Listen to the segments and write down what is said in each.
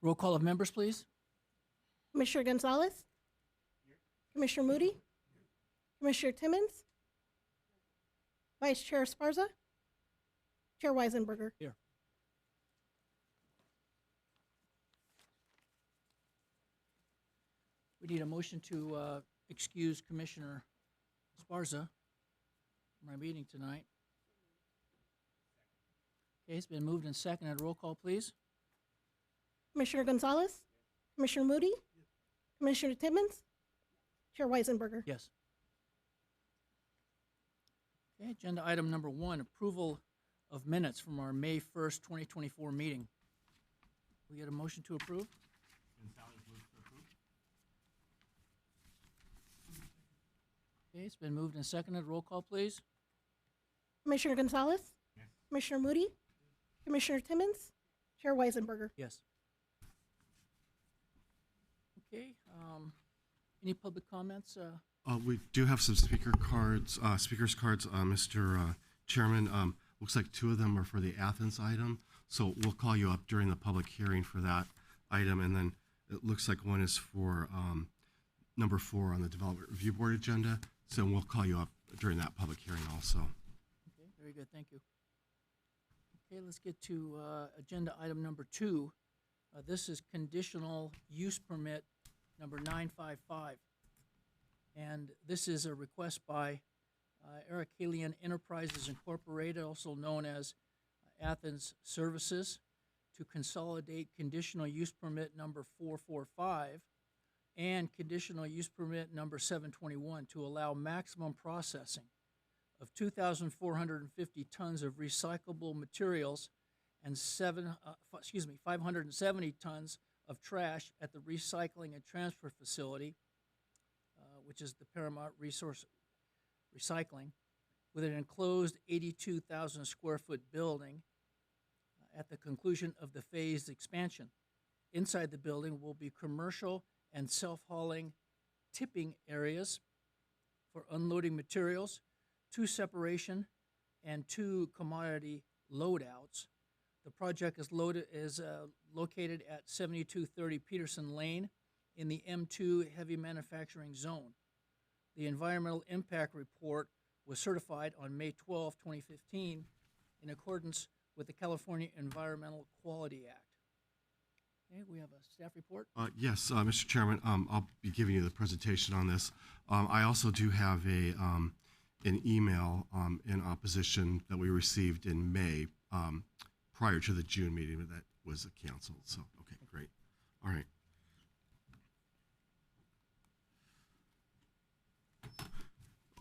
Roll call of members, please. Commissioner Gonzalez? Commissioner Moody? Commissioner Timmons? Vice Chair Esparza? Chair Weisenberger? Here. We need a motion to excuse Commissioner Esparza from our meeting tonight. Okay, it's been moved and seconded. Roll call, please. Commissioner Gonzalez? Commissioner Moody? Commissioner Timmons? Chair Weisenberger? Yes. Okay, agenda item number 1, approval of minutes from our May 1st, 2024 meeting. We get a motion to approve? Okay, it's been moved and seconded. Roll call, please. Commissioner Gonzalez? Commissioner Moody? Commissioner Timmons? Chair Weisenberger? Yes. Okay, any public comments? We do have some speakers cards, Mr. Chairman. Looks like 2 of them are for the Athens item, so we'll call you up during the public hearing for that item, and then it looks like one is for number 4 on the Development Review Board agenda, so we'll call you up during that public hearing also. Okay, very good, thank you. Okay, let's get to agenda item number 2. This is conditional use permit number 955. And this is a request by Aracelian Enterprises Incorporated, also known as Athens Services, to consolidate conditional use permit number 445 and conditional use permit number 721 to allow maximum processing of 2,450 tons of recyclable materials and 570 tons of trash at the recycling and transfer facility, which is the Paramount Resource Recycling, with an enclosed 82,000 square foot building at the conclusion of the phased expansion. Inside the building will be commercial and self-hauling tipping areas for unloading materials, 2 separation, and 2 commodity loadouts. The project is located at 7230 Peterson Lane in the M2 heavy manufacturing zone. The environmental impact report was certified on May 12, 2015, in accordance with the California Environmental Quality Act. Okay, we have a staff report. Yes, Mr. Chairman, I'll be giving you the presentation on this. I also do have an email in opposition that we received in May prior to the June meeting that was canceled. So, okay, great. All right.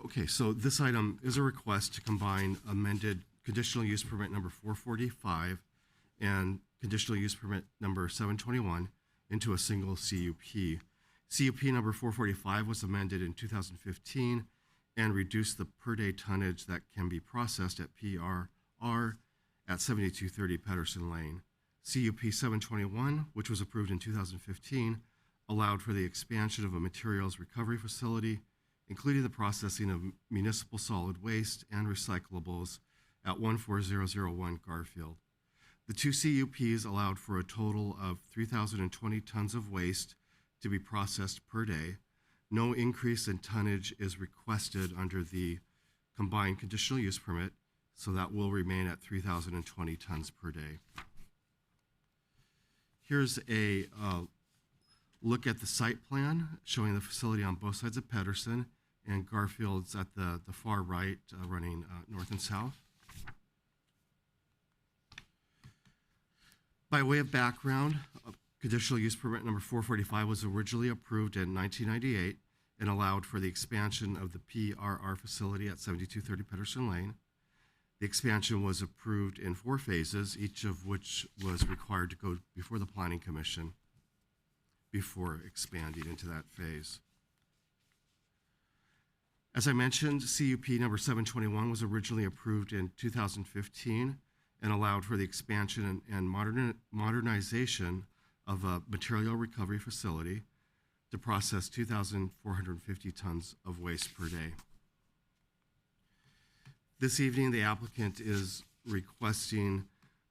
Okay, so this item is a request to combine amended conditional use permit number 445 and conditional use permit number 721 into a single CUP. CUP number 445 was amended in 2015 and reduced the per day tonnage that can be processed at PRR at 7230 Patterson Lane. CUP 721, which was approved in 2015, allowed for the expansion of a materials recovery facility, including the processing of municipal solid waste and recyclables at 14001 Garfield. The 2 CUPs allowed for a total of 3,020 tons of waste to be processed per day. No increase in tonnage is requested under the combined conditional use permit, so that will remain at 3,020 tons per day. Here's a look at the site plan showing the facility on both sides of Pedersen, and Garfield's at the far right, running north and south. By way of background, conditional use permit number 445 was originally approved in 1998 and allowed for the expansion of the PRR facility at 7230 Pedersen Lane. The expansion was approved in 4 phases, each of which was required to go before the Planning Commission before expanding into that phase. As I mentioned, CUP number 721 was originally approved in 2015 and allowed for the expansion and modernization of a material recovery facility to process 2,450 tons of waste per day. This evening, the applicant is requesting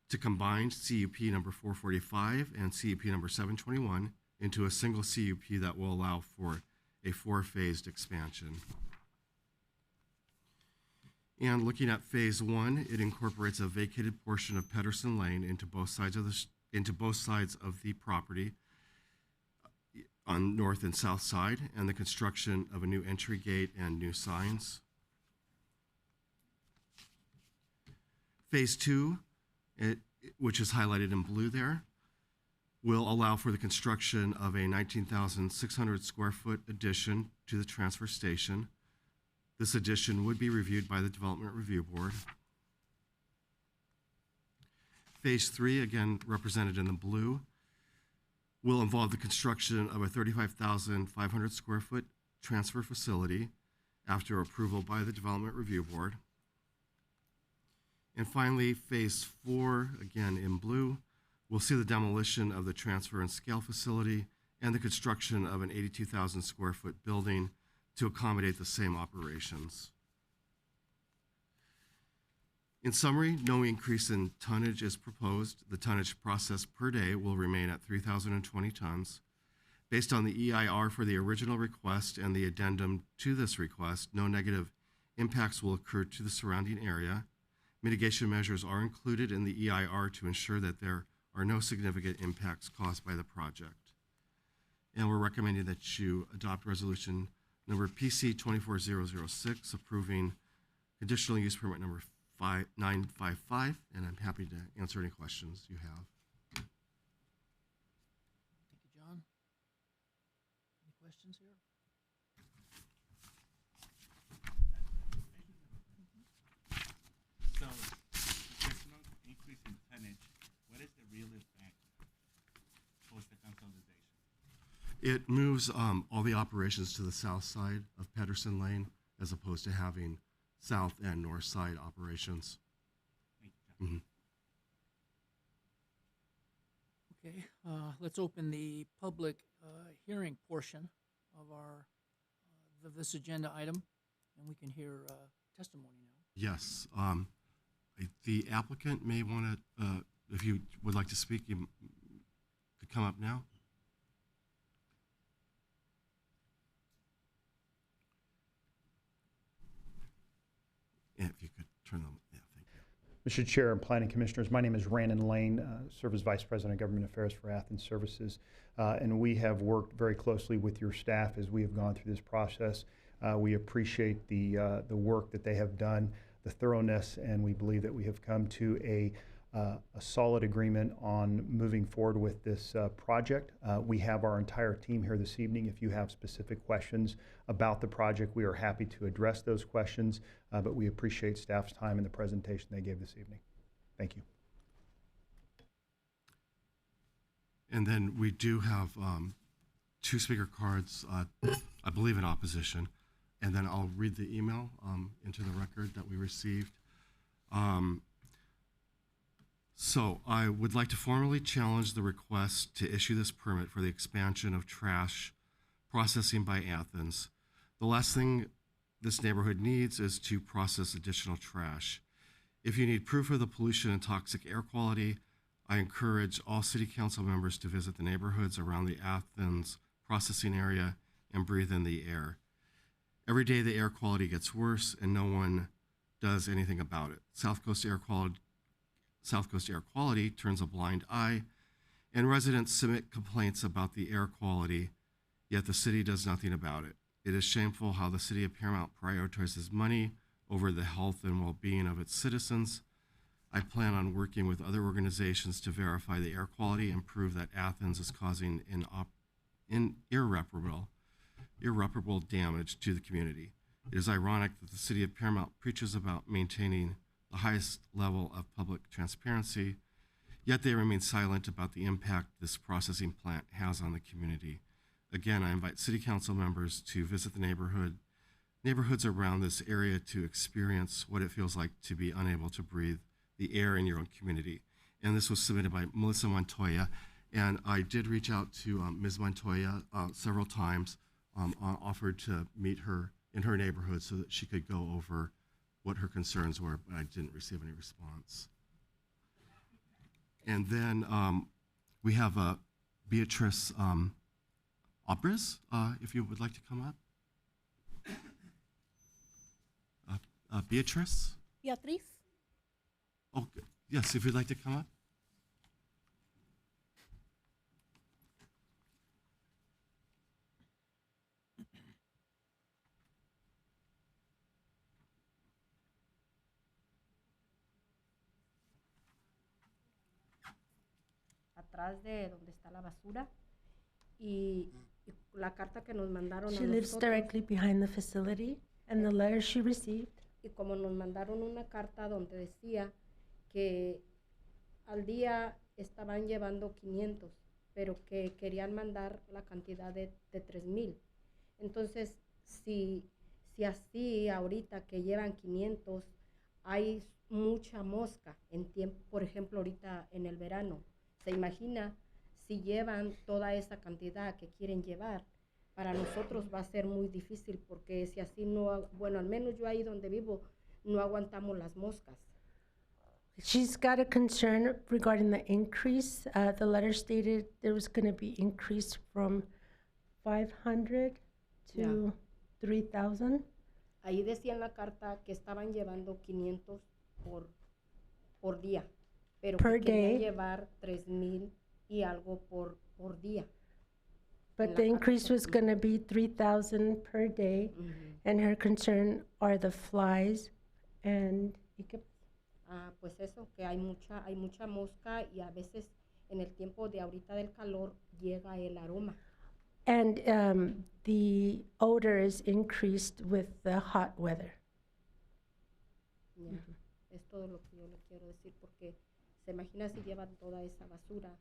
to combine CUP number 445 and CUP number 721 into a single CUP that will allow for a four-phased expansion. And looking at phase one, it incorporates a vacated portion of Pedersen Lane into both sides of the property on north and south side, and the construction of a new entry gate and new signs. Phase two, which is highlighted in blue there, will allow for the construction of a 19,600 square foot addition to the transfer station. This addition would be reviewed by the Development Review Board. Phase three, again represented in the blue, will involve the construction of a 35,500 square foot transfer facility after approval by the Development Review Board. And finally, phase four, again in blue, will see the demolition of the transfer and scale facility and the construction of an 82,000 square foot building to accommodate the same operations. In summary, no increase in tonnage is proposed. The tonnage processed per day will remain at 3,020 tons. Based on the EIR for the original request and the addendum to this request, no negative impacts will occur to the surrounding area. Mitigation measures are included in the EIR to ensure that there are no significant impacts caused by the project. And we're recommending that you adopt resolution number PC 24006, approving conditional use permit number 955, and I'm happy to answer any questions you have. Thank you, John. Any questions here? So, there's no increase in tonnage. What is the real effect post the consolidation? It moves all the operations to the south side of Pedersen Lane as opposed to having south and north side operations. Thank you, John. Mhm. Okay, let's open the public hearing portion of of this agenda item, and we can hear testimony now. Yes, the applicant may want to, if you would like to speak, you could come up now. And if you could turn them, yeah, thank you. Mr. Chair and Planning Commissioners, my name is Randon Lane, serve as Vice President of Government Affairs for Athens Services, and we have worked very closely with your staff as we have gone through this process. We appreciate the work that they have done, the thoroughness, and we believe that we have come to a solid agreement on moving forward with this project. We have our entire team here this evening. If you have specific questions about the project, we are happy to address those questions, but we appreciate staff's time and the presentation they gave this evening. Thank you. And then we do have two speaker cards, I believe in opposition, and then I'll read the email into the record that we received. So I would like to formally challenge the request to issue this permit for the expansion of trash processing by Athens. The last thing this neighborhood needs is to process additional trash. If you need proof of the pollution and toxic air quality, I encourage all city council members to visit the neighborhoods around the Athens processing area and breathe in the air. Every day the air quality gets worse and no one does anything about it. South Coast Air Quality turns a blind eye, and residents submit complaints about the air quality, yet the city does nothing about it. It is shameful how the city of Paramount prioritizes money over the health and well-being of its citizens. I plan on working with other organizations to verify the air quality and prove that Athens is causing irreparable damage to the community. It is ironic that the city of Paramount preaches about maintaining the highest level of public transparency, yet they remain silent about the impact this processing plant has on the community. Again, I invite city council members to visit the neighborhoods around this area to experience what it feels like to be unable to breathe the air in your own community. And this was submitted by Melissa Montoya, and I did reach out to Ms. Montoya several times, offered to meet her in her neighborhood so that she could go over what her concerns were, but I didn't receive any response. And then we have Beatrice Obres, if you would like to come up. Beatrice? Beatriz. Oh, yes, if you'd like to come up. atrás de donde está la basura y la carta que nos mandaron She a lives nosotros directly behind the facility, and the letter she received, y como nos mandaron una carta donde decía que al día estaban llevando 500, pero que querían mandar la cantidad de 3,000. Entonces, si así ahorita que llevan 500, hay mucha mosca en tiempo, por ejemplo, ahorita en el verano. ¿Se imagina si llevan toda esa cantidad que quieren llevar? Para nosotros va a ser muy difícil porque si así no, bueno, al menos yo ahí donde vivo, no aguantamos las moscas. she's got a concern regarding the increase. The letter stated there was going to be increase from 500 to 3,000. Ahí decía en la carta que estaban llevando 500 por día, pero Per que querían day. llevar 3,000 y algo por día. But En the la increase carta. was going to be 3,000 per day, and her concern are the flies and Pues eso, que hay mucha mosca y a veces en el tiempo de ahorita del calor llega el aroma. the odor is increased with the hot weather. Ya. Es todo lo que yo le quiero decir porque se imagina si llevan toda esa basura.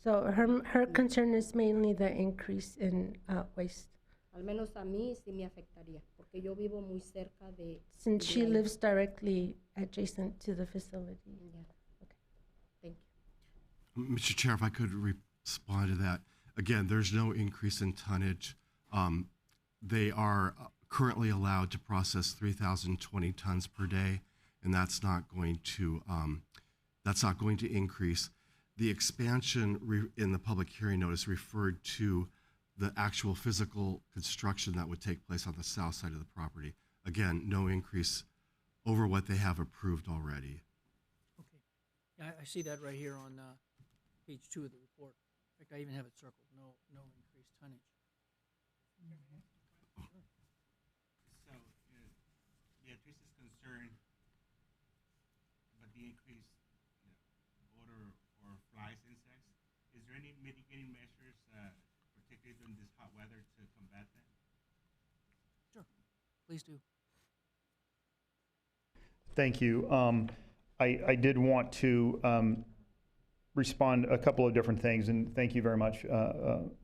So her concern is mainly the increase in waste. Al menos a mí sí me afectaría porque yo vivo muy cerca de... Since de she ahí. lives directly adjacent to the facility. Ya. Thank you. Mr. Chair, if I could respond to that. Again, there's no increase in tonnage. They are currently allowed to process 3,020 tons per day, and that's not going to increase. The expansion in the public hearing notice referred to the actual physical construction that would take place on the south side of the property. Again, no increase over what they have approved already. Okay. Yeah, I see that right here on page 2 of the report. In fact, I even have it circled. No increased tonnage. So, Beatrice is concerned about the increased odor or flies, insects. Is there any mitigating measures, particularly during this hot weather, to combat that? Sure. Please do. Thank you. I did want to respond a couple of different things, and thank you very much,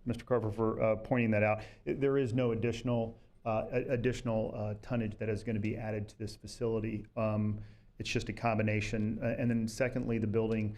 Mr. Carver, for pointing that out. There is no additional tonnage that is going to be added to this facility. It's just a combination. And then secondly, the building,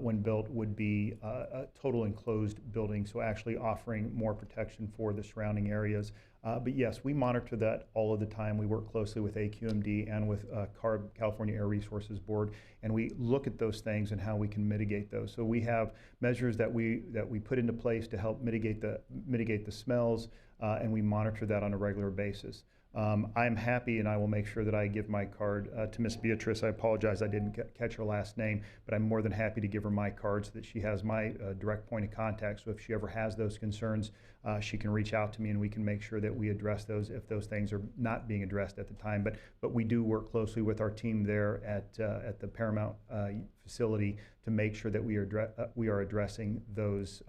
when built, would be a total enclosed building, so actually offering more protection for the surrounding areas. But yes, we monitor that all of the time. We work closely with AQMD and with CARB, California Air Resources Board, and we look at those things and how we can mitigate those. So we have measures that we put into place to help mitigate the smells, and we monitor that on a regular basis. I'm happy, and I will make sure that I give my card to Miss Beatrice. I apologize I didn't catch her last name, but I'm more than happy to give her my card so that she has my direct point of contact. So if she ever has those concerns, she can reach out to me, and we can make sure that we address those if those things are not being addressed at the time. But we do work closely with our team there at the Paramount facility to make sure that we are addressing those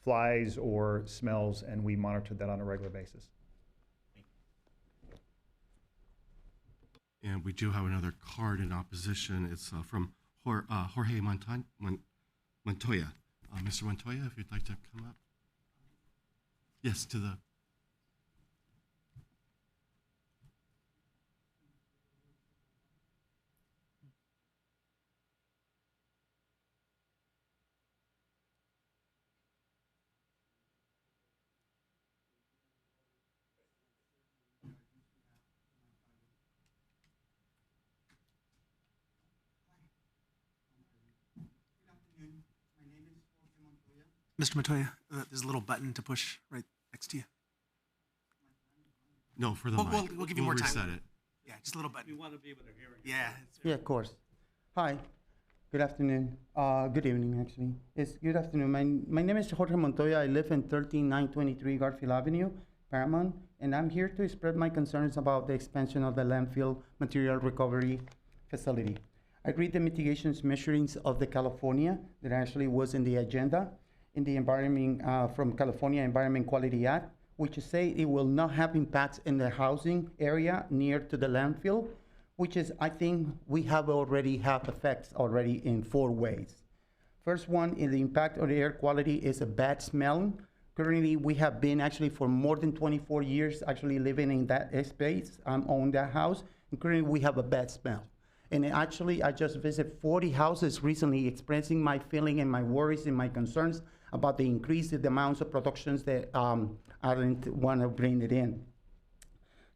flies or smells, and we monitor that on a regular basis. And we do have another card in opposition. It's from Jorge Montoya. Mr. Montoya, if you'd like to come up. Yes, to the. Mr. Matoya, there's a little button to push right next to you. No, for the We'll- mic. we'll give you more time. Reset it. Yeah, just a little button. We want to be able to hear it. Yeah. Yeah, of course. Hi, good afternoon. Good evening, actually. It's good afternoon. My name is Jorge Montoya. I live in 13923 Garfield Avenue, Paramount, and I'm here to express my concerns about the expansion of the landfill material recovery facility. I read the mitigations measurings of the California that actually was in the agenda in the environment from California Environment Quality Act, which say it will not have impacts in the housing area near to the landfill, which is, I think, we have already have effects already in 4 ways. First one is the impact on the air quality is a bad smell. Currently, we have been actually for more than 24 years actually living in that space, own that house, and currently we have a bad smell. And actually, I just visited 40 houses recently expressing my feeling and my worries and my concerns about the increase in the amounts of productions that I didn't want to bring it in.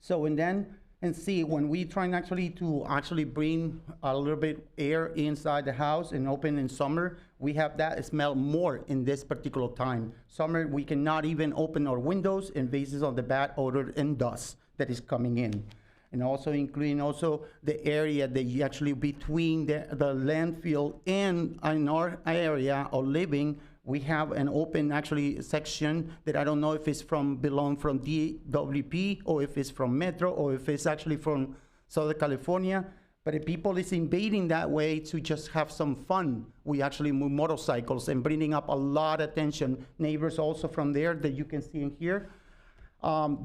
So, and see, when we try actually to bring a little bit air inside the house and open in summer, we have that smell more in this particular time. Summer, we cannot even open our windows in basis of the bad odor and dust that is coming in. And also including also the area that you actually between the landfill and in our area of living, we have an open actually section that I don't know if it's belong from DWP or if it's from Metro or if it's actually from Southern California. But if people is invading that way to just have some fun, we actually move motorcycles and bringing up a lot of attention. Neighbors also from there that you can see in here.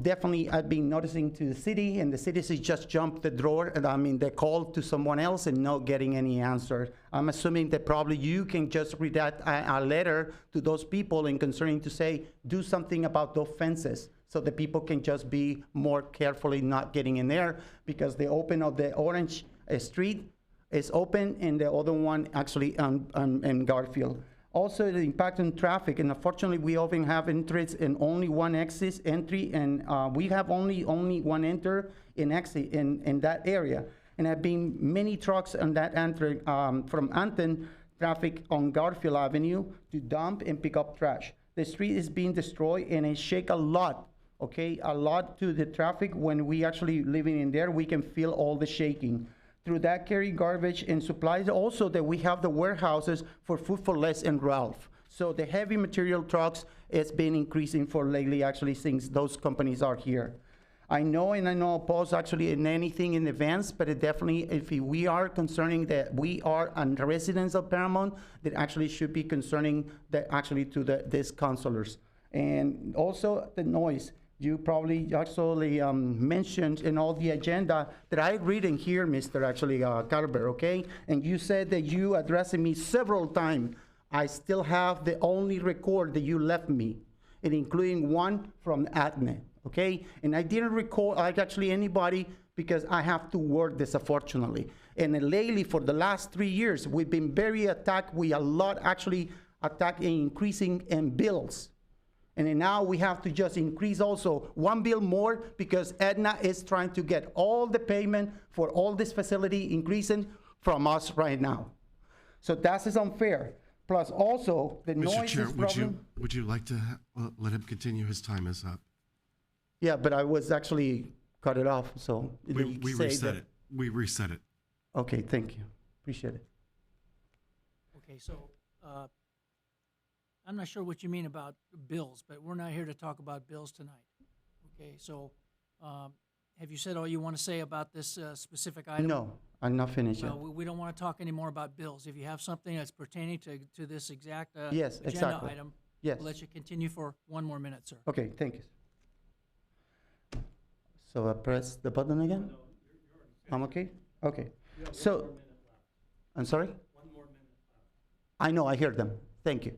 Definitely, I've been noticing to the city, and the citizens just jump the drawer, and they call to someone else and not getting any answer. I'm assuming that probably you can just read that a letter to those people and concerning to say, do something about those fences so that people can just be more carefully not getting in there, because the open of the Orange Street is open and the other one actually in Garfield. Also, the impact on traffic, and unfortunately, we often have entries and only one exit entry, and we have only one enter and exit in that area. And have been many trucks on that entry from Anton traffic on Garfield Avenue to dump and pick up trash. The street is being destroyed and it shake a lot, okay? A lot to the traffic. When we actually living in there, we can feel all the shaking. Through that carry garbage and supplies also that we have the warehouses for Food for Less and Ralph. So the heavy material trucks has been increasing for lately actually since those companies are here. I know and I know oppose actually in anything in advance, but it definitely if we are concerning that we are residents of Paramount, that actually should be concerning that actually to these counselors. And also the noise. You probably actually mentioned in all the agenda that I read in here, Mr. Carver, okay? And you said that you addressing me several times. I still have the only record that you left me, and including one from ADNE, okay? And I didn't record actually anybody because I have to work this, unfortunately. And lately, for the last 3 years, we've been very attacked. We a lot actually attacked and increasing in bills. And then now we have to just increase also one bill more because Aetna is trying to get all the payment for all this facility increasing from us right now. So that is unfair. Plus also the Mr. noise Chair, is problem. would you like to let him continue? His time is up. Yeah, but I was actually cut it off, so. We reset it. We reset it. Okay, thank you. Appreciate it. Okay, so, I'm not sure what you mean about bills, but we're not here to talk about bills tonight. Okay, so, have you said all you want to say about this specific item? No, I'm not finished yet. Well, we don't want to talk anymore about bills. If you have something that's pertaining to this exact Yes, agenda exactly. item, Yes. we'll let you continue for one more minute, sir. Okay, thank you. So I press the button again? I'm okay? Okay. So, I'm sorry? One more minute. I know, I hear them. Thank you.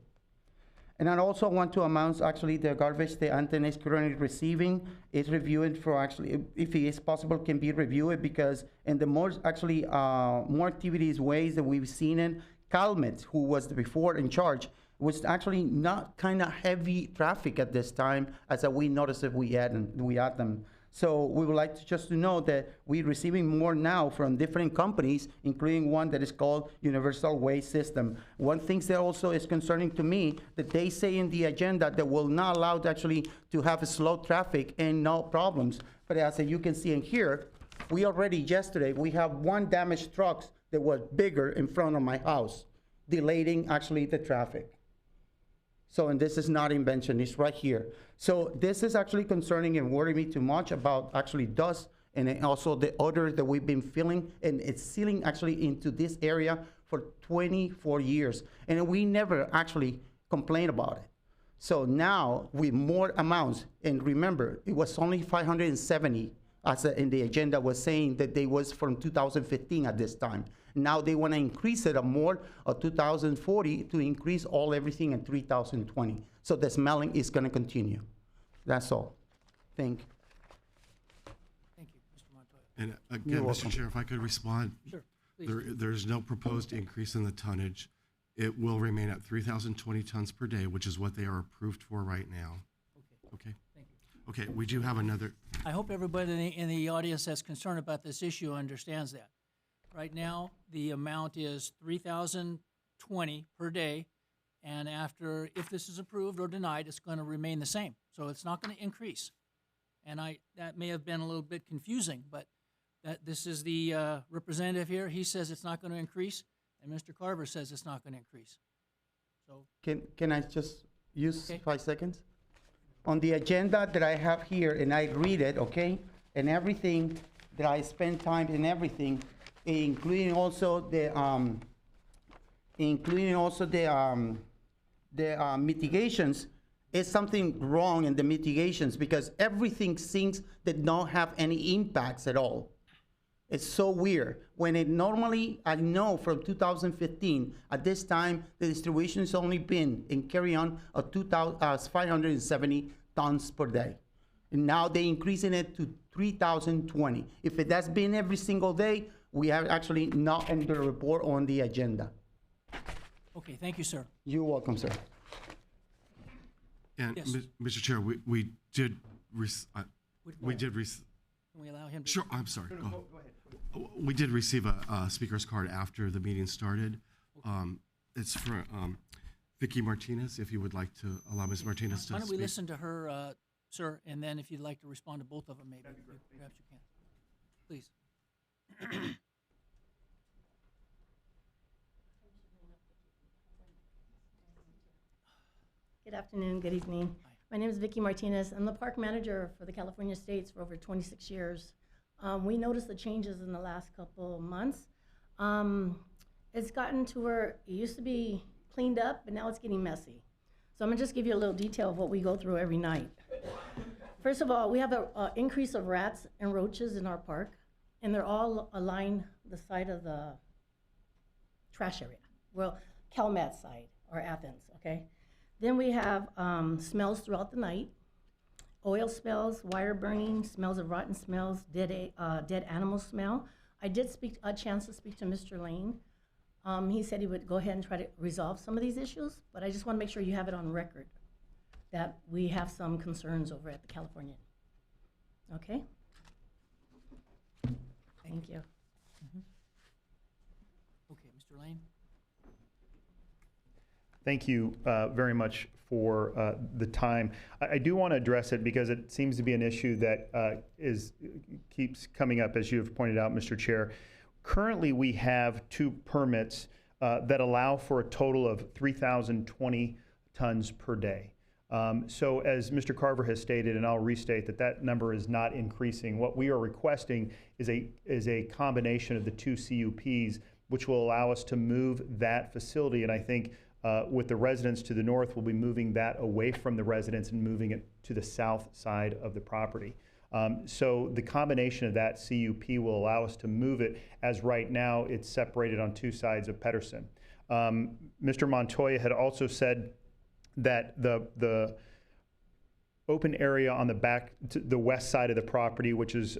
And I also want to announce actually the garbage the Anton is currently receiving is reviewed for actually, if it is possible, can be reviewed because in the more actually more activities ways that we've seen in Calmet, who was before in charge, was actually not kind of heavy traffic at this time as we noticed if we had them. So we would like to just to know that we're receiving more now from different companies, including one that is called Universal Waste System. One thing that also is concerning to me, that they say in the agenda that will not allow actually to have slow traffic and no problems. But as you can see in here, we already yesterday, we have one damaged truck that was bigger in front of my house, delaying actually the traffic. So, and this is not invention, it's right here. So this is actually concerning and worrying me too much about actually dust and then also the odor that we've been feeling, and it's sealing actually into this area for 24 years. And we never actually complained about it. So now with more amounts, and remember, it was only 570 as in the agenda was saying that they was from 2015 at this time. Now they want to increase it a more of 2040 to increase everything in 3020. So the smelling is going to continue. That's all. Thank you. Thank you, Mr. Montoya. And You're again, welcome. Mr. Chair, if I could respond, Sure, please. there's no proposed increase in the tonnage. It will remain at 3,020 tons per day, which is what they are approved for right now. Okay, Okay? thank you. Okay, we do have another, I hope everybody in the audience that's concerned about this issue understands that. Right now, the amount is 3,020 per day, and after, if this is approved or denied, it's going to remain the same. So it's not going to increase. And that may have been a little bit confusing, but this is the representative here. He says it's not going to increase, and Mr. Carver says it's not going to increase. So, Can I just use Okay. 5 seconds? On the agenda that I have here, and I read it, okay? And everything that I spend time in everything, including also the mitigations, is something wrong in the mitigations because everything seems that don't have any impacts at all. It's so weird. When it normally, I know from 2015, at this time, the distribution's only been in carry-on of 570 tons per day. And now they increasing it to 3,020. If it has been every single day, we have actually not entered the report on the agenda. okay, thank you, sir. You're welcome, sir. and Yes. Mr. Chair, we did, Can we allow him to? sure, I'm sorry. Go ahead. We did receive a speaker's card after the meeting started. It's for Vicky Martinez, if you would like to allow Ms. Martinez to Why don't we speak. listen to her, sir, and then if you'd like to respond to both of them, maybe, perhaps you can. Please. Good afternoon, good evening. My name is Vicky Martinez. I'm the park manager for the California States for over 26 years. We noticed the changes in the last couple of months. It's gotten to where it used to be cleaned up, but now it's getting messy. So I'm gonna just give you a little detail of what we go through every night. First of all, we have an increase of rats and roaches in our park, and they're all aligned the side of the trash area. Well, Calmet side, or Athens, okay? Then we have smells throughout the night, oil smells, wire burning, smells of rotten smells, dead animal smell. I did a chance to speak to Mr. Lane. He said he would go ahead and try to resolve some of these issues, but I just want to make sure you have it on record that we have some concerns over at the Californian. Okay? Thank you. Okay, Mr. Lane? Thank you very much for the time. I do want to address it because it seems to be an issue that keeps coming up, as you have pointed out, Mr. Chair. Currently, we have 2 permits that allow for a total of 3,020 tons per day. So as Mr. Carver has stated, and I'll restate that number is not increasing. What we are requesting is a combination of the 2 CUPs, which will allow us to move that facility. And I think with the residents to the north, we'll be moving that away from the residents and moving it to the south side of the property. So the combination of that CUP will allow us to move it, as right now it's separated on 2 sides of Pedersen. Mr. Montoya had also said that the open area on the back, the west side of the property, which is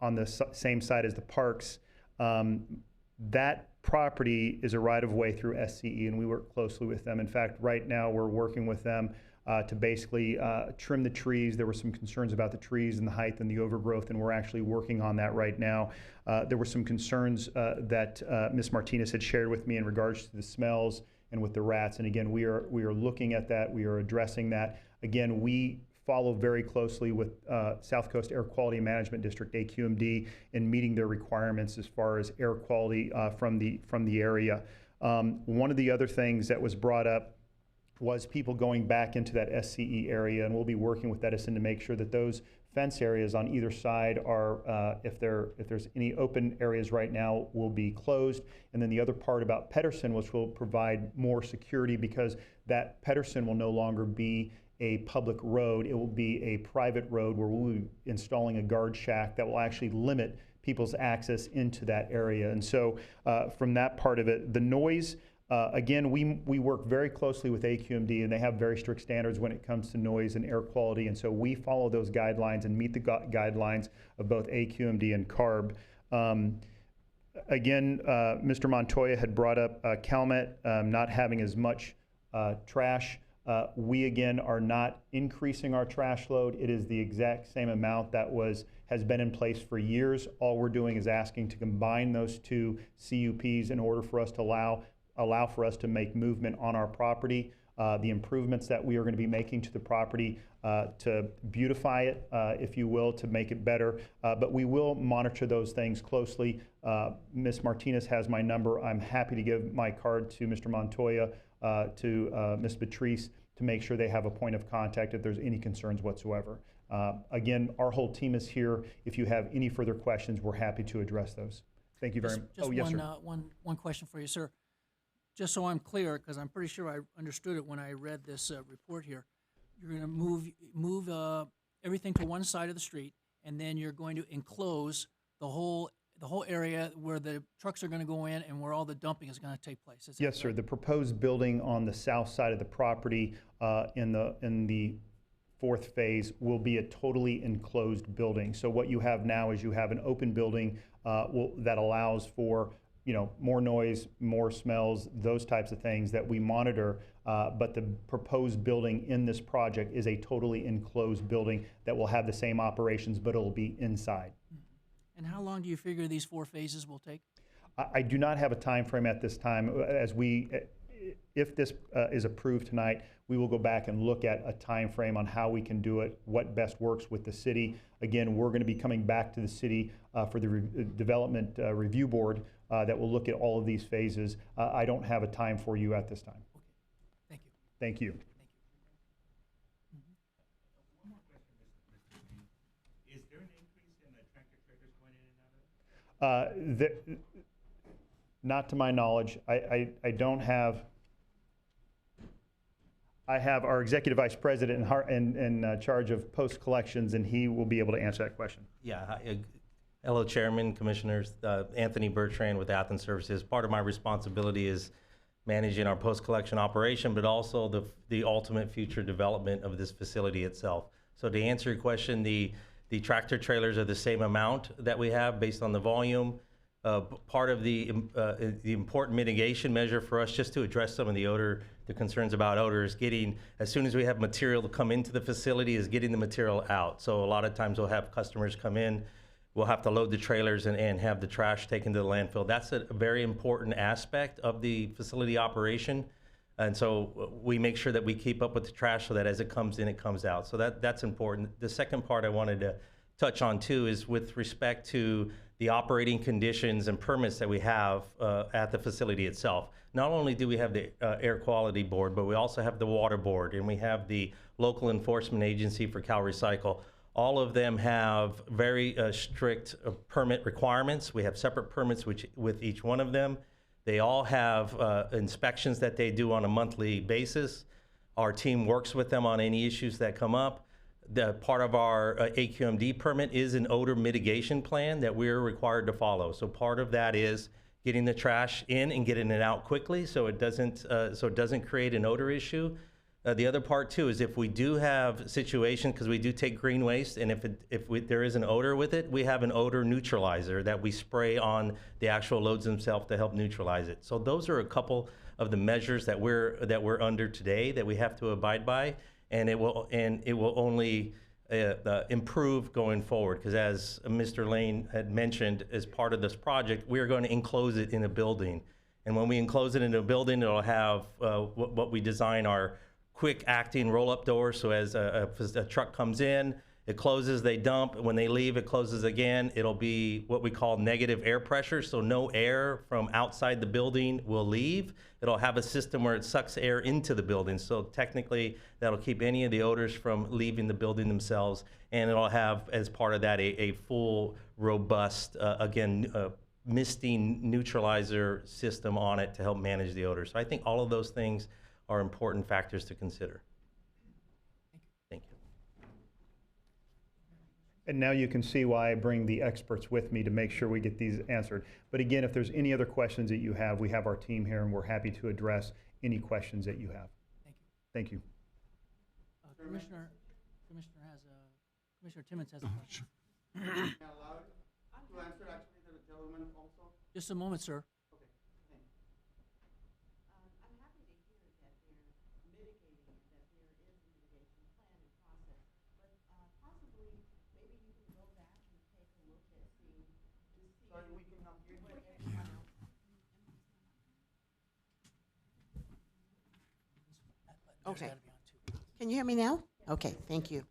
on the same side as the parks, that property is a right-of-way through SCE, and we work closely with them. In fact, right now we're working with them to basically trim the trees. There were some concerns about the trees and the height and the overgrowth, and we're actually working on that right now. There were some concerns that Ms. Martinez had shared with me in regards to the smells and with the rats. And again, we are looking at that. We are addressing that. Again, we follow very closely with South Coast Air Quality Management District, AQMD, in meeting their requirements as far as air quality from the area. One of the other things that was brought up was people going back into that SCE area, and we'll be working with Edison to make sure that those fence areas on either side are, if there's any open areas right now, will be closed. And then the other part about Pedersen, which will provide more security, because that Pedersen will no longer be a public road. It will be a private road where we'll be installing a guard shack that will actually limit people's access into that area. And so from that part of it, the noise, again, we work very closely with AQMD, and they have very strict standards when it comes to noise and air quality. And so we follow those guidelines and meet the guidelines of both AQMD and CARB. Again, Mr. Montoya had brought up Calmet not having as much trash. We, again, are not increasing our trash load. It is the exact same amount that has been in place for years. All we're doing is asking to combine those two CUPs in order for us to allow for us to make movement on our property. The improvements that we are going to be making to the property to beautify it, if you will, to make it better. But we will monitor those things closely. Ms. Martinez has my number. I'm happy to give my card to Mr. Montoya, to Ms. Beatrice, to make sure they have a point of contact if there's any concerns whatsoever. Again, our whole team is here. If you have any further questions, we're happy to address those. Thank you very much. Just yes, sir. one question for you, sir. Just so I'm clear, because I'm pretty sure I understood it when I read this report here, you're going to move everything to one side of the street, and then you're going to enclose the whole area where the trucks are going to go in and where all the dumping is going to take place. Is that Yes, sir. The proposed building on the south side of the property in the fourth phase will be a totally enclosed building. So what you have now is you have an open building that allows for more noise, more smells, those types of things that we monitor. But the proposed building in this project is a totally enclosed building that will have the same operations, but it'll be inside. And how long do you figure these 4 phases will take? I do not have a time frame at this time. If this is approved tonight, we will go back and look at a time frame on how we can do it, what best works with the city. Again, we're going to be coming back to the city for the Development Review Board that will look at all of these phases. I don't have a time for you at this time. Okay. Thank you. Thank you. One more question, Mr. Lane. Is there an increase in the tractor trailers going in and out of it? Not to my knowledge. I don't have. I have our Executive Vice President in charge of post collections, and he will be able to answer that question. Yeah. Hi, hello, Chairman, Commissioners. Anthony Bertrand with Athens Services. Part of my responsibility is managing our post-collection operation, but also the ultimate future development of this facility itself. So to answer your question, the tractor trailers are the same amount that we have based on the volume. Part of the important mitigation measure for us, just to address some of the concerns about odor, is as soon as we have material to come into the facility, is getting the material out. So a lot of times we'll have customers come in, we'll have to load the trailers and have the trash taken to the landfill. That's a very important aspect of the facility operation. And so we make sure that we keep up with the trash so that as it comes in, it comes out. So that's important. The second part I wanted to touch on too is with respect to the operating conditions and permits that we have at the facility itself. Not only do we have the Air Quality Board, but we also have the Water Board, and we have the local enforcement agency for CalRecycle. All of them have very strict permit requirements. We have separate permits with each one of them. They all have inspections that they do on a monthly basis. Our team works with them on any issues that come up. The part of our AQMD permit is an odor mitigation plan that we're required to follow. So part of that is getting the trash in and getting it out quickly, so it doesn't create an odor issue. The other part too is if we do have situations, because we do take green waste, and if there is an odor with it, we have an odor neutralizer that we spray on the actual loads themselves to help neutralize it. So those are a couple of the measures that we're under today that we have to abide by. and it will only improve going forward. Because as Mr. Lane had mentioned, as part of this project, we are going to enclose it in a building. And when we enclose it in a building, it'll have what we design are quick acting roll-up doors. So as a truck comes in, it closes, they dump. When they leave, it closes again. It'll be what we call negative air pressure. So no air from outside the building will leave. It'll have a system where it sucks air into the building. So technically, that'll keep any of the odors from leaving the building themselves. And it'll have, as part of that, a full, robust, misting neutralizer system on it to help manage the odors. So I think all of those things are important factors to consider. Thank you. And now you can see why I bring the experts with me to make sure we get these answered. But again, if there's any other questions that you have, we have our team here and we're happy to address any questions that you have. Thank you. Thank you. Commissioner Timmons has a question. To answer actually the gentleman also? Just a moment, sir. Okay, thanks. I'm happy to hear that they're mitigating and that there is a mitigation plan and process, but possibly maybe you can go back and take a look at Sorry, we can help you. what everyone else. Okay. Can you hear me now? Okay, thank you.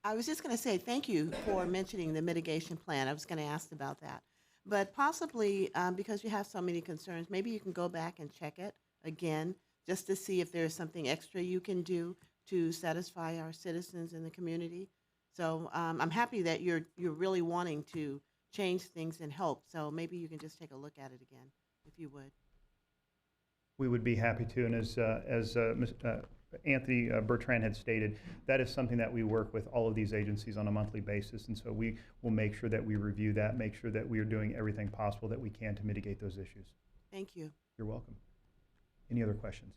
I was just going to say thank you for mentioning the mitigation plan. I was going to ask about that. But possibly, because you have so many concerns, maybe you can go back and check it again, just to see if there's something extra you can do to satisfy our citizens in the community. So I'm happy that you're really wanting to change things and help. So maybe you can just take a look at it again, if you would. We would be happy to, and as Anthony Bertrand had stated, that is something that we work with all of these agencies on a monthly basis, and so we will make sure that we review that, make sure that we are doing everything possible that we can to mitigate those issues. Thank you. You're welcome. Any other questions?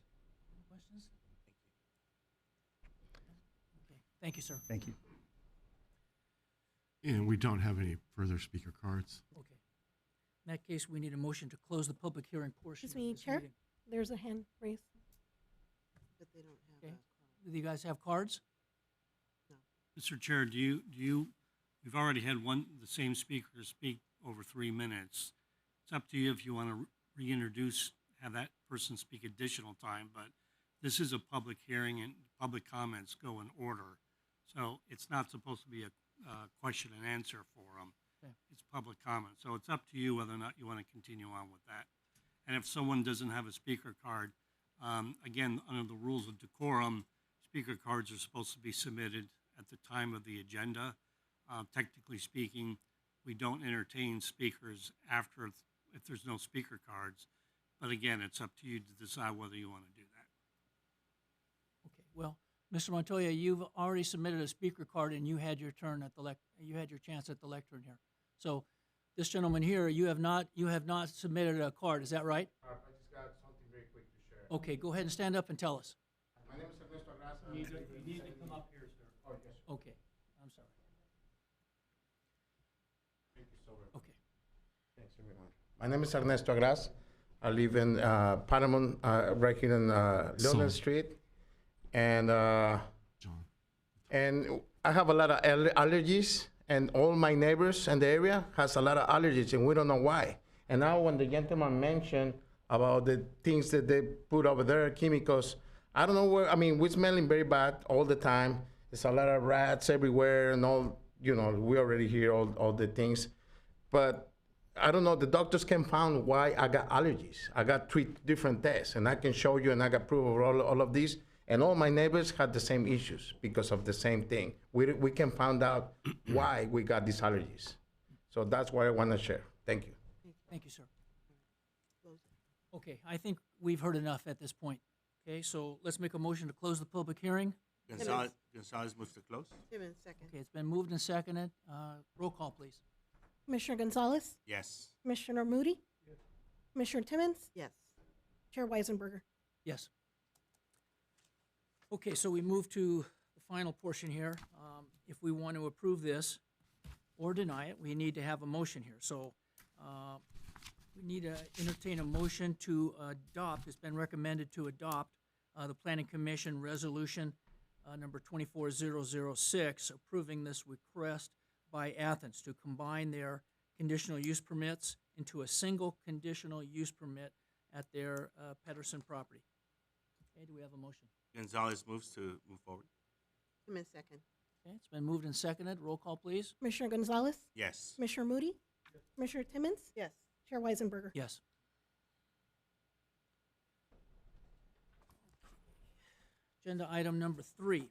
Questions? Okay, thank you, sir. Thank you. And we don't have any further speaker cards. Okay. In that case, we need a motion to close the public hearing portion Excuse of me, this Chair? meeting. There's a hand raised. But they don't have Okay. a Do you guys have cards? Mr. Chair, we've already had the same speaker speak over 3 minutes. It's up to you if you want to reintroduce, have that person speak additional time, but this is a public hearing and public comments go in order. So it's not supposed to be a question and answer forum. Okay. It's public comment. So it's up to you whether or not you want to continue on with that. And if someone doesn't have a speaker card, again, under the rules of decorum, speaker cards are supposed to be submitted at the time of the agenda. Technically speaking, we don't entertain speakers after if there's no speaker cards. But again, it's up to you to decide whether you want to do that. Okay, well, Mr. Montoya, you've already submitted a speaker card and you had your turn at you had your chance at the lectern here. So this gentleman here, you have not submitted a card, is that right? I just got something very quick to share. Okay, go ahead and stand up and tell us. My name is Ernesto Agrasa. You need to come up here, sir. Oh, yes. Okay, I'm sorry. Thank you so much. Okay. Thanks, everyone. My name is Ernesto Agras. I live in Panama, right here in Leonard Street. And John. and I have a lot of allergies, and all my neighbors in the area has a lot of allergies, and we don't know why. And now when the gentleman mentioned about the things that they put over there, chemicals, I don't know where, I mean, we're smelling very bad all the time. There's a lot of rats everywhere and all, you know, we already hear all the things. But I don't know, the doctors can find why I got allergies. I got 3 different tests, and I can show you, and I got proof of all of these. And all my neighbors had the same issues because of the same thing. We can find out why we got these allergies. So that's what I want to share. Thank you. Thank you, sir. Okay, I think we've heard enough at this point. Okay, so let's make a motion to close the public hearing. Gonzalez moves to close. Timmons, second. Okay, it's been moved and seconded. Roll call, please. Commissioner Gonzalez? Yes. Commissioner Moody? Yes. Commissioner Timmons? Yes. Chair Weisenberger? Yes. Okay, so we move to the final portion here. If we want to approve this or deny it, we need to have a motion here. So we need to entertain a motion to adopt. It's been recommended to adopt the Planning Commission Resolution number 24006, approving this request by Athens to combine their conditional use permits into a single conditional use permit at their Pedersen property. Okay, do we have a motion? Gonzalez moves to move forward. Timmons second. Okay, it's been moved and seconded. Roll call, please. Commissioner Gonzalez, Yes. Commissioner Moody, Commissioner Timmons, Yes. Chair Weisenberger. Yes. Agenda item number 3,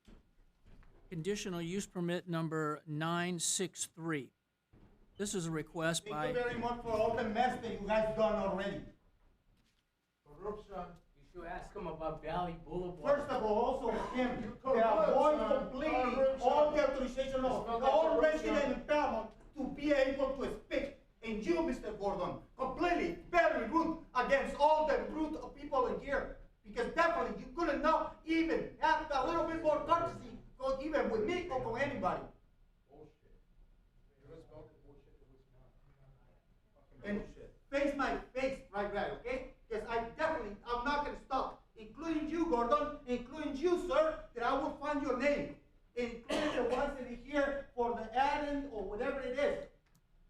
conditional use permit number 963. This is a request Thank by, you very much for all the mess that you guys done already. Corruption. You should ask him about Valley Boulevard. First of all, also him, they avoid completely all the authorization of all residents in Paramount to be able to speak. And you, Mr. Gordon, completely very rude against all the rude people in here. Because definitely you couldn't not even have a little bit more courtesy, go even with me or with anybody. And face my face right, okay? Because I'm not gonna stop, including you, Gordon, including you, sir, that I will find your name, including the ones that are here for the add-in or whatever it is.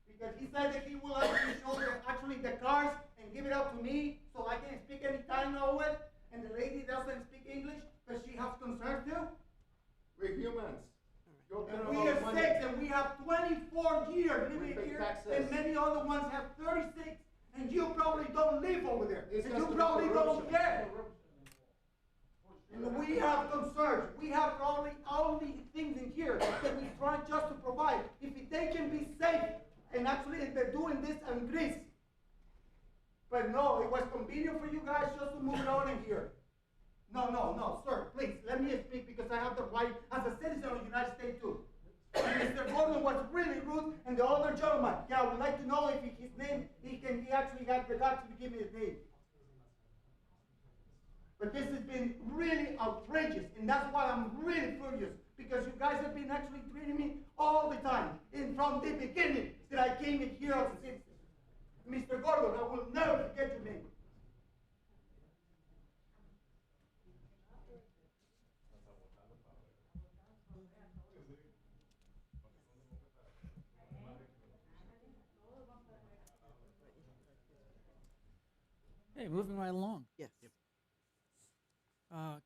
Because he said that he will actually the cars and give it up to me, so I can speak any time of it, and the lady doesn't speak English, because she has concerns too. We're humans. And we are 6, and we have 24 years living here, and many other ones have 36, and you probably don't live over there, and you probably don't care. And we have concerns. We have probably all these things in here that we try just to provide. If they can be safe, and actually they're doing this in Greece. But no, it was convenient for you guys just to move it on in here. No, sir, please, let me speak because I have the right as a citizen of the United States too. And Mr. Gordon was really rude, and the other gentleman, I would like to know if his name, he actually got the guts to give me his name. But this has been really outrageous, and that's why I'm really furious, because you guys have been actually treating me all the time, and from the beginning that I came in here as a citizen. Mr. Gordon, I will never forget your name. hey, moving right along. Yes.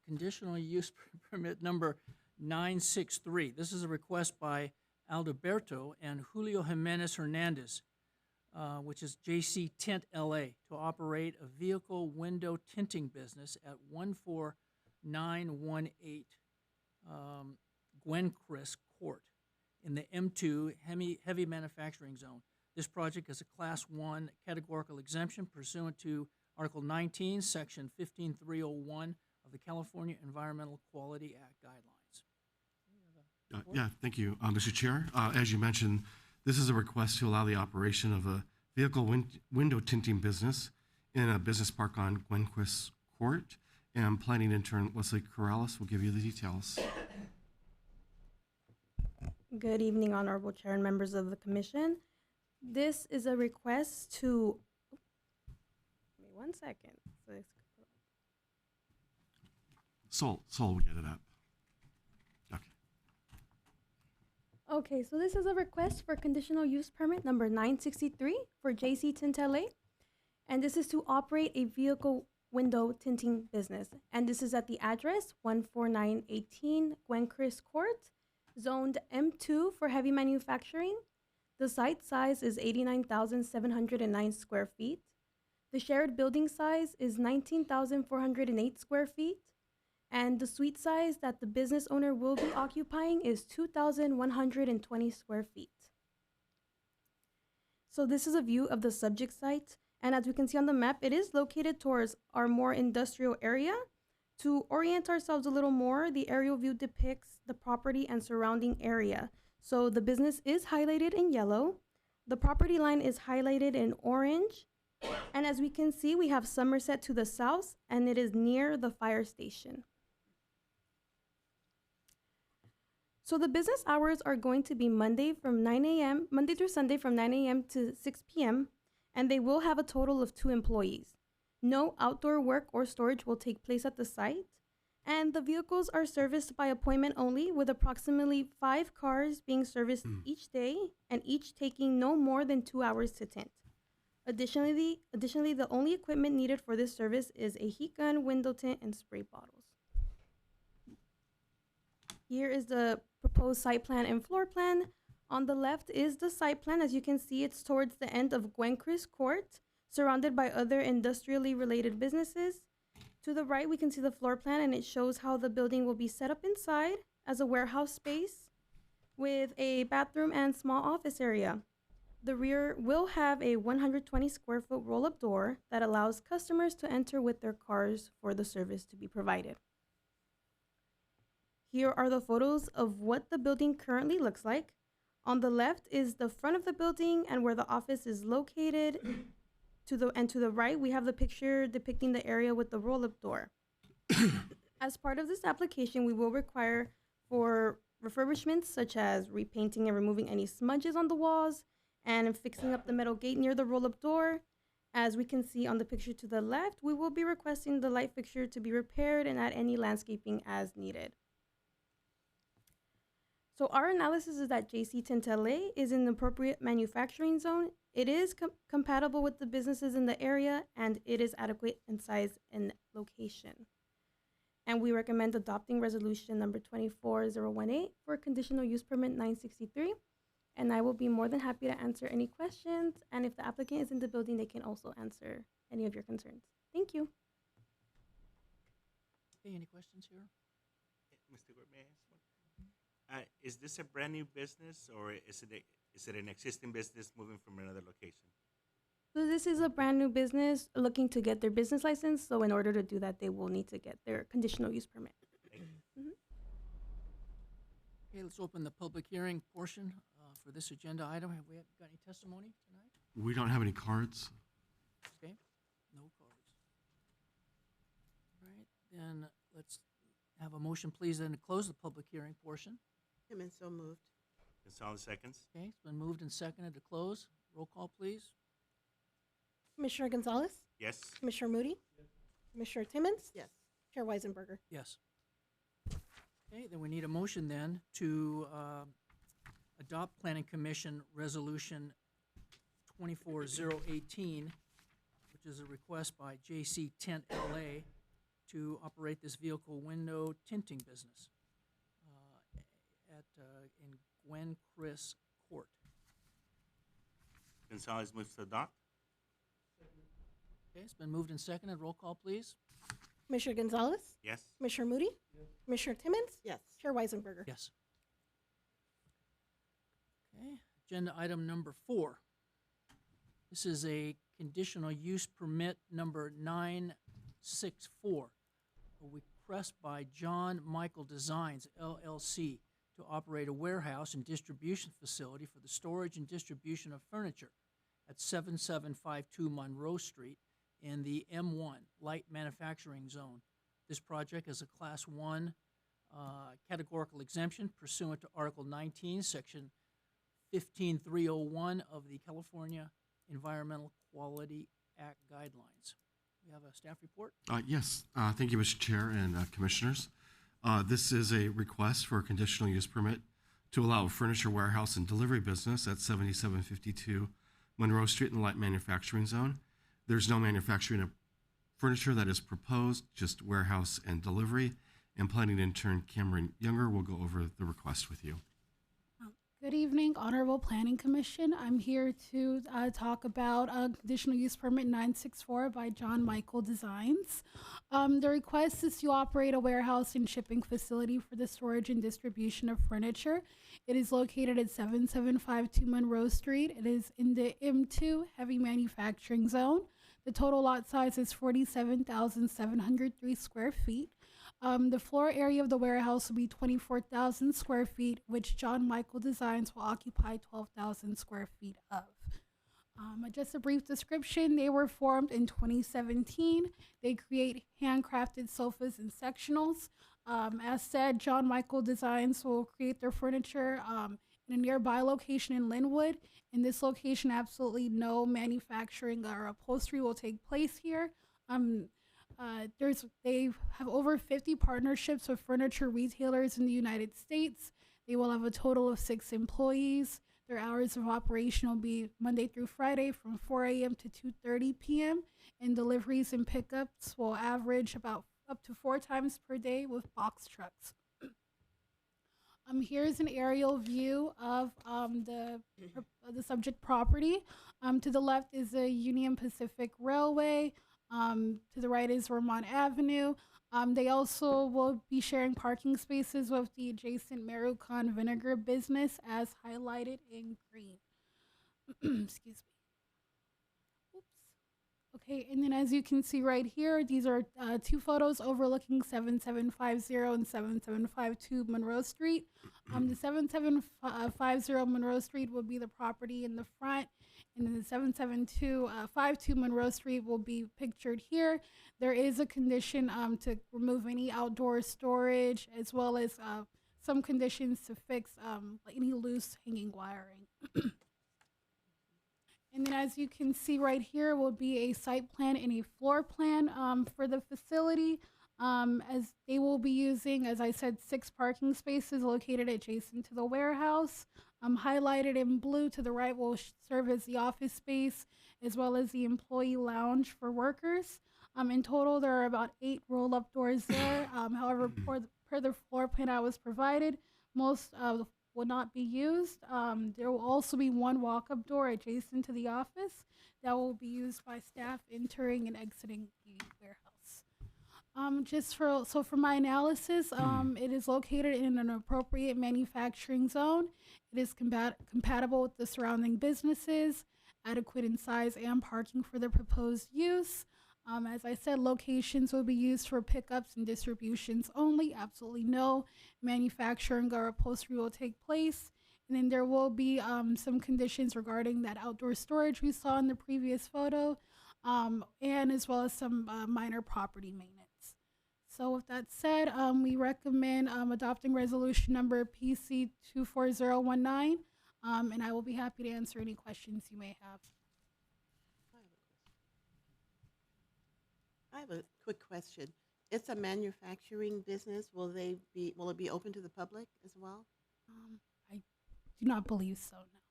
Conditional use permit number 963. This is a request by Alberto and Julio Jimenez Hernandez, which is JC Tint LA, to operate a vehicle window tinting business at 14918 Gwencris Court in the M2 heavy manufacturing zone. This project is a Class 1 categorical exemption pursuant to Article 19, Section 15301 of the California Environmental Quality Act guidelines. Yeah, thank you, Mr. Chair. As you mentioned, this is a request to allow the operation of a vehicle window tinting business in a business park on Gwenquist Court. And planning intern Leslie Corrales will give you the details. Good evening, Honorable Chair and members of the Commission. This is a request to, give me 1 second. Sol will get it up. Okay, so this is a request for conditional use permit number 963 for JC Tint LA. And this is to operate a vehicle window tinting business. And this is at the address 14918 Gwencris Court, zoned M2 for heavy manufacturing. The site size is 89,709 square feet. The shared building size is 19,408 square feet. And the suite size that the business owner will be occupying is 2,120 square feet. So this is a view of the subject site. And as we can see on the map, it is located towards our more industrial area. To orient ourselves a little more, the aerial view depicts the property and surrounding area. So the business is highlighted in yellow. The property line is highlighted in orange. And as we can see, we have Somerset to the south, and it is near the fire station. So the business hours are going to be Monday through Sunday from 9 a.m. to 6 p.m., and they will have a total of 2 employees. No outdoor work or storage will take place at the site. And the vehicles are serviced by appointment only, with approximately 5 cars being serviced each day and each taking no more than 2 hours to tint. Additionally, the only equipment needed for this service is a heat gun, window tint, and spray bottles. Here is the proposed site plan and floor plan. On the left is the site plan. As you can see, it's towards the end of Gwencris Court, surrounded by other industrially related businesses. To the right, we can see the floor plan, and it shows how the building will be set up inside as a warehouse space with a bathroom and small office area. The rear will have a 120 square foot roll-up door that allows customers to enter with their cars for the service to be provided. Here are the photos of what the building currently looks like. On the left is the front of the building and where the office is located. To the right, we have the picture depicting the area with the roll-up door. As part of this application, we will require for refurbishments such as repainting and removing any smudges on the walls and fixing up the metal gate near the roll-up door. As we can see on the picture to the left, we will be requesting the light fixture to be repaired and add any landscaping as needed. So our analysis is that JC Tint LA is an appropriate manufacturing zone. It is compatible with the businesses in the area, and it is adequate in size and location. And we recommend adopting resolution number 24018 for conditional use permit 963. And I will be more than happy to answer any questions. And if the applicant is in the building, they can also answer any of your concerns. Thank you. Okay, any questions here? Mr. Gordon, may I ask one? Is this a brand new business, or is it an existing business moving from another location? So this is a brand new business looking to get their business license. So in order to do that, they will need to get their conditional use permit. Okay, let's open the public hearing portion for this agenda item. Have we got any testimony tonight? We don't have any cards. Okay, no cards. All right, then let's have a motion, please, then to close the public hearing portion. Timmons, so moved. Gonzalez seconds. Okay, it's been moved and seconded to close. Roll call, please. Commissioner Gonzalez? Yes. Commissioner Moody? Commissioner Timmons? Yes. Chair Weisenberger? Yes. Okay, then we need a motion then to adopt Planning Commission Resolution 24018, which is a request by JC Tint LA to operate this vehicle window tinting business in Gwencris Court. Gonzalez moves to adopt. Okay, it's been moved and seconded. Roll call, please. Commissioner Gonzalez? Yes. Commissioner Moody? Commissioner Timmons? Yes. Chair Weisenberger? Yes. Okay, agenda item number 4. This is a conditional use permit number 964, a request by John Michael Designs, LLC, to operate a warehouse and distribution facility for the storage and distribution of furniture at 7752 Monroe Street in the M1 Light Manufacturing Zone. This project is a Class 1 categorical exemption pursuant to Article 19, Section 15301 of the California Environmental Quality Act guidelines. We have a staff report? Yes, thank you, Mr. Chair and Commissioners. This is a request for a conditional use permit to allow a furniture warehouse and delivery business at 7752 Monroe Street in the Light Manufacturing Zone. There's no manufacturing of furniture that is proposed, just warehouse and delivery. And Planning Intern Cameron Younger will go over the request with you. Good evening, Honorable Planning Commission. I'm here to talk about conditional use permit 964 by John Michael Designs. The request is to operate a warehouse and shipping facility for the storage and distribution of furniture. It is located at 7752 Monroe Street. It is in the M2 heavy manufacturing zone. The total lot size is 47,703 square feet. The floor area of the warehouse will be 24,000 square feet, which John Michael Designs will occupy 12,000 square feet of. Just a brief description, they were formed in 2017. They create handcrafted sofas and sectionals. As said, John Michael Designs will create their furniture in a nearby location in Linwood. In this location, absolutely no manufacturing or upholstery will take place here. they have over 50 partnerships with furniture retailers in the United States. They will have a total of 6 employees. Their hours of operation will be Monday through Friday from 4 a.m. to 2:30 p.m. And deliveries and pickups will average about up to 4 times per day with box trucks. Here's an aerial view of the subject property. To the left is the Union Pacific Railway. To the right is Vermont Avenue. They also will be sharing parking spaces with the adjacent Marucon Vinegar business as highlighted in green. Excuse me. Oops. Okay, and then as you can see right here, these are 2 photos overlooking 7750 and 7752 Monroe Street. The 7750 Monroe Street will be the property in the front, and then the 77252 Monroe Street will be pictured here. There is a condition to remove any outdoor storage, as well as some conditions to fix any loose hanging wiring. And then as you can see right here will be a site plan and a floor plan for the facility. As they will be using, as I said, 6 parking spaces located adjacent to the warehouse. Highlighted in blue to the right will serve as the office space, as well as the employee lounge for workers. In total, there are about 8 roll-up doors there. However, per the floor plan I was provided, most will not be used. There will also be 1 walk-up door adjacent to the office that will be used by staff entering and exiting the warehouse. For my analysis, it is located in an appropriate manufacturing zone. It is compatible with the surrounding businesses, adequate in size and parking for the proposed use. As I said, locations will be used for pickups and distributions only. Absolutely no manufacturing or upholstery will take place. And then there will be some conditions regarding that outdoor storage we saw in the previous photo, and as well as some minor property maintenance. So with that said, we recommend adopting resolution number PC 24019, and I will be happy to answer any questions you may have. I have a quick question. It's a manufacturing business. Will it be open to the public as well? I do not believe so, no.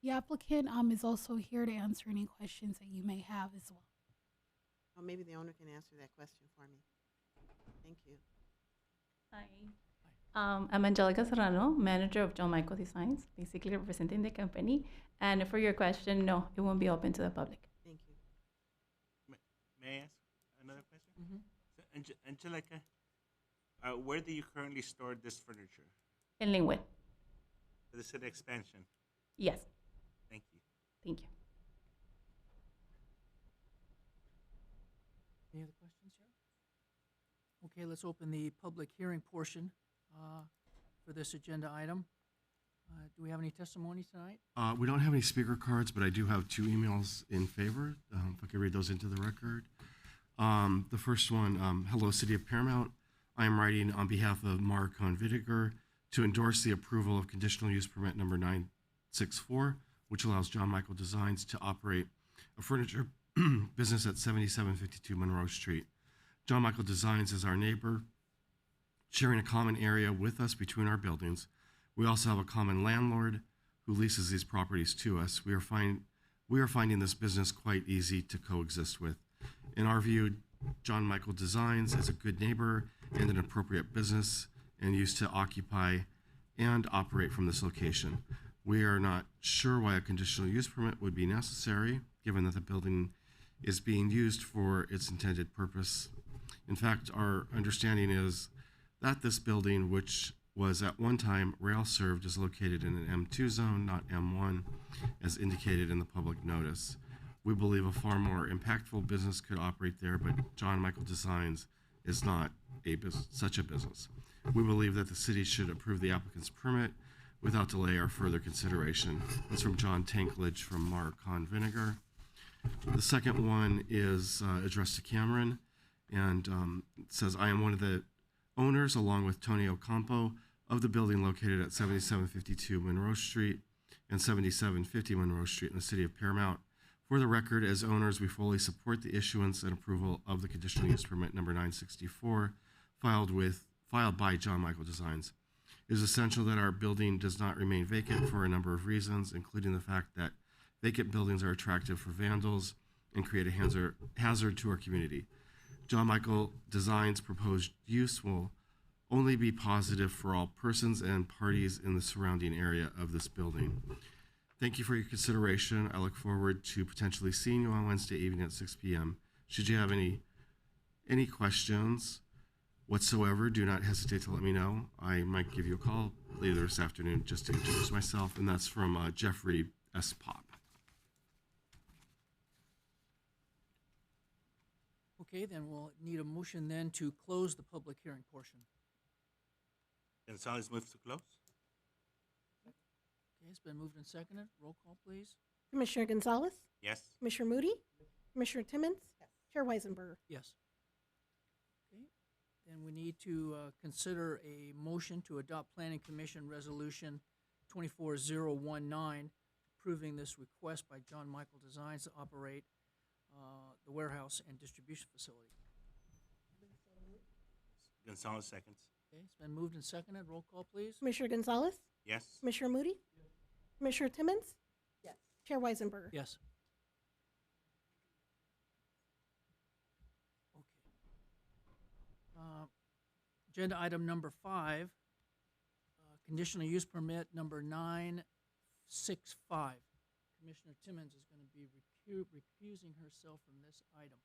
The applicant is also here to answer any questions that you may have as well. Or maybe the owner can answer that question for me. Thank you. Hi. I'm Angelica Serrano, manager of John Michael Designs, basically representing the company. And for your question, no, it won't be open to the public. Thank you. May I ask another question? So, Angelica, where do you currently store this furniture? In Linwood. Is it an expansion? Yes. Thank you. Thank you. Any other questions here? Okay, let's open the public hearing portion for this agenda item. Do we have any testimony tonight? We don't have any speaker cards, but I do have 2 emails in favor. If I could read those into the record. The first one, hello, City of Paramount. I am writing on behalf of Marucon Vinegar to endorse the approval of conditional use permit number 964, which allows John Michael Designs to operate a furniture business at 7752 Monroe Street. John Michael Designs is our neighbor, sharing a common area with us between our buildings. We also have a common landlord who leases these properties to us. We are finding this business quite easy to coexist with. In our view, John Michael Designs is a good neighbor and an appropriate business and used to occupy and operate from this location. We are not sure why a conditional use permit would be necessary, given that the building is being used for its intended purpose. In fact, our understanding is that this building, which was at one time rail served, is located in an M2 zone, not M1, as indicated in the public notice. We believe a far more impactful business could operate there, but John Michael Designs is not such a business. We believe that the city should approve the applicant's permit without delay or further consideration. That's from John Tanklage from Marucon Vinegar. The second one is addressed to Cameron, and it says, I am one of the owners, along with Tony Ocampo, of the building located at 7752 Monroe Street and 7750 Monroe Street in the city of Paramount, For the record, as owners, we fully support the issuance and approval of the conditional use permit number 964 filed by John Michael Designs. It is essential that our building does not remain vacant for a number of reasons, including the fact that vacant buildings are attractive for vandals and create a hazard to our community. John Michael Designs' proposed use will only be positive for all persons and parties in the surrounding area of this building. Thank you for your consideration. I look forward to potentially seeing you on Wednesday evening at 6 p.m. Should you have any questions whatsoever, do not hesitate to let me know. I might give you a call later this afternoon just to introduce myself, and that's from Jeffrey S. Pop. Okay, then we'll need a motion then to close the public hearing portion. Gonzalez moves to close. Okay, it's been moved and seconded. Roll call, please. Commissioner Gonzalez, Yes. Commissioner Moody, Commissioner Timmons, Chair Weisenberger. Yes. Okay, then we need to consider a motion to adopt Planning Commission Resolution 24019, approving this request by John Michael Designs to operate the warehouse and distribution facility. Gonzalez seconds. Okay, it's been moved and seconded. Roll call, please. Commissioner Gonzalez, Yes. Commissioner Moody, Commissioner Timmons, Yes. Chair Weisenberger. Yes. Okay. Agenda item number 5, conditional use permit number 965. Commissioner Timmons is going to be recusing herself from this item.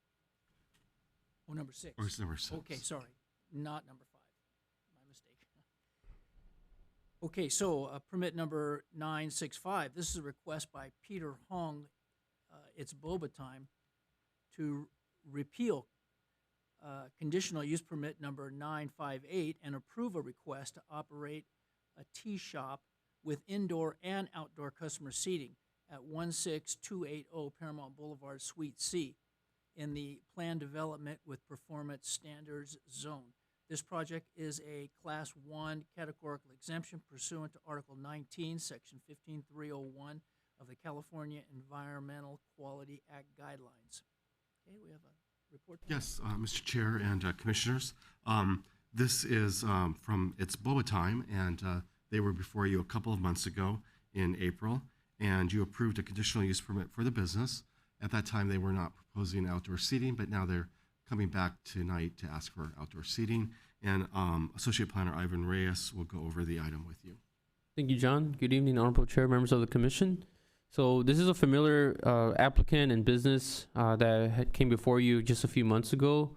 Oh, number 6. Or it's number 6. Okay, sorry, not number 5. My mistake. Okay, so permit number 965. This is a request by Peter Hong. It's boba time to repeal conditional use permit number 958 and approve a request to operate a tea shop with indoor and outdoor customer seating at 16280 Paramount Boulevard, Suite C, in the planned development with performance standards zone. This project is a Class 1 categorical exemption pursuant to Article 19, Section 15301 of the California Environmental Quality Act guidelines. Okay, we have a report. Yes, Mr. Chair and Commissioners. This is from It's Boba Time, and they were before you a couple of months ago in April, and you approved a conditional use permit for the business. At that time, they were not proposing outdoor seating, but now they're coming back tonight to ask for outdoor seating. And Associate Planner Ivan Reyes will go over the item with you. Thank you, John. Good evening, Honorable Chair, members of the Commission. So this is a familiar applicant and business that came before you just a few months ago.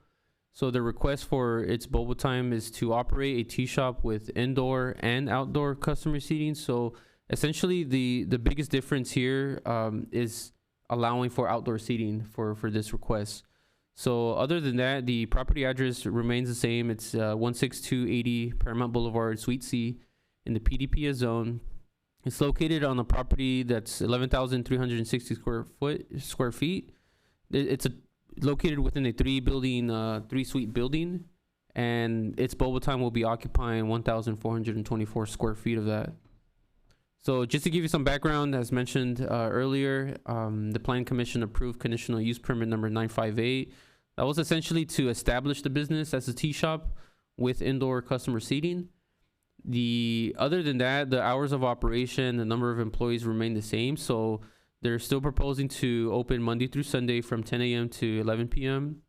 So the request for It's Boba Time is to operate a tea shop with indoor and outdoor customer seating. So essentially, the biggest difference here is allowing for outdoor seating for this request. So other than that, the property address remains the same. It's 16280 Paramount Boulevard, Suite C, in the PDPS zone. It's located on a property that's 11,360 square feet. It's located within a three-suite building, and It's Boba Time will be occupying 1,424 square feet of that. So just to give you some background, as mentioned earlier, the Planning Commission approved conditional use permit number 958. That was essentially to establish the business as a tea shop with indoor customer seating. Other than that, the hours of operation, the number of employees remain the same. So they're still proposing to open Monday through Sunday from 10 a.m. to 11 p.m.,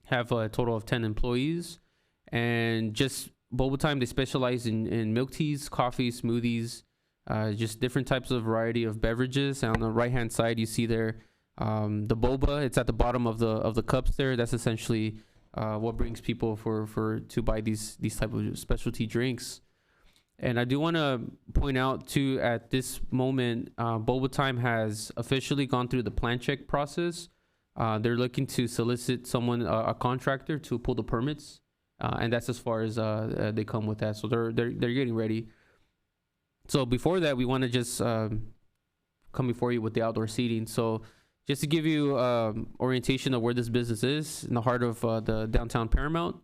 have a total of 10 employees. And just Boba Time, they specialize in milk teas, coffee, smoothies, just different types of variety of beverages. And on the right-hand side, you see there the boba. It's at the bottom of the cups there. That's essentially what brings people to buy these type of specialty drinks. And I do want to point out too, at this moment, Boba Time has officially gone through the plan check process. They're looking to solicit someone, a contractor, to pull the permits, and that's as far as they come with that. So they're getting ready. So before that, we want to just come before you with the outdoor seating. So just to give you orientation of where this business is, in the heart of the downtown Paramount.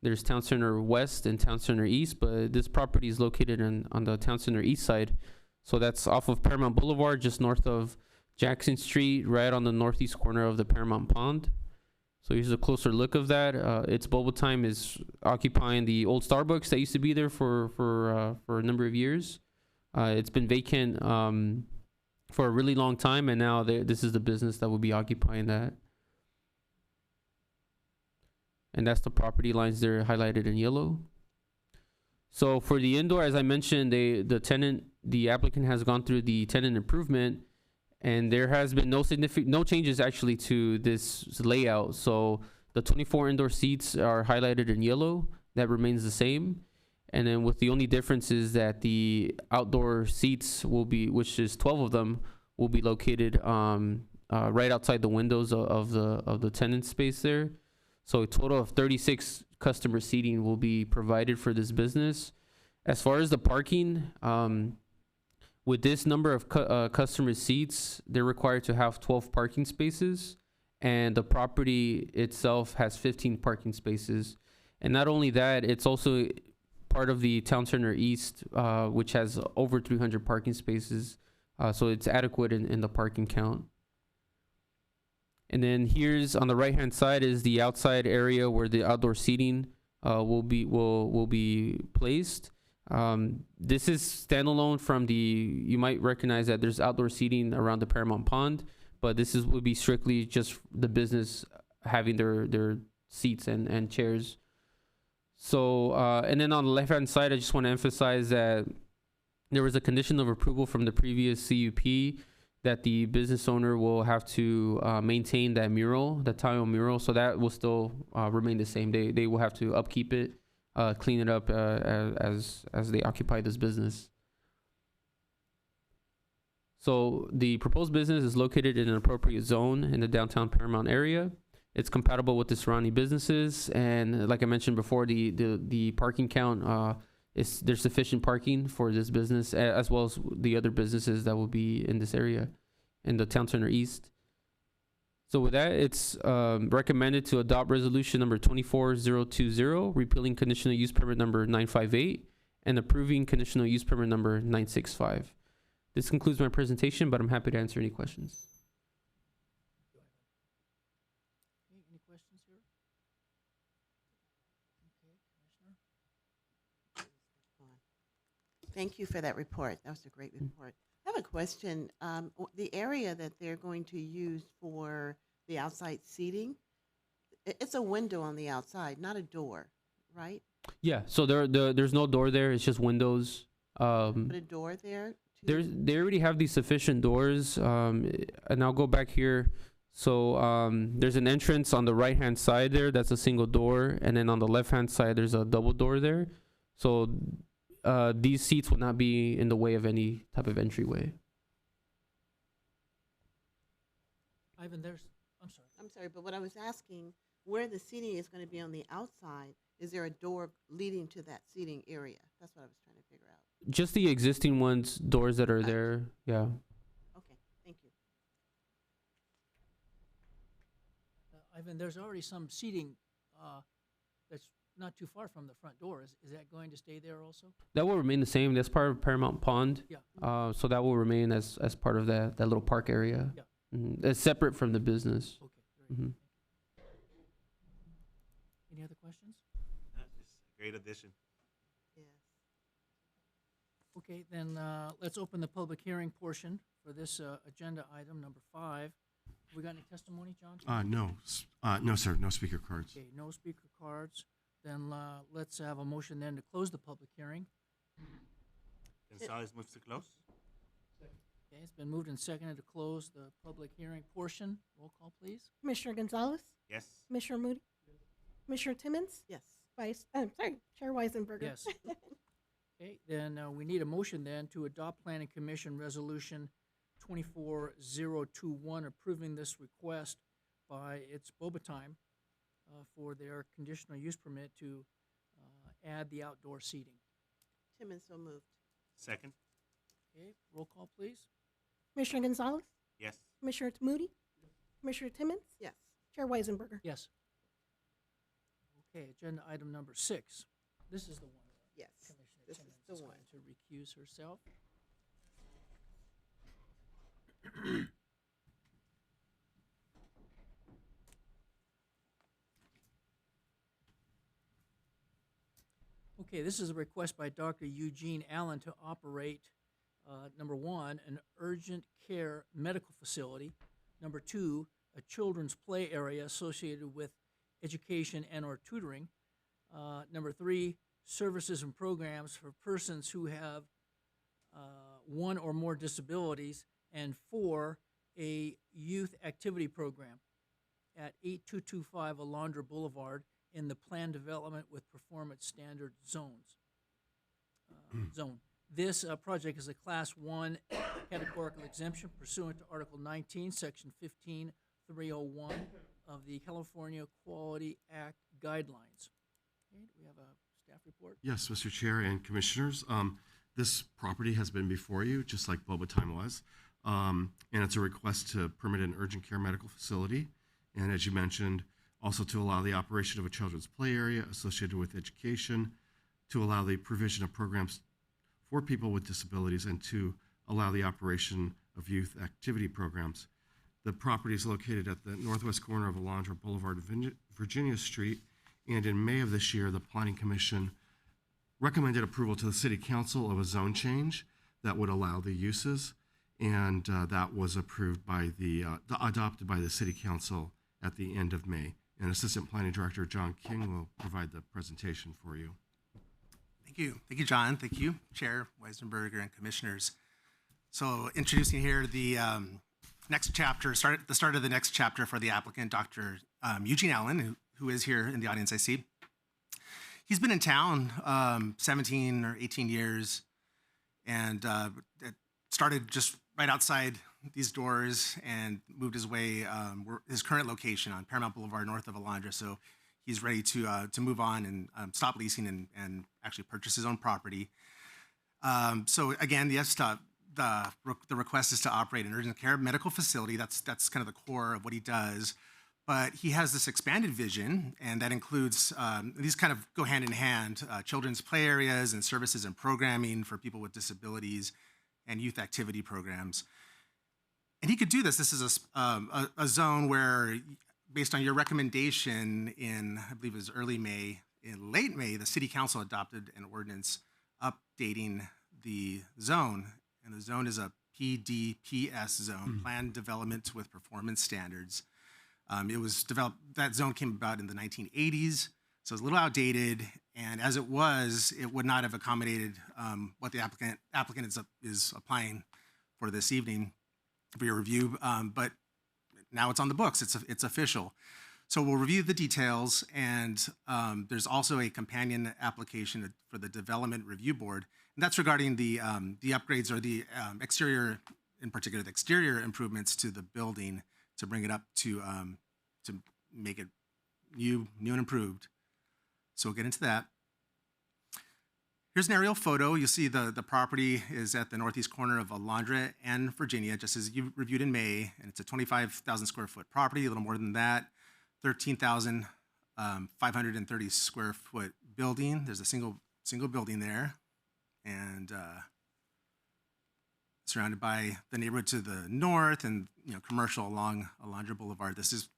There's Town Center West and Town Center East, but this property is located on the Town Center East side. So that's off of Paramount Boulevard, just north of Jackson Street, right on the northeast corner of the Paramount Pond. So here's a closer look of that. It's Boba Time is occupying the old Starbucks that used to be there for a number of years. It's been vacant for a really long time, and now this is the business that will be occupying that. And that's the property lines there highlighted in yellow. So for the indoor, as I mentioned, the applicant has gone through the tenant improvement, and there has been no changes actually to this layout. So the 24 indoor seats are highlighted in yellow. That remains the same. And then with the only difference is that the outdoor seats will be, which is 12 of them, will be located right outside the windows of the tenant space there. So a total of 36 customer seating will be provided for this business. As far as the parking, with this number of customer seats, they're required to have 12 parking spaces, and the property itself has 15 parking spaces. And not only that, it's also part of the Town Center East, which has over 300 parking spaces. So it's adequate in the parking count. And then here's on the right-hand side is the outside area where the outdoor seating will be placed. This is standalone from you might recognize that there's outdoor seating around the Paramount Pond, but this will be strictly just the business having their seats and chairs. So, and then on the left-hand side, I just want to emphasize that there was a condition of approval from the previous CUP that the business owner will have to maintain that mural, the tile mural, so that will still remain the same. They will have to upkeep it, clean it up as they occupy this business. So the proposed business is located in an appropriate zone in the downtown Paramount area. It's compatible with the surrounding businesses, and like I mentioned before, the parking count there's sufficient parking for this business as well as the other businesses that will be in this area in the Town Center East. So with that, it's recommended to adopt resolution number 24020, repealing conditional use permit number 958 and approving conditional use permit number 965. This concludes my presentation, but I'm happy to answer any questions. Any questions here? Okay, Commissioner. Thank you for that report. That was a great report. I have a question. The area that they're going to use for the outside seating, it's a window on the outside, not a door, right? Yeah, so there's no door there. It's just windows. Put a door there? They already have these sufficient doors. And I'll go back here. So there's an entrance on the right-hand side there. That's a single door. And then on the left-hand side, there's a double door there. So these seats will not be in the way of any type of entryway. Ivan, I'm sorry, but what I was asking, where the seating is going to be on the outside, is there a door leading to that seating area? That's what I was trying to figure out. Just the existing doors that are there. Yeah. Okay, thank you. Ivan, there's already some seating that's not too far from the front door. Is that going to stay there also? That will remain the same. That's part of Paramount Pond. Yeah. So that will remain as part of that little park area. Yeah. It's separate from the business. Okay, very good. Any other questions? It's a great addition. Yes. Okay, then let's open the public hearing portion for this agenda item number 5. We got any testimony, John? No, sir. No speaker cards. Okay, no speaker cards. Then let's have a motion then to close the public hearing. Gonzalez moves to close. Okay, it's been moved and seconded to close the public hearing portion. Roll call, please. Commissioner Gonzalez? Yes. Commissioner Moody? Commissioner Timmons? Yes. Chair Weisenberger? Yes. Okay, then we need a motion then to adopt Planning Commission Resolution 24021 approving this request by its Boba Time for their conditional use permit to add the outdoor seating. Timmons, so moved. Second. Okay, roll call, please. Commissioner Gonzalez? Yes. Commissioner Moody? Commissioner Timmons? Yes. Chair Weisenberger? Yes. Okay, agenda item number 6. This is the one. Yes, Commissioner this is Timmons the is one. going to recuse herself. Okay, this is a request by Dr. Eugene Allen to operate, number one, an urgent care medical facility. Number two, a children's play area associated with education and/or tutoring. Number three, services and programs for persons who have one or more disabilities. And four, a youth activity program at 8225 Alondra Boulevard in the planned development with performance standard zones. Zone. This project is a Class 1 categorical exemption pursuant to Article 19, Section 15301 of the California Quality Act guidelines. Okay, do we have a staff report? Yes, Mr. Chair and Commissioners. This property has been before you, just like Boba Time was. And it's a request to permit an urgent care medical facility. And as you mentioned, also to allow the operation of a children's play area associated with education, to allow the provision of programs for people with disabilities, and to allow the operation of youth activity programs. The property is located at the northwest corner of Alondra Boulevard, Virginia Street, and in May of this year, the Planning Commission recommended approval to the City Council of a zone change that would allow the uses, and that was approved by adopted by the City Council at the end of May. And Assistant Planning Director John King will provide the presentation for you. Thank you. Thank you, John. Thank you, Chair Weisenberger and Commissioners. So introducing here the next chapter, the start of the next chapter for the applicant, Dr. Eugene Allen, who is here in the audience, I see. He's been in town 17 or 18 years, and it started just right outside these doors and moved his way, his current location on Paramount Boulevard north of Alondra. So he's ready to move on and stop leasing and actually purchase his own property. So again, yes, the request is to operate an urgent care medical facility. That's kind of the core of what he does. But he has this expanded vision, and that includes, these kind of go hand in hand, children's play areas and services and programming for people with disabilities and youth activity programs. And he could do this. This is a zone where, based on your recommendation in, I believe it was early May, in late May, the City Council adopted an ordinance updating the zone. And the zone is a PDPS zone, Planned Development with Performance Standards. It was developed, that zone came about in the 1980s, so it's a little outdated, and as it would not have accommodated what the applicant is applying for this evening for your review, but now it's on the books, it's official. So we'll review the details, and there's also a companion application for the Development Review Board, and that's regarding the upgrades or the exterior, in particular, the exterior improvements to the building to bring it up to make it new and improved. So we'll get into that. Here's an aerial photo. You'll see the property is at the northeast corner of Alondra and Virginia, just as you reviewed in May, and it's a 25,000 square foot property, a little more than that, 13,530 square foot building. There's a single building there, and surrounded by the neighborhood to the north and commercial along Alondra Boulevard. This is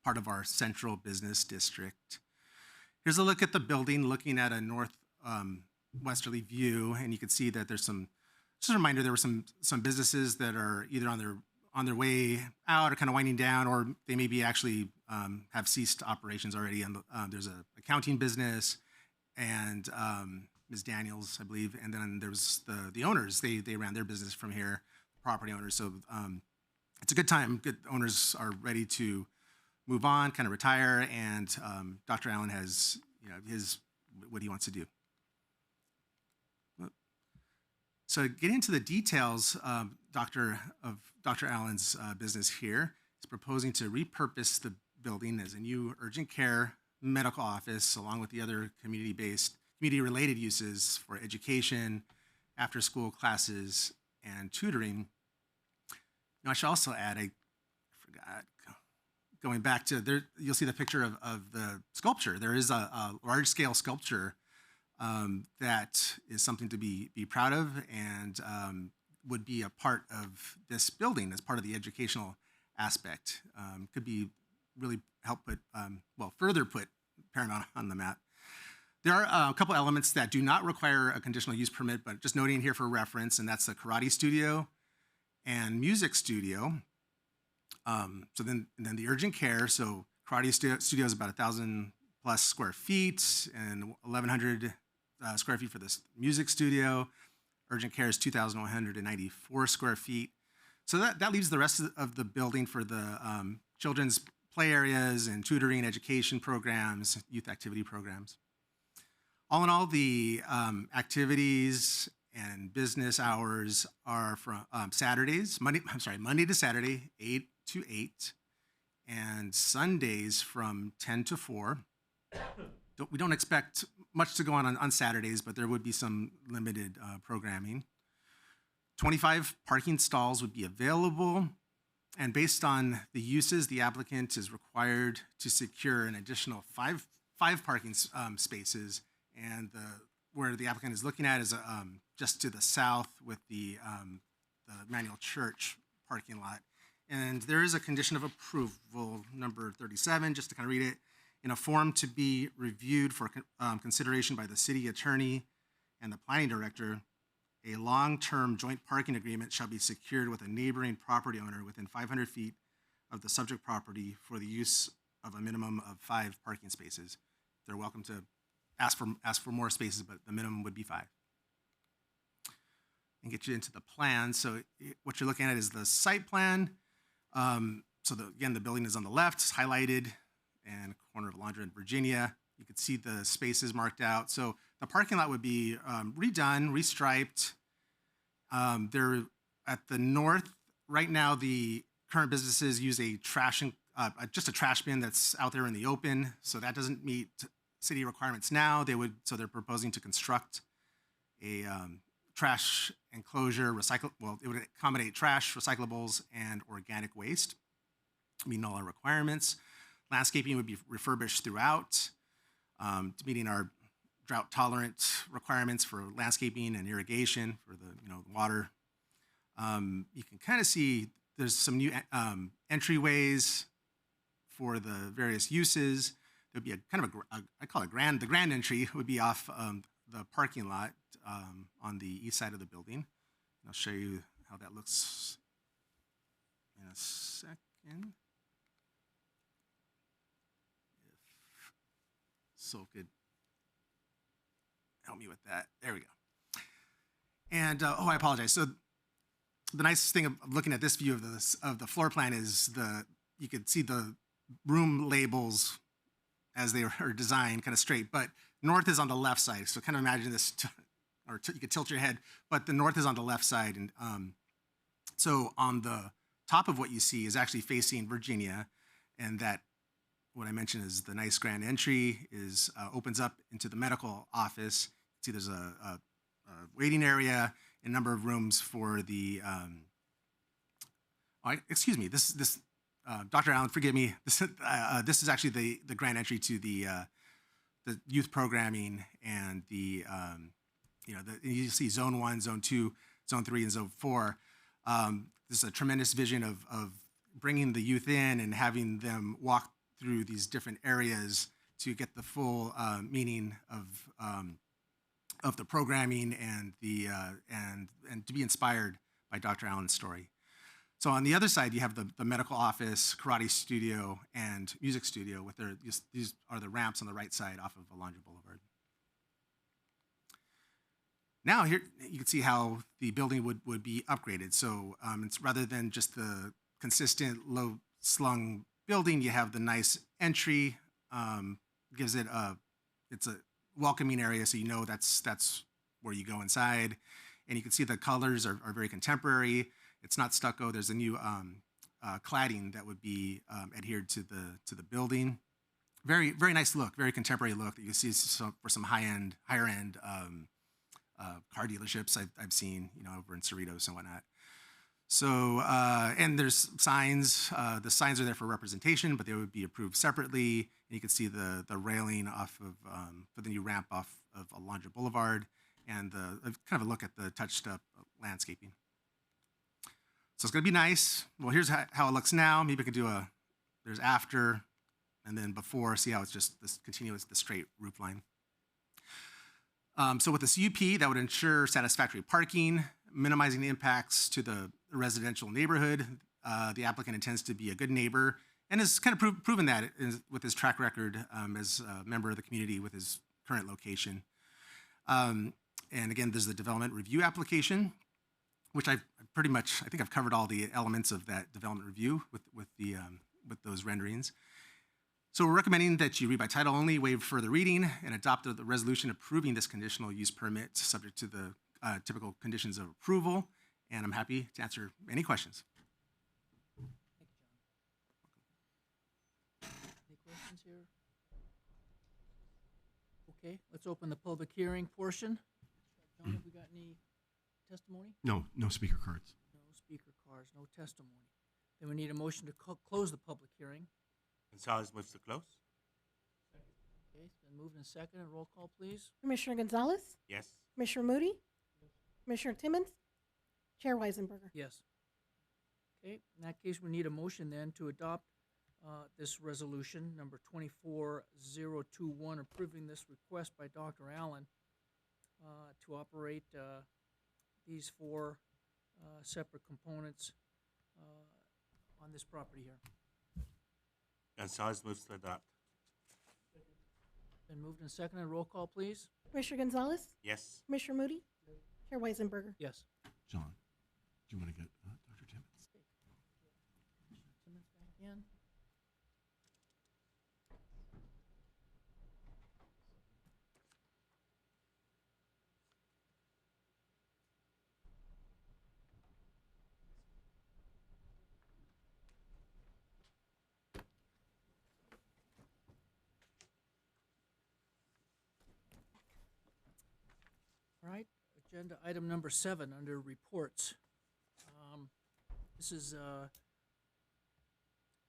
part of our central business district. Here's a look at the building, looking at a northwesterly view, and you can see that there's some. Just a reminder, there were some businesses that are either on their way out or kind of winding down, or they maybe actually have ceased operations already. And there's an accounting business, and Ms. Daniels, I believe, and then there's the owners. They ran their business from here, property owners. So it's a good time. Good owners are ready to move on, kind of retire, and Dr. Allen has what he wants to do. So getting into the details, Dr. Allen's business here is proposing to repurpose the building as a new urgent care medical office, along with the other community-related uses for education, after-school classes, and tutoring. I should also add, I forgot, going back to there, you'll see the picture of the sculpture. There is a large-scale sculpture that is something to be proud of, and would be a part of this building as part of the educational aspect. Could be really help further put Paramount on the map. There are a couple elements that do not require a conditional use permit, but just noting here for reference, and that's the karate studio and music studio. Then the urgent care. So karate studio is about 1,000 plus square feet and 1,100 square feet for this music studio. Urgent care is 2,194 square feet. So that leaves the rest of the building for the children's play areas and tutoring, education programs, youth activity programs. All in all, the activities and business hours are from Monday to Saturday, 8 to 8, and Sundays from 10 to 4. We don't expect much to go on Saturdays, but there would be some limited programming. 25 parking stalls would be available, and based on the uses, the applicant is required to secure an additional five parking spaces, and where the applicant is looking at is just to the south with the Emmanuel Church parking lot. And there is a condition of approval, number 37, just to kind of read it, in a form to be reviewed for consideration by the city attorney and the planning director. A long-term joint parking agreement shall be secured with a neighboring property owner within 500 feet of the subject property for the use of a minimum of 5 parking spaces. They're welcome to ask for more spaces, but the minimum would be 5. And get you into the plan. So what you're looking at is the site plan. Again, the building is on the left, it's highlighted, and corner of Alondra and Virginia. You can see the spaces marked out. So the parking lot would be redone, restriped. They're at the north. Right now, the current businesses use just a trash bin that's out there in the open. So that doesn't meet city requirements now. So they're proposing to construct a trash enclosure, it would accommodate trash, recyclables, and organic waste, meeting all our requirements. Landscaping would be refurbished throughout, meeting our drought-tolerant requirements for landscaping and irrigation for the water. You can kind of see there's some new entryways for the various uses. There'd be I call it the grand entry would be off the parking lot on the east side of the building. And I'll show you how that looks in a second. So could help me with that. There we go. And I apologize. So the nice thing of looking at this view of the floor plan is you could see the room labels as they are designed, kind of straight. But north is on the left side. So kind of imagine this, you could tilt your head. But the north is on the left side, and so on the top of what you see is actually facing Virginia, and that. What I mentioned is the nice grand entry opens up into the medical office. See, there's a waiting area, a number of rooms for the. Excuse me. This Dr. Allen, forgive me. This is actually the grand entry to the youth programming and you see Zone 1, Zone 2, Zone 3, and Zone 4. This is a tremendous vision of bringing the youth in and having them walk through these different areas to get the full meaning of the programming and to be inspired by Dr. Allen's story. So on the other side, you have the medical office, karate studio, and music studio. These are the ramps on the right side off of Alondra Boulevard. Now here you can see how the building would be upgraded. So it's rather than just the consistent low slung building, you have the nice entry, gives it it's a welcoming area, so that's where you go inside. And you can see the colors are very contemporary. It's not stucco. There's a new cladding that would be adhered to the building. Very, very nice look, very contemporary look that you see for some higher end car dealerships I've seen, over in Cerritos and whatnot. So, and there's signs. The signs are there for representation, but they would be approved separately. And you can see the railing off of for the new ramp off of Alondra Boulevard, and kind of a look at the touched up landscaping. So it's going to be nice. Well, here's how it looks now. Maybe I could do there's after, and then before. See how it's just this continuous, the straight roof line. So with the CUP, that would ensure satisfactory parking, minimizing the impacts to the residential neighborhood. The applicant intends to be a good neighbor and has kind of proven that with his track record as a member of the community with his current location. And again, there's the development review application, which I think I've covered all the elements of that development review with those renderings. So we're recommending that you read by title only, waive further reading, and adopt the resolution approving this conditional use permit subject to the typical conditions of approval. And I'm happy to answer any questions. Any questions here? Okay, let's open the public hearing portion. John, have we got any testimony? No speaker cards. No speaker cards, no testimony. Then we need a motion to close the public hearing. Gonzalez moves to close. Okay, it's been moved and seconded. Roll call, please. Commissioner Gonzalez, Yes. Commissioner Moody, Commissioner Timmons, Chair Weisenberger. Yes. Okay, in that case, we need a motion then to adopt this resolution, number 24021, approving this request by Dr. Allen to operate these four separate components on this property here. Gonzalez moves to adopt. Been moved and seconded. Roll call, please. Commissioner Gonzalez, Yes. Commissioner Moody, Chair Weisenberger. Yes. John, do you want to get Dr. Timmons? Timmons back in. All right, agenda item number 7 under reports. This is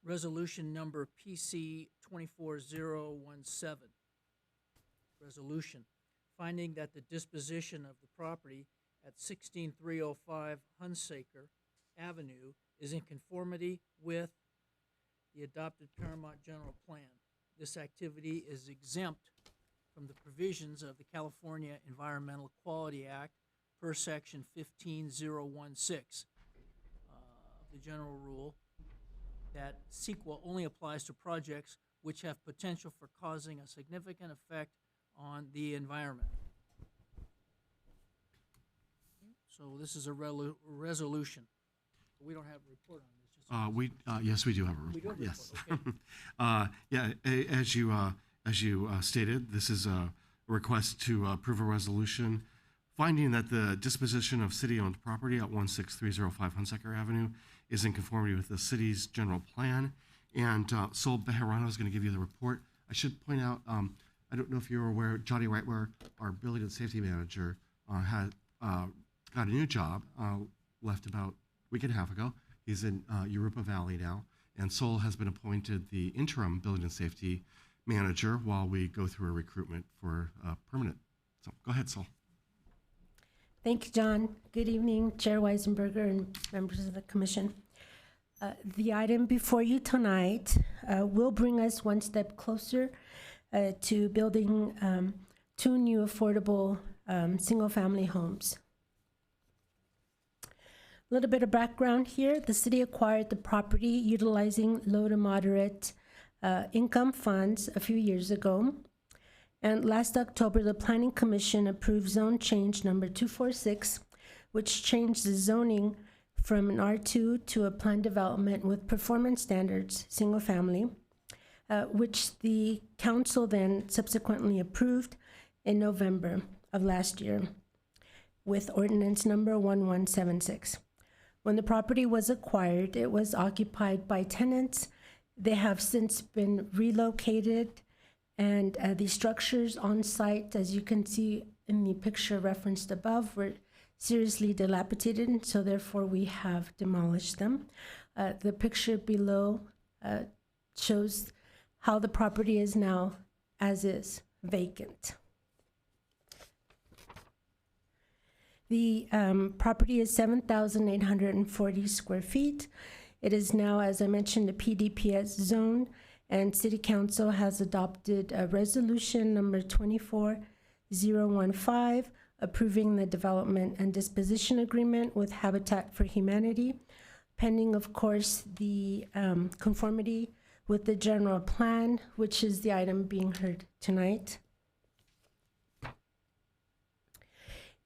resolution number PC 24017. Resolution finding that the disposition of the property at 16305 Hunsaker Avenue is in conformity with the adopted Paramount General Plan. This activity is exempt from the provisions of the California Environmental Quality Act per section 15016 of the general rule that CEQA only applies to projects which have potential for causing a significant effect on the environment. So this is a resolution. We don't have a report on this. Yes, we do have a report. We do have a Yes. report, As you stated, this is a request to approve a resolution finding that the disposition of city-owned property at 16305 Hunsaker Avenue is in conformity with the city's general plan. And Sol Bejarano is going to give you the report. I should point out, I don't know if you're aware, Johnny Wrightware, our building and safety manager, had got a new job, left about a week and a half ago. He's in Europa Valley now, and Sol has been appointed the interim building and safety manager while we go through a recruitment for permanent. So go ahead, Sol. Thank you, John. Good evening, Chair Weisenberger and members of the commission. The item before you tonight will bring us one step closer to building 2 new affordable single-family homes. A little bit of background here. The city acquired the property utilizing low to moderate income funds a few years ago. And last October, the Planning Commission approved zone change number 246, which changed the zoning from an R2 to a planned development with performance standards, single family, which the council then subsequently approved in November of last year with ordinance number 1176. When the property was acquired, it was occupied by tenants. They have since been relocated, and the structures on site, as you can see in the picture referenced above, were seriously dilapidated, so therefore we have demolished them. The picture below shows how the property is now as is, vacant. The property is 7,840 square feet. It is now, as I mentioned, a PDPS zone, and City Council has adopted a resolution number 24 015, approving the development and disposition agreement with Habitat for Humanity, pending, of course, the conformity with the general plan, which is the item being heard tonight.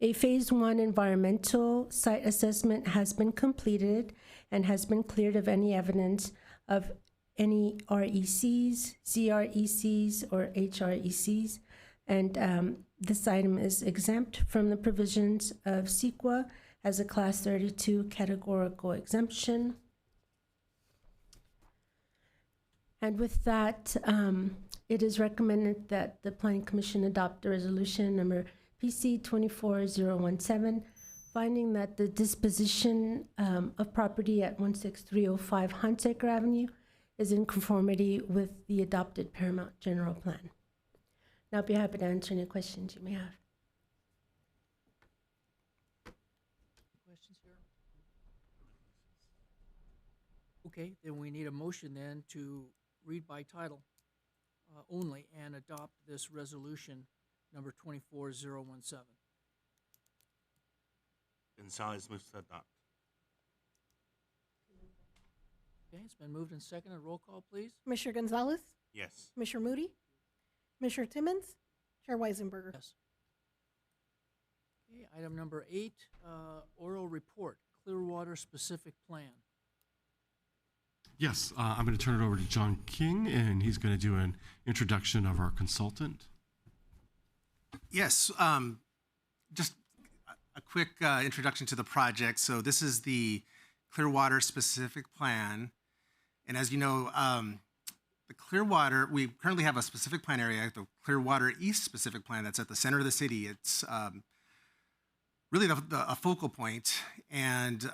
A Phase 1 environmental site assessment has been completed and has been cleared of any evidence of any RECs, CRECs, or HRECs, and this item is exempt from the provisions of CEQA as a Class 32 categorical exemption. And with that, it is recommended that the Planning Commission adopt a resolution number PC 24017, finding that the disposition of property at 16305 Hunsaker Avenue is in conformity with the adopted Paramount General Plan. Now, I'll be happy to answer any questions you may have. Questions here? Okay, then we need a motion then to read by title only and adopt this resolution number 24017. Gonzalez moves to adopt. Okay, it's been moved and seconded. Roll call, please. Commissioner Gonzalez, Yes. Commissioner Moody, Commissioner Timmons, Chair Weisenberger. Yes. Okay, item number 8, oral report, Clearwater specific plan. Yes, I'm going to turn it over to John King, and he's going to do an introduction of our consultant. Yes, just a quick introduction to the project. So this is the Clearwater specific plan. And as you know, the Clearwater, we currently have a specific plan area, the Clearwater East specific plan that's at the center of the city. It's really a focal point and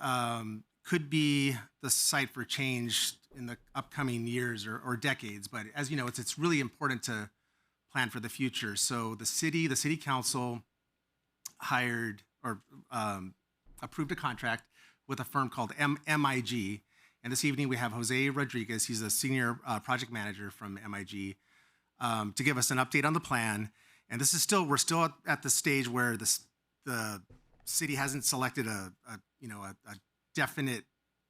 could be the site for change in the upcoming years or decades. But as you know, it's really important to plan for the future. So the city council hired or approved a contract with a firm called MIG. And this evening we have Jose Rodriguez, he's a senior project manager from MIG, to give us an update on the plan. And this is we're still at the stage where the city hasn't selected a definite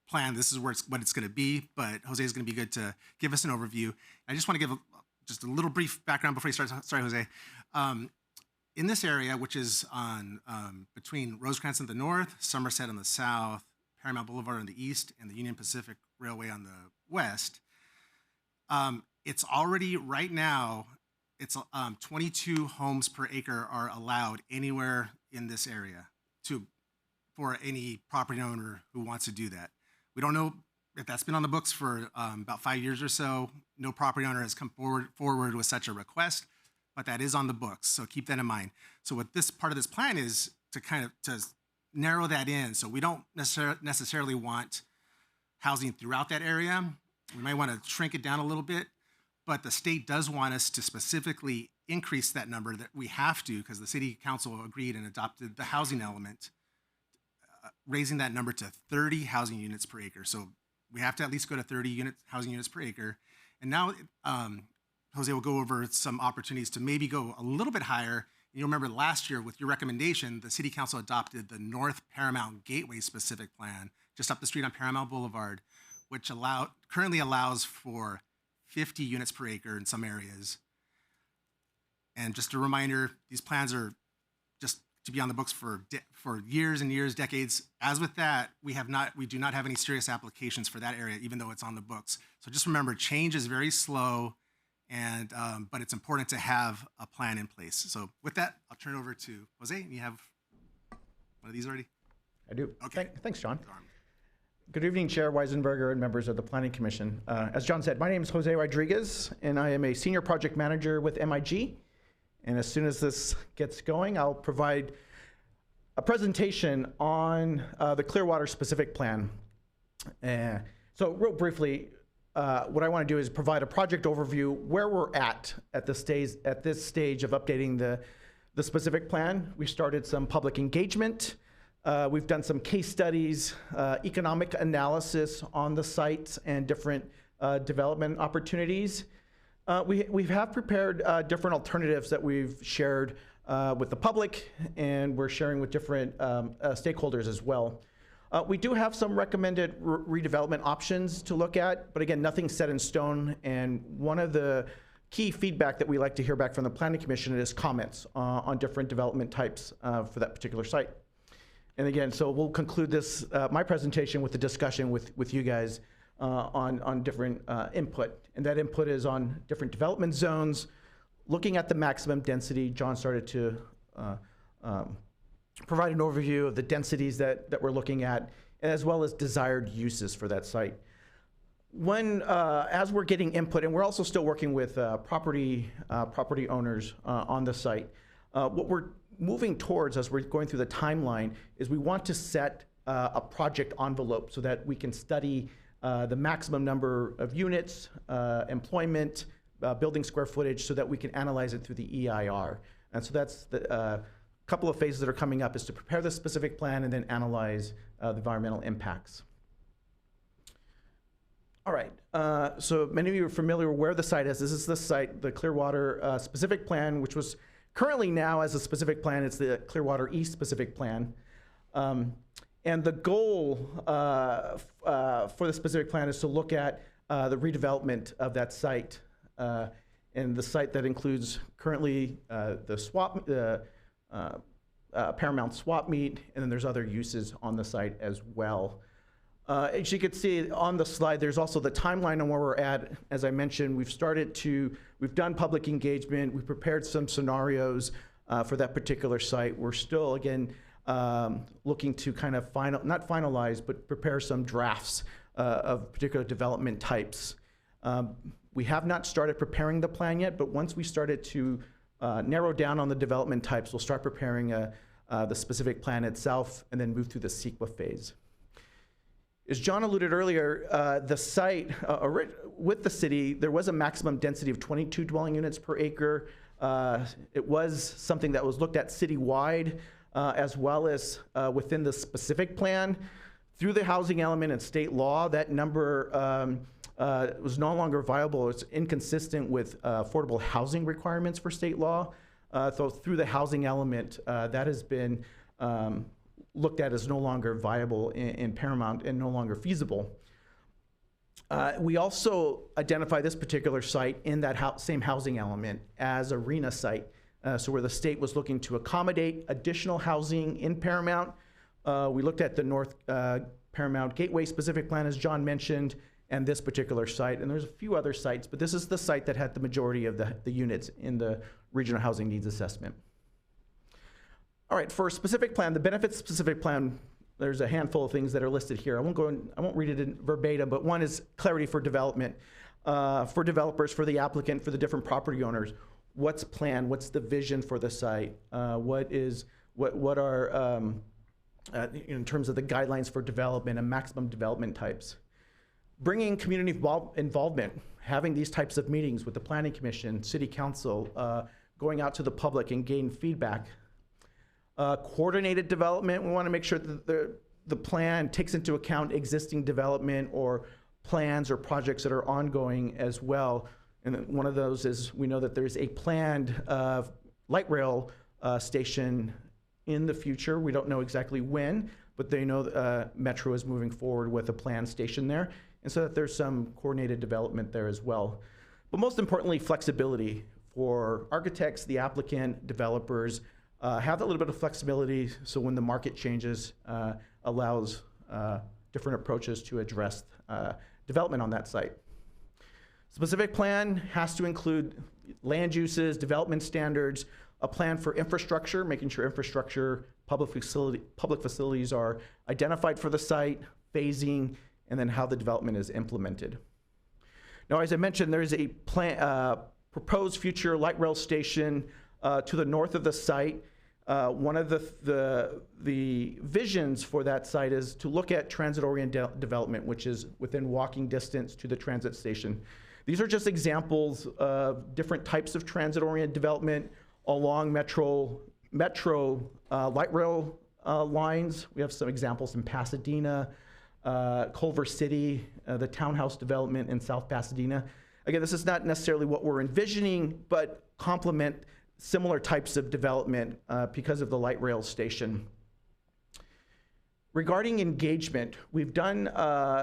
plan. This is what it's going to be, but Jose is going to be good to give us an overview. I just want to give just a little brief background before you start. Sorry, Jose. In this area, which is on between Rosecrans in the north, Somerset on the south, Paramount Boulevard on the east, and the Union Pacific Railway on the west, it's already right now, it's 22 homes per acre are allowed anywhere in this area for any property owner who wants to do that. We don't know if that's been on the books for about 5 years or so. No property owner has come forward with such a request, but that is on the books, so keep that in mind. So what this part of this plan is to narrow that in, so we don't necessarily want housing throughout that area. We might want to shrink it down a little bit, but the state does want us to specifically increase that number, that we have to, because the city council agreed and adopted the housing element, raising that number to 30 housing units per acre. So we have to at least go to 30 housing units per acre. And now Jose will go over some opportunities to maybe go a little bit higher. You'll remember last year with your recommendation, the city council adopted the North Paramount Gateway specific plan just up the street on Paramount Boulevard, which currently allows for 50 units per acre in some areas. And just a reminder, these plans are just to be on the books for years and years, decades. As with that, we do not have any serious applications for that area, even though it's on the books. So just remember, change is very slow, and but it's important to have a plan in place. So with that, I'll turn it over to Jose. You have one of these already? I do. Okay. Thanks, John. Good evening, Chair Weisenberger and members of the Planning Commission. As John said, my name is Jose Rodriguez, and I am a senior project manager with MIG. And as soon as this gets going, I'll provide a presentation on the Clearwater specific plan. So real briefly, what I want to do is provide a project overview where we're at this stage of updating the specific plan. We started some public engagement. We've done some case studies, economic analysis on the site and different development opportunities. We have prepared different alternatives that we've shared with the public, and we're sharing with different stakeholders as well. We do have some recommended redevelopment options to look at, but again, nothing set in stone. And one of the key feedback that we like to hear back from the Planning Commission is comments on different development types for that particular site. And again, so we'll conclude this, my presentation with the discussion with you guys on different input. And that input is on different development zones, looking at the maximum density. John started to provide an overview of the densities that we're looking at, as well as desired uses for that site. As we're getting input, and we're also still working with property owners on the site, what we're moving towards as we're going through the timeline is we want to set a project envelope so that we can study the maximum number of units, employment, building square footage, so that we can analyze it through the EIR. And so that's the couple of phases that are coming up, is to prepare the specific plan and then analyze the environmental impacts. All right, so many of you are familiar with where the site is. This is the site, the Clearwater specific plan, which was currently now as a specific plan, it's the Clearwater East specific plan. And the goal for the specific plan is to look at the redevelopment of that site. And the site that includes currently the Paramount swap meet, and then there's other uses on the site as well. As you can see on the slide, there's also the timeline on where we're at. As I mentioned, we've done public engagement, we've prepared some scenarios for that particular site. We're still, again, looking to kind of not finalize, but prepare some drafts of particular development types. We have not started preparing the plan yet, but once we started to narrow down on the development types, we'll start preparing the specific plan itself and then move through the CEQA phase. As John alluded earlier, the site with the city, there was a maximum density of 22 dwelling units per acre. It was something that was looked at citywide, as well as within the specific plan. Through the housing element and state law, that number was no longer viable. It's inconsistent with affordable housing requirements for state law. So through the housing element, that has been looked at as no longer viable in Paramount and no longer feasible. We also identify this particular site in that same housing element as a RHNA site. So where the state was looking to accommodate additional housing in Paramount. We looked at the North Paramount Gateway specific plan, as John mentioned, and this particular site. And there's a few other sites, but this is the site that had the majority of the units in the Regional Housing Needs Assessment. All right, for a specific plan, the benefits specific plan, there's a handful of things that are listed here. I won't read it in verbatim, but one is clarity for development, for developers, for the applicant, for the different property owners. What's planned? What's the vision for the site? What are in terms of the guidelines for development and maximum development types? Bringing community involvement, having these types of meetings with the Planning Commission, City Council, going out to the public and gain feedback. Coordinated development, we want to make sure that the plan takes into account existing development or plans or projects that are ongoing as well. And one of those is, we know that there's a planned light rail station in the future. We don't know exactly when, but they know Metro is moving forward with a planned station there. And so that there's some coordinated development there as well. But most importantly, flexibility for architects, the applicant, developers, have that little bit of flexibility so when the market changes, allows different approaches to address development on that site. Specific plan has to include land uses, development standards, a plan for infrastructure, making sure infrastructure, public facilities are identified for the site, phasing, and then how the development is implemented. Now, as I mentioned, there is a plan, proposed future light rail station to the north of the site. One of the visions for that site is to look at transit-oriented development, which is within walking distance to the transit station. These are just examples of different types of transit-oriented development along Metro light rail lines. We have some examples in Pasadena, Culver City, the townhouse development in South Pasadena. Again, this is not necessarily what we're envisioning, but complement similar types of development because of the light rail station. Regarding engagement, we've done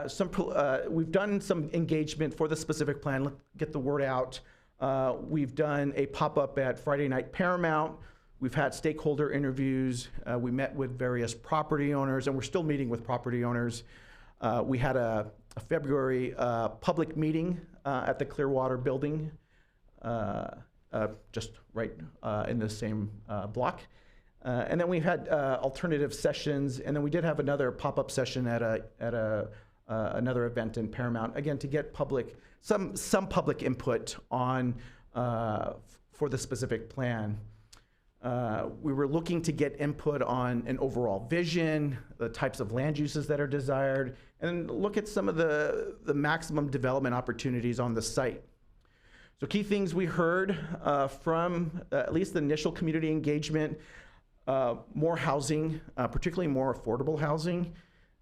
some engagement for the specific plan. Let's get the word out. We've done a pop-up at Friday Night Paramount. We've had stakeholder interviews. We met with various property owners, and we're still meeting with property owners. We had a February public meeting at the Clearwater building, just right in the same block. And then we've had alternative sessions, and then we did have another pop-up session at another event in Paramount, again, to get some public input on for the specific plan. We were looking to get input on an overall vision, the types of land uses that are desired, and look at some of the maximum development opportunities on the site. So key things we heard from at least the initial community engagement, more housing, particularly more affordable housing.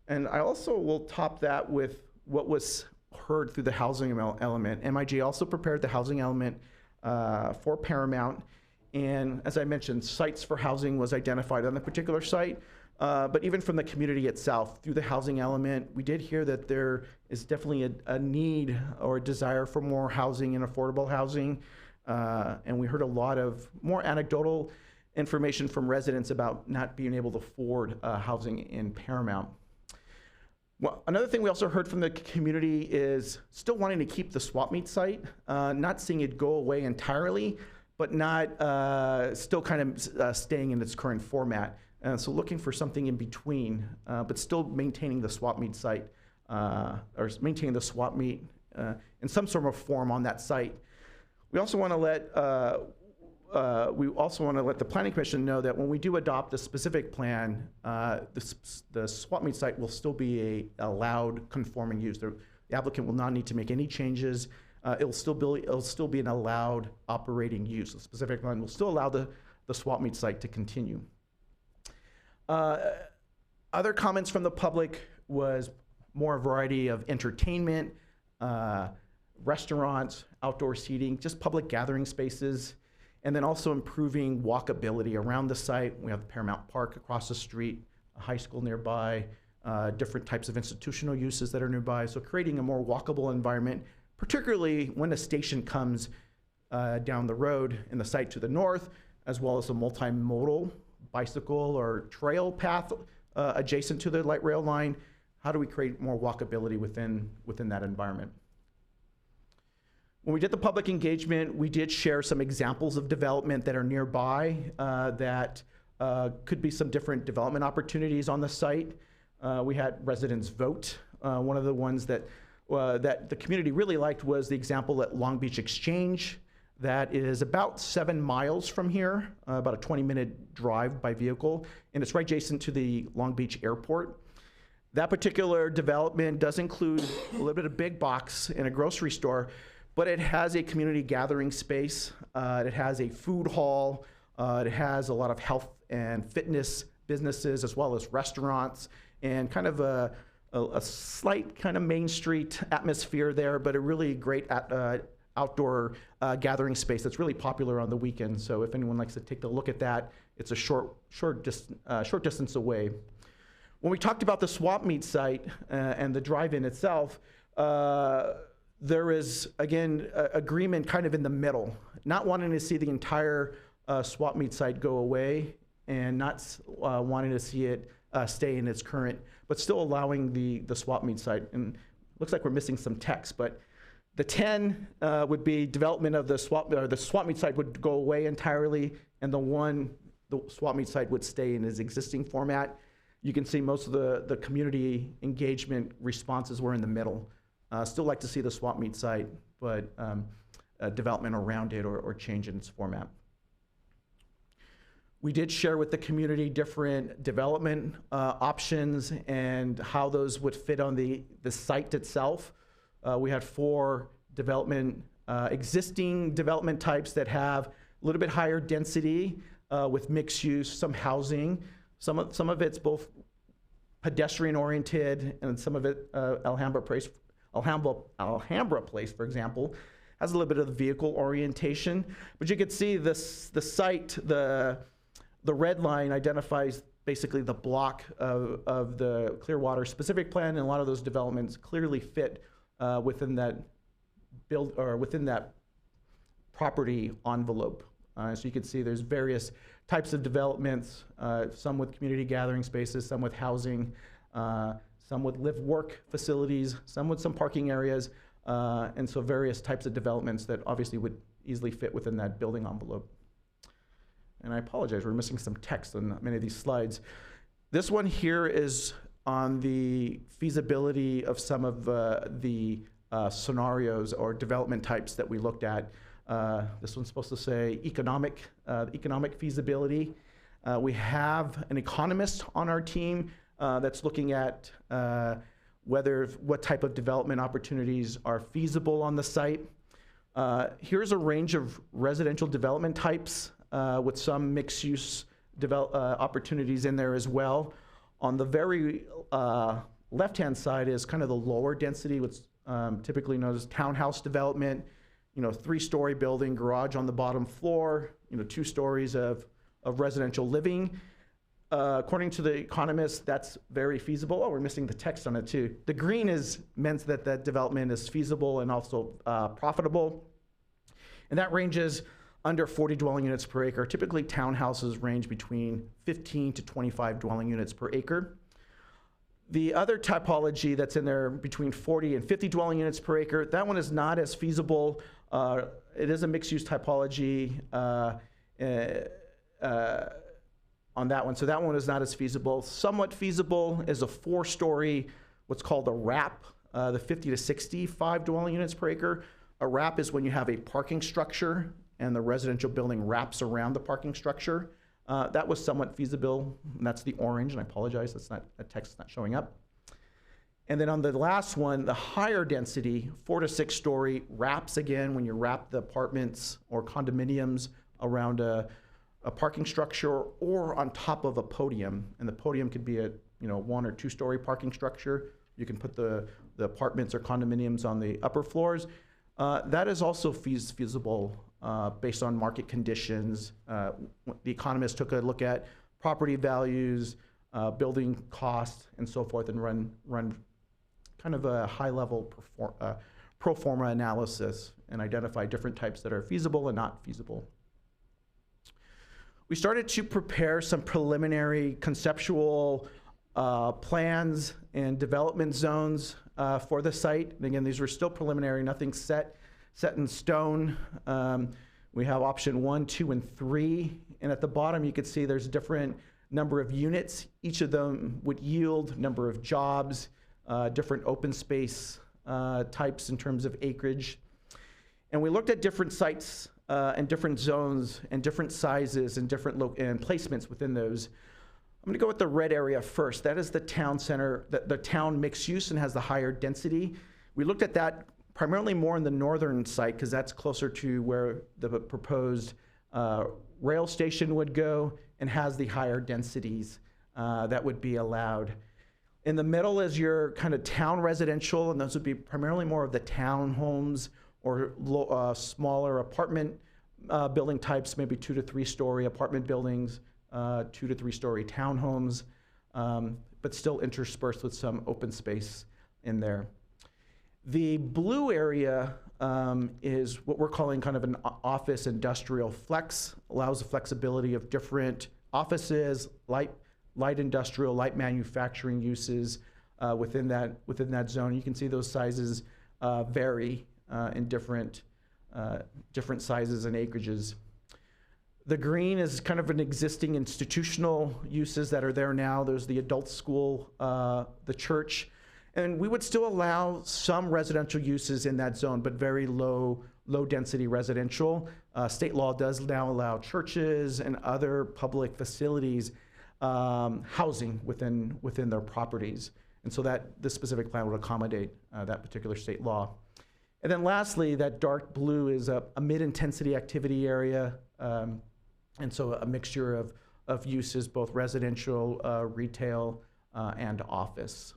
And I also will top that with what was heard through the housing element. MIG also prepared the housing element for Paramount. And as I mentioned, sites for housing was identified on the particular site. But even from the community itself, through the housing element, we did hear that there is definitely a need or a desire for more housing and affordable housing. And we heard a lot of more anecdotal information from residents about not being able to afford housing in Paramount. Well, another thing we also heard from the community is still wanting to keep the swap meet site, not seeing it go away entirely, but not still kind of staying in its current format. So looking for something in between, but still maintaining the swap meet site, or maintaining the swap meet in some sort of form on that site. We also want to let the Planning Commission know that when we do adopt a specific plan, the swap meet site will still be a allowed conforming use. The applicant will not need to make any changes. It'll still be an allowed operating use. The specific plan will still allow the swap meet site to continue. Other comments from the public was more variety of entertainment, restaurants, outdoor seating, just public gathering spaces, and then also improving walkability around the site. We have the Paramount Park across the street, a high school nearby, different types of institutional uses that are nearby. So creating a more walkable environment, particularly when a station comes down the road in the site to the north, as well as a multimodal bicycle or trail path adjacent to the light rail line. How do we create more walkability within that environment? When we did the public engagement, we did share some examples of development that are nearby that could be some different development opportunities on the site. We had residents vote. One of the ones that the community really liked was the example at Long Beach Exchange. That is about 7 miles from here, about a 20-minute drive by vehicle, and it's right adjacent to the Long Beach Airport. That particular development does include a little bit of big box and a grocery store, but it has a community gathering space. It has a food hall. It has a lot of health and fitness businesses, as well as restaurants, and kind of a slight kind of Main Street atmosphere there, but a really great outdoor gathering space that's really popular on the weekend. So if anyone likes to take a look at that, it's a short distance away. When we talked about the swap meet site and the drive-in itself, there is, again, agreement kind of in the middle, not wanting to see the entire swap meet site go away and not wanting to see it stay in its current, but still allowing the swap meet site. And looks like we're missing some text, but the 10 would be development of the swap meet site would go away entirely, and the swap meet site would stay in its existing format. You can see most of the community engagement responses were in the middle. Still like to see the swap meet site, but development around it or change in its format. We did share with the community different development options and how those would fit on the site itself. We had 4 existing development types that have a little bit higher density with mixed use, some housing. Some of it's both pedestrian oriented, and some of it Alhambra Place, for example, has a little bit of the vehicle orientation. But you can see this, the site, the red line identifies basically the block of the Clearwater specific plan, and a lot of those developments clearly fit within that within that property envelope. So you can see there's various types of developments, some with community gathering spaces, some with housing, some with live-work facilities, some with some parking areas, and so various types of developments that obviously would easily fit within that building envelope. And I apologize, we're missing some text on many of these slides. This one here is on the feasibility of some of the scenarios or development types that we looked at. This one's supposed to say economic feasibility. We have an economist on our team that's looking at what type of development opportunities are feasible on the site. Here's a range of residential development types with some mixed-use opportunities in there as well. On the very left-hand side is kind of the lower density, what's typically known as townhouse development. 3-story building, garage on the bottom floor, 2 stories of residential living. According to the economist, that's very feasible. Oh, we're missing the text on it too. The green is meant that that development is feasible and also profitable. And that ranges under 40 dwelling units per acre. Typically, townhouses range between 15 to 25 dwelling units per acre. The other typology that's in there between 40 and 50 dwelling units per acre, that one is not as feasible. It is a mixed-use typology on that one. So that one is not as feasible. Somewhat feasible is a 4-story, what's called a wrap, the 50 to 65 dwelling units per acre. A wrap is when you have a parking structure and the residential building wraps around the parking structure. That was somewhat feasible, and that's the orange, and I apologize, that's not, that text is not showing up. And then on the last one, the higher density, 4 to 6 story wraps, again, when you wrap the apartments or condominiums around a parking structure or on top of a podium, and the podium could be a 1 or 2 story parking structure. You can put the apartments or condominiums on the upper floors. That is also feasible based on market conditions. The economist took a look at property values, building costs, and so forth, and run kind of a high-level pro forma analysis and identify different types that are feasible and not feasible. We started to prepare some preliminary conceptual plans and development zones for the site. And again, these were still preliminary, nothing set in stone. We have option 1, 2, and 3. And at the bottom, you can see there's a different number of units. Each of them would yield number of jobs, different open space types in terms of acreage. And we looked at different sites and different zones and different sizes and different and placements within those. I'm going to go with the red area first. That is the town center, the town mixed use, and has the higher density. We looked at that primarily more in the northern site because that's closer to where the proposed rail station would go and has the higher densities that would be allowed. In the middle is your kind of town residential, and those would be primarily more of the townhomes or smaller apartment building types, maybe 2 to 3 story apartment buildings, 2 to 3 story townhomes, but still interspersed with some open space in there. The blue area is what we're calling kind of an office industrial flex, allows the flexibility of different offices, light industrial, light manufacturing uses within that zone. You can see those sizes vary in different sizes and acreages. The green is kind of an existing institutional uses that are there now. There's the adult school, the church, and we would still allow some residential uses in that zone, but very low density residential. State law does now allow churches and other public facilities housing within their properties. And so that this specific plan would accommodate that particular state law. And then lastly, that dark blue is a mid-intensity activity area. And so a mixture of uses, both residential, retail, and office.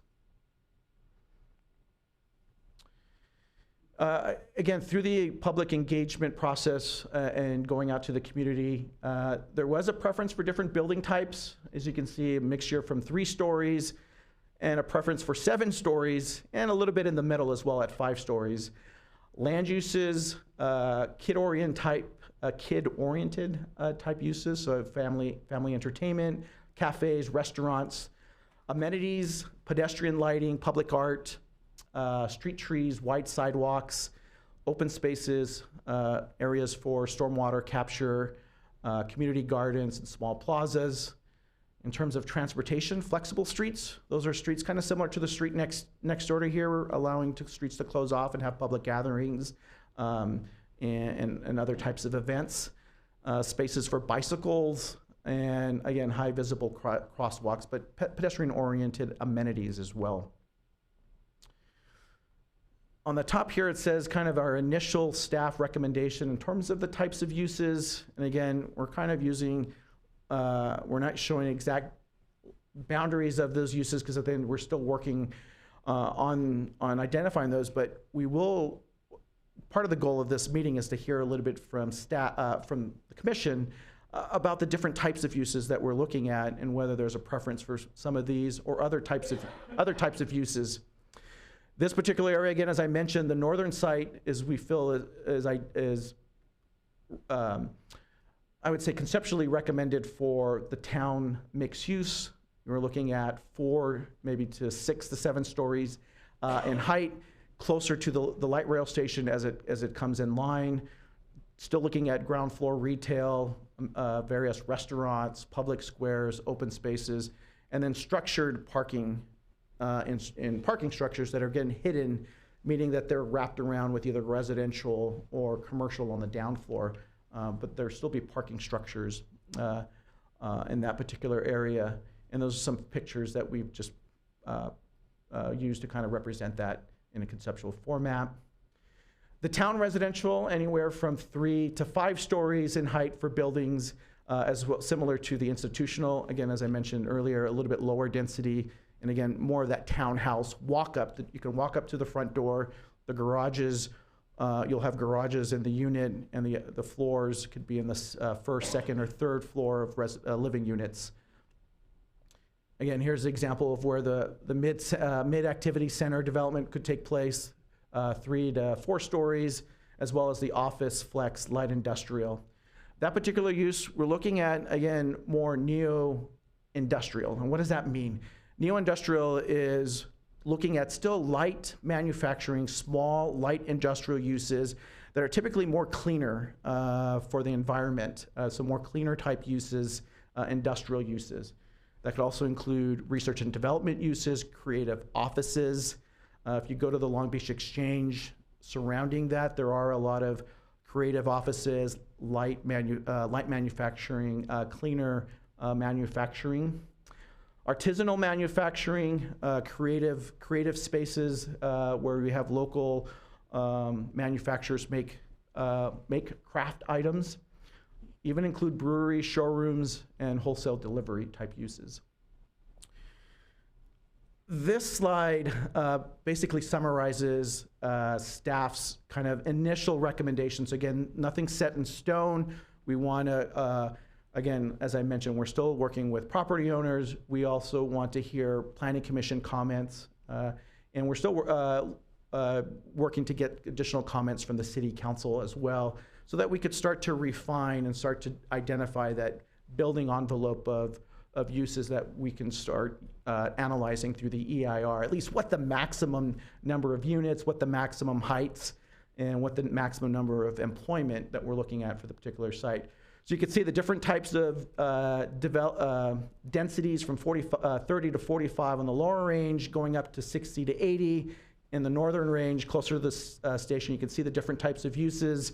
Again, through the public engagement process and going out to the community, there was a preference for different building types. As you can see, a mixture from 3 stories and a preference for 7 stories and a little bit in the middle as well at 5 stories. Land uses, kid-oriented type uses, so family entertainment, cafes, restaurants, amenities, pedestrian lighting, public art, street trees, wide sidewalks, open spaces, areas for stormwater capture, community gardens and small plazas. In terms of transportation, flexible streets, those are streets kind of similar to the street next door to here, allowing streets to close off and have public gatherings and other types of events. Spaces for bicycles, and again, high visible crosswalks, but pedestrian-oriented amenities as well. On the top here, it says kind of our initial staff recommendation in terms of the types of uses. And again, we're kind of using, we're not showing exact boundaries of those uses because at the end we're still working on identifying those, but we will, part of the goal of this meeting is to hear a little bit from staff, from the commission about the different types of uses that we're looking at and whether there's a preference for some of these or other types of uses. This particular area, again, as I mentioned, the northern site is, we feel, I would say conceptually recommended for the town mixed use. We're looking at 4, maybe to 6 to 7 stories in height, closer to the light rail station as it comes in line. Still looking at ground floor retail, various restaurants, public squares, open spaces, and then structured parking in parking structures that are getting hidden, meaning that they're wrapped around with either residential or commercial on the down floor, but there'll still be parking structures in that particular area. And those are some pictures that we've just used to kind of represent that in a conceptual format. The town residential, anywhere from 3 to 5 stories in height for buildings, as well, similar to the institutional. Again, as I mentioned earlier, a little bit lower density, and again, more of that townhouse walk-up. You can walk up to the front door. The garages, you'll have garages in the unit, and the floors could be in the first, second, or third floor of living units. Again, here's an example of where the mid-activity center development could take place, 3 to 4 stories, as well as the office, flex, light industrial. That particular use, we're looking at, again, more neo-industrial. And what does that mean? Neo-industrial is looking at still light manufacturing, small, light industrial uses that are typically more cleaner for the environment, so more cleaner type uses, industrial uses. That could also include research and development uses, creative offices. If you go to the Long Beach Exchange, surrounding that, there are a lot of creative offices, light manufacturing, cleaner manufacturing. Artisanal manufacturing, creative spaces where we have local manufacturers make craft items, even include breweries, showrooms, and wholesale delivery type uses. This slide basically summarizes staff's kind of initial recommendations. Again, nothing set in stone. We want to, again, as I mentioned, we're still working with property owners. We also want to hear planning commission comments, and we're still working to get additional comments from the city council as well, so that we could start to refine and start to identify that building envelope of uses that we can start analyzing through the EIR, at least what the maximum number of units, what the maximum heights, and what the maximum number of employment that we're looking at for the particular site. So you can see the different types of densities from 30 to 45 on the lower range, going up to 60 to 80 in the northern range, closer to the station. You can see the different types of uses.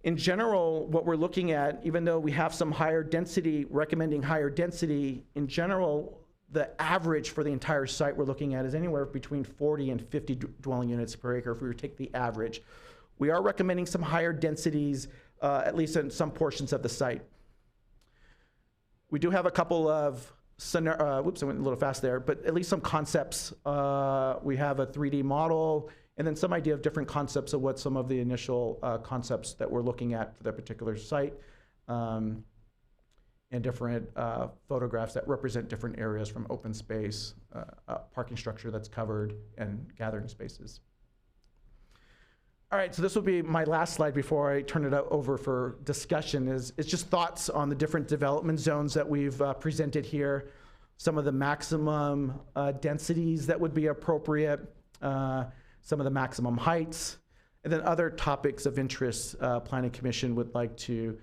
In general, what we're looking at, even though we have some higher density, recommending higher density, in general, the average for the entire site we're looking at is anywhere between 40 and 50 dwelling units per acre if we were to take the average. We are recommending some higher densities, at least in some portions of the site. We do have a couple of, whoops, I went a little fast there, but at least some concepts. We have a 3D model and then some idea of different concepts of what some of the initial concepts that we're looking at for that particular site, and different photographs that represent different areas from open space, parking structure that's covered, and gathering spaces. All right, so this will be my last slide before I turn it over for discussion. Is just thoughts on the different development zones that we've presented here, some of the maximum densities that would be appropriate, some of the maximum heights, and then other topics of interest. Planning Commission would like to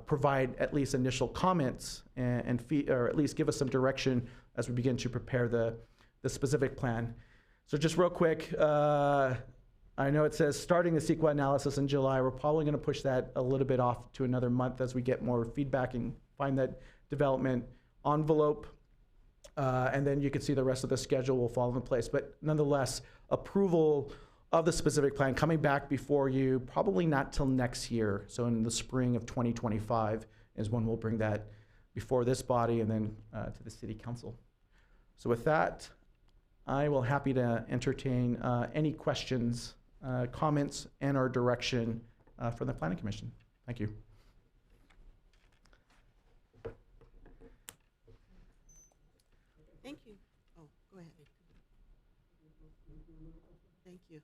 provide at least initial comments and or at least give us some direction as we begin to prepare the specific plan. So just real quick. I know it says starting the CEQA analysis in July. We're probably going to push that a little bit off to another month as we get more feedback and find that development envelope. And then you can see the rest of the schedule will fall into place. But nonetheless, approval of the specific plan coming back before you, probably not till next year. So in the spring of 2025 is when we'll bring that before this body and then to the City Council. So with that, I will happy to entertain any questions, comments, and or direction from the Planning Commission. Thank you. Thank you. Oh, go ahead. Thank you.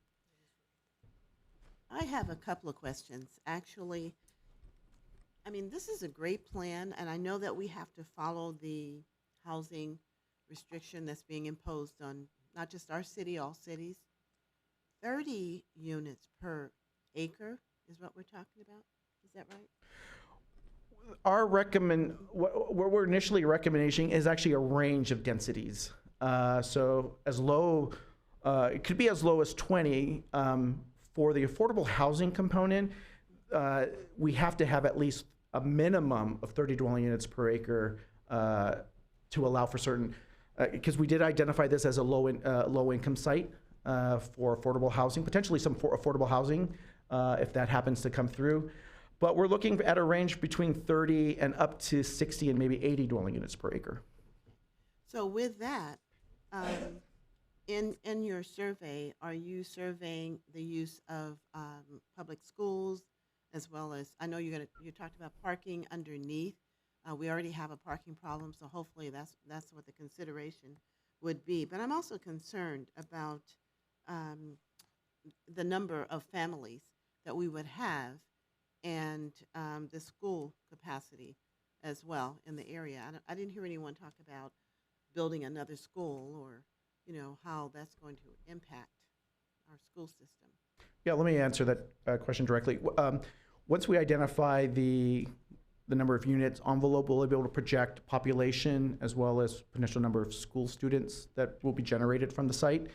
I have a couple of questions. Actually, I mean, this is a great plan, and I know that we have to follow the housing restriction that's being imposed on not just our city, all cities. 30 units per acre is what we're talking about. Is that right? Our what we're initially recommending is actually a range of densities. So as low, it could be as low as 20. For the affordable housing component, we have to have at least a minimum of 30 dwelling units per acre to allow for certain, because we did identify this as a low income site for affordable housing, potentially some affordable housing if that happens to come through. But we're looking at a range between 30 and up to 60 and maybe 80 dwelling units per acre. So with that, in your survey, are you surveying the use of public schools as well as, I know you talked about parking underneath. We already have a parking problem, so hopefully that's what the consideration would be. But I'm also concerned about the number of families that we would have and the school capacity as well in the area. I didn't hear anyone talk about building another school or, how that's going to impact our school system. Yeah, let me answer that question directly. Once we identify the number of units envelope, we'll be able to project population as well as potential number of school students that will be generated from the site.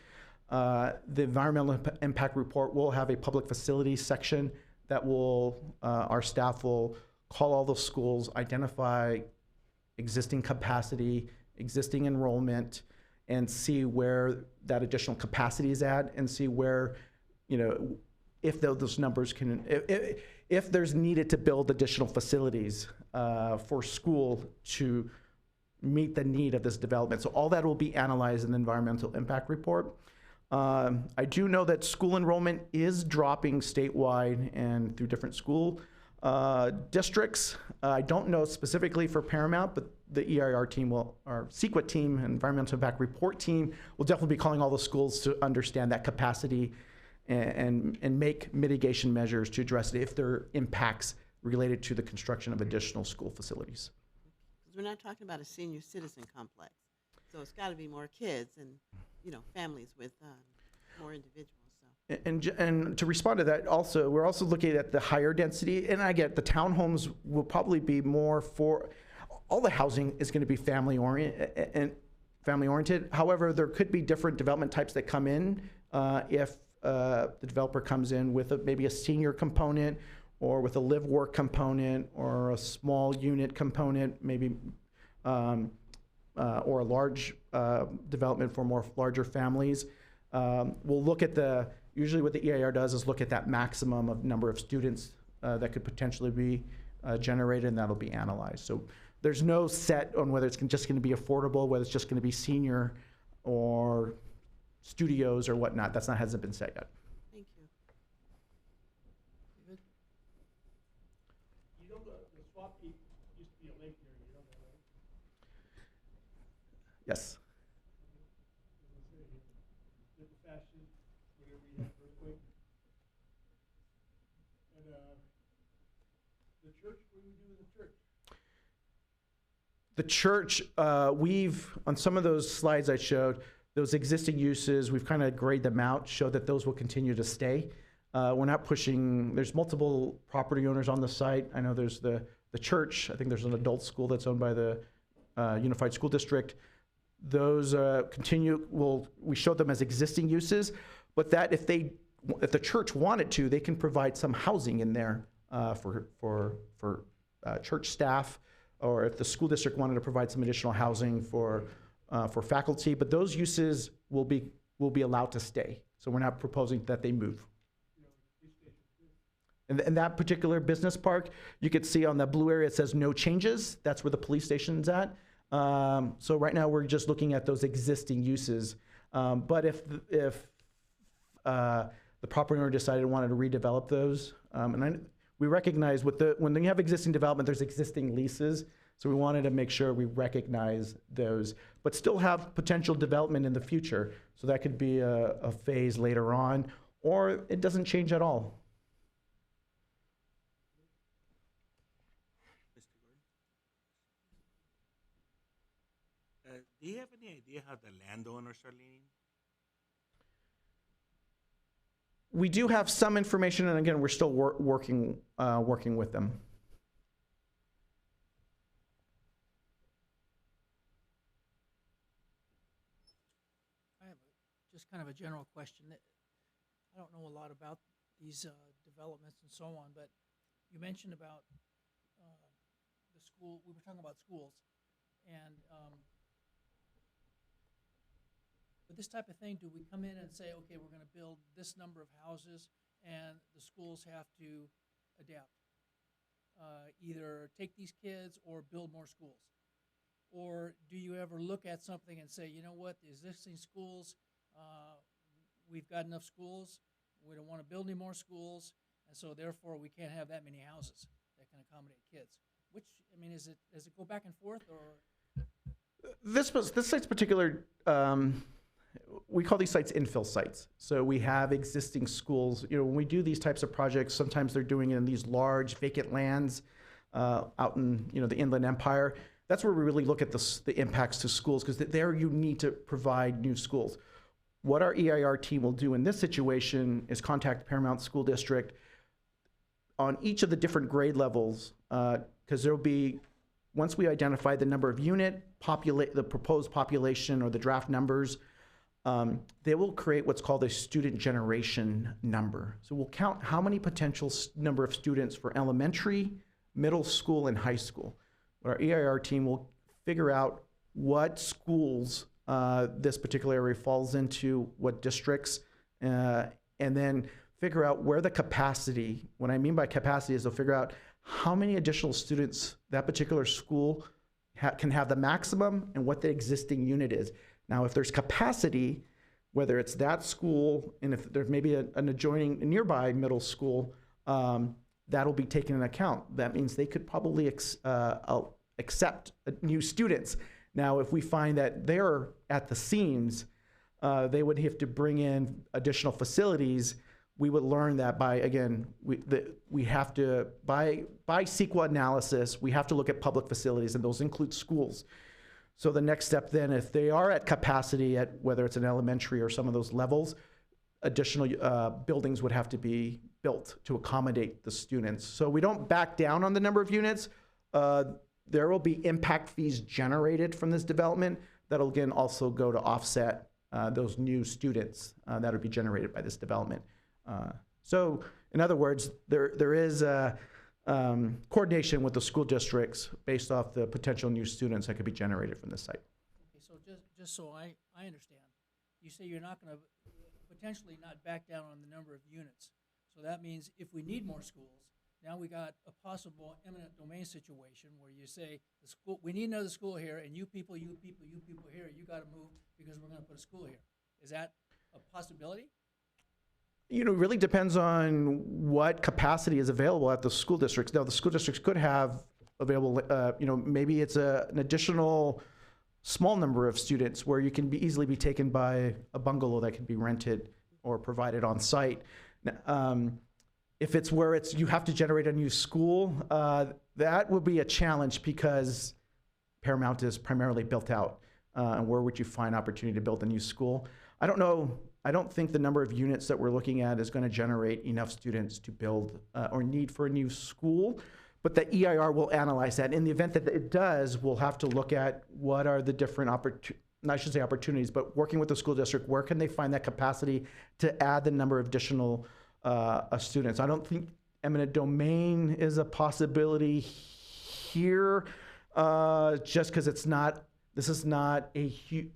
The environmental impact report will have a public facilities section that our staff will call all the schools, identify existing capacity, existing enrollment, and see where that additional capacity is at, and see where, if those numbers can, if there's needed to build additional facilities for school to meet the need of this development. So all that will be analyzed in the environmental impact report. I do know that school enrollment is dropping statewide and through different school districts. I don't know specifically for Paramount, but the EIR team our CEQA team, Environmental Impact Report team, will definitely be calling all the schools to understand that capacity and make mitigation measures to address it if there are impacts related to the construction of additional school facilities. Because we're not talking about a senior citizen complex, so it's got to be more kids and families with more individuals. So. And to respond to that, also we're also looking at the higher density, and I get the townhomes will probably be more for all the housing is going to be family oriented. However, there could be different development types that come in if the developer comes in with maybe a senior component or with a live work component or a small unit component, maybe or a large development for more larger families. We'll look at usually what the EIR does is look at that maximum of number of students that could potentially be generated, and that'll be analyzed. So there's no set on whether it's just going to be affordable, whether it's just going to be senior or studios or whatnot. Hasn't been set yet. Yes. The church, we've, on some of those slides I showed, those existing uses, we've kind of grayed them out, show that those will continue to stay. We're not pushing, there's multiple property owners on the site. I know there's the church, I think there's an adult school that's owned by the Unified School District. Those we showed them as existing uses, but that if the church wanted to, they can provide some housing in there for church staff, or if the school district wanted to provide some additional housing for faculty, but those uses will be allowed to stay. So we're not proposing that they move. And that particular business park, you could see on the blue area, it says no changes. That's where the police station's at. So right now we're just looking at those existing uses. But if the property owner decided wanted to redevelop those, we recognize when you have existing development, there's existing leases. So we wanted to make sure we recognize those, but still have potential development in the future. So that could be a phase later on, or it doesn't change at all. Do you have any idea how the landowners are leaning? We do have some information, and again, we're still working with them. I have just kind of a general question. I don't know a lot about these developments and so on, but you mentioned about the school. We were talking about schools, and with this type of thing, do we come in and say, okay, we're going to build this number of houses, and the schools have to adapt? Either take these kids or build more schools? Or do you ever look at something and say, you know what, the existing schools, we've got enough schools, we don't want to build any more schools, and so therefore we can't have that many houses that can accommodate kids? Which, I mean, does it go back and forth, or? This site's particular, we call these sites infill sites. So we have existing schools. You know, when we do these types of projects, sometimes they're doing it in these large vacant lands out in the Inland Empire. That's where we really look at the impacts to schools, because there you need to provide new schools. What our EIR team will do in this situation is contact Paramount School District on each of the different grade levels, because there will be, once we identify the number of the proposed population or the draft numbers, they will create what's called a student generation number. So we'll count how many potential number of students for elementary, middle school, and high school. Our EIR team will figure out what schools this particular area falls into, what districts, and then figure out where the capacity, what I mean by capacity is they'll figure out how many additional students that particular school can have the maximum and what the existing unit is. Now, if there's capacity, whether it's that school, and if there's maybe a nearby middle school, that'll be taken into account. That means they could probably accept new students. Now, if we find that they're at the seams, they would have to bring in additional facilities. We would learn that we have to, by CEQA analysis, we have to look at public facilities, and those include schools. So the next step then, if they are at capacity at whether it's an elementary or some of those levels, additional buildings would have to be built to accommodate the students. So we don't back down on the number of units. There will be impact fees generated from this development that'll again also go to offset those new students that would be generated by this development. So in other words, there is coordination with the school districts based off the potential new students that could be generated from this site. Okay, so just so I understand, you say you're not going to potentially not back down on the number of units. So that means if we need more schools, now we got a possible eminent domain situation where you say, we need another school here, and you people here, you got to move because we're going to put a school here. Is that a possibility? It really depends on what capacity is available at the school districts. Now, the school districts could have available, maybe it's an additional small number of students where you can easily be taken by a bungalow that can be rented or provided on site. If it's where you have to generate a new school, that would be a challenge because Paramount is primarily built out. And where would you find opportunity to build a new school? I don't know. I don't think the number of units that we're looking at is going to generate enough students to build or need for a new school. But the EIR will analyze that. In the event that it does, we'll have to look at what are the different opportunities, but working with the school district, where can they find that capacity to add the number of additional students? I don't think eminent domain is a possibility here, just because this is not a huge,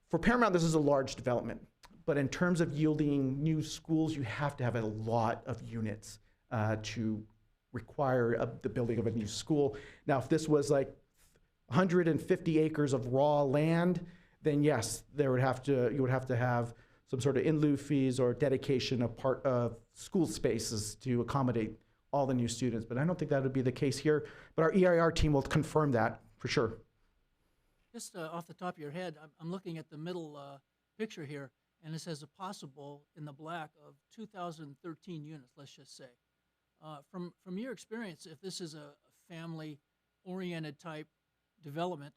for Paramount, this is a large development. But in terms of yielding new schools, you have to have a lot of units to require the building of a new school. Now, if this was like 150 acres of raw land, then yes, you would have to have some sort of in lieu fees or dedication of part of school spaces to accommodate all the new students. But I don't think that would be the case here. But our EIR team will confirm that for sure. Just off the top of your head, I'm looking at the middle picture here, and it says a possible in the black of 2,013 units, let's just say. From your experience, if this is a family-oriented type development,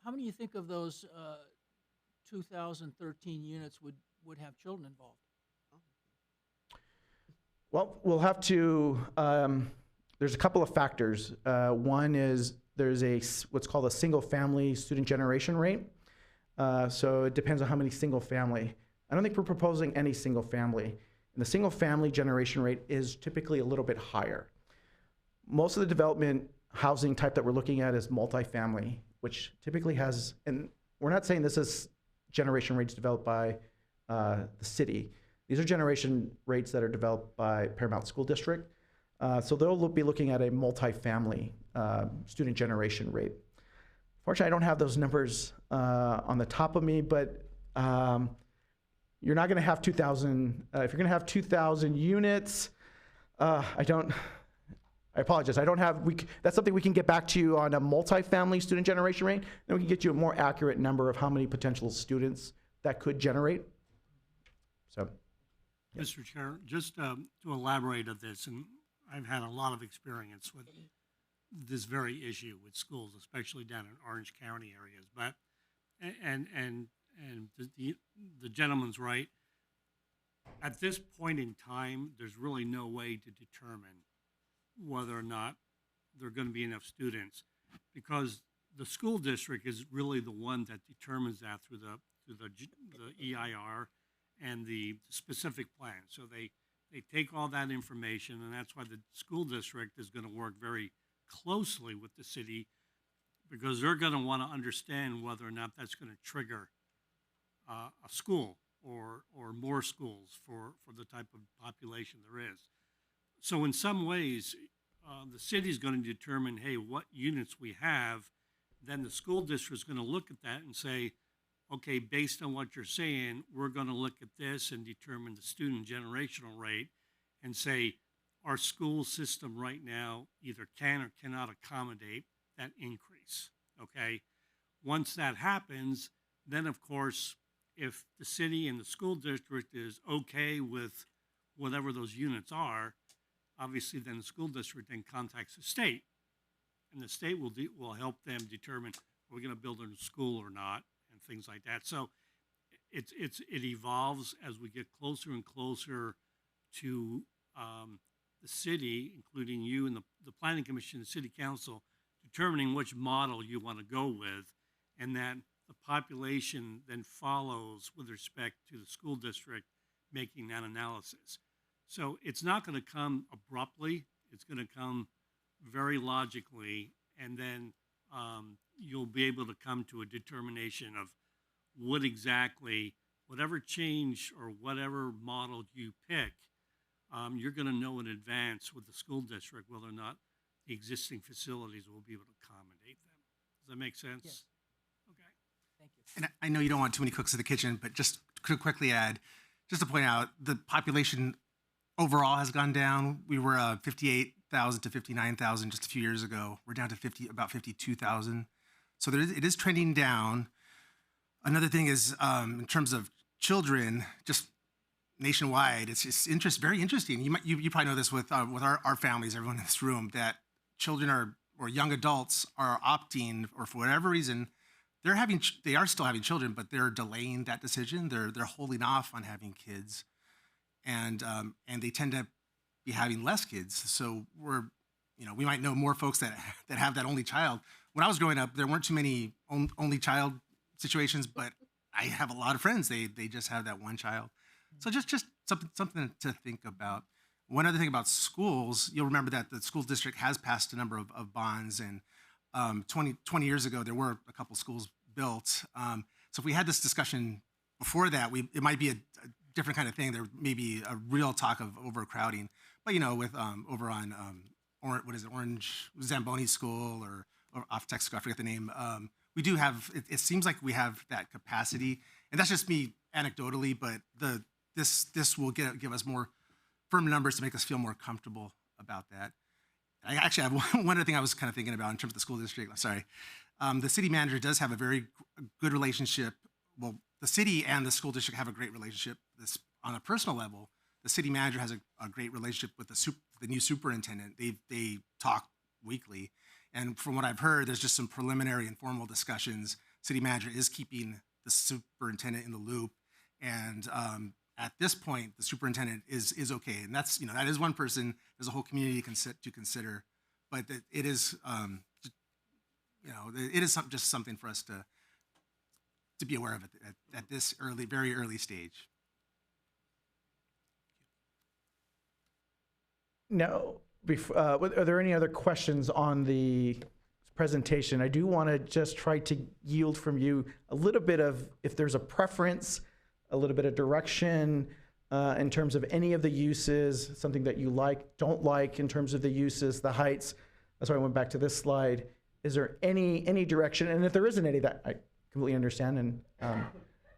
how many do you think of those 2,013 units would have children involved? Well, we'll have to, there's a couple of factors. One is there's what's called a single-family student generation rate. So it depends on how many single-family. I don't think we're proposing any single-family. And the single-family generation rate is typically a little bit higher. Most of the development housing type that we're looking at is multifamily, which typically has, and we're not saying this is generation rates developed by the city. These are generation rates that are developed by Paramount School District. So they'll be looking at a multifamily student generation rate. Fortunately, I don't have those numbers on the top of me, but you're not going to have 2,000. If you're going to have 2,000 units, I apologize. I don't have. That's something we can get back to you on a multifamily student generation rate. Then we can get you a more accurate number of how many potential students that could generate. So, yeah. Mr. Chair, just to elaborate on this, and I've had a lot of experience with this very issue with schools, especially down in Orange County areas. But and the gentleman's right. At this point in time, there's really no way to determine whether or not there are going to be enough students, because the school district is really the one that determines that through the EIR and the specific plan. So they take all that information, and that's why the school district is going to work very closely with the city, because they're going to want to understand whether or not that's going to trigger a school or more schools for the type of population there is. So in some ways, the city is going to determine, hey, what units we have. Then the school district is going to look at that and say, okay, based on what you're saying, we're going to look at this and determine the student generational rate and say, our school system right now either can or cannot accommodate that increase, okay? Once that happens, then of course, if the city and the school district is okay with whatever those units are, obviously then the school district then contacts the state, and the state will help them determine, are we going to build a new school or not, and things like that. So it evolves as we get closer and closer to the city, including you and the Planning Commission, the City Council, determining which model you want to go with, and that the population then follows with respect to the school district making that analysis. So it's not going to come abruptly. It's going to come very logically, and then you'll be able to come to a determination of what exactly, whatever change or whatever model you pick, you're going to know in advance with the school district whether or not the existing facilities will be able to accommodate them. Does that make sense? Yes. Okay. Thank you. And I know you don't want too many cooks in the kitchen, but just to quickly add, just to point out, the population overall has gone down. We were 58,000 to 59,000 just a few years ago. We're down to about 52,000. So it is trending down. Another thing is in terms of children, just nationwide, it's just very interesting. You probably know this with our families, everyone in this room, that children or young adults are opting, or for whatever reason, they are still having children, but they're delaying that decision. They're holding off on having kids, and they tend to be having less kids. So we might know more folks that have that only child. When I was growing up, there weren't too many only child situations, but I have a lot of friends. They just have that one child. So just something to think about. One other thing about schools, you'll remember that the school district has passed a number of bonds, and 20 years ago, there were a couple schools built. So if we had this discussion before that, it might be a different kind of thing. There may be a real talk of overcrowding. But, with over on, Orange Zamboni School or off Texaco, I forget the name. We do have, it seems like we have that capacity. And that's just me anecdotally, but this will give us more firm numbers to make us feel more comfortable about that. I actually have one other thing I was kind of thinking about in terms of the school district. I'm sorry. The city manager does have a very good relationship. Well, the city and the school district have a great relationship. On a personal level, the city manager has a great relationship with the new superintendent. They talk weekly. And from what I've heard, there's just some preliminary informal discussions. City manager is keeping the superintendent in the loop. And at this point, the superintendent is okay. And that's, that is one person. There's a whole community to consider. But it is, it is just something for us to be aware of at this very early stage. Now, are there any other questions on the presentation? I do want to just try to yield from you a little bit of, if there's a preference, a little bit of direction in terms of any of the uses, something that you don't like in terms of the uses, the heights. That's why I went back to this slide. Is there any direction? And if there isn't any, that I completely understand. And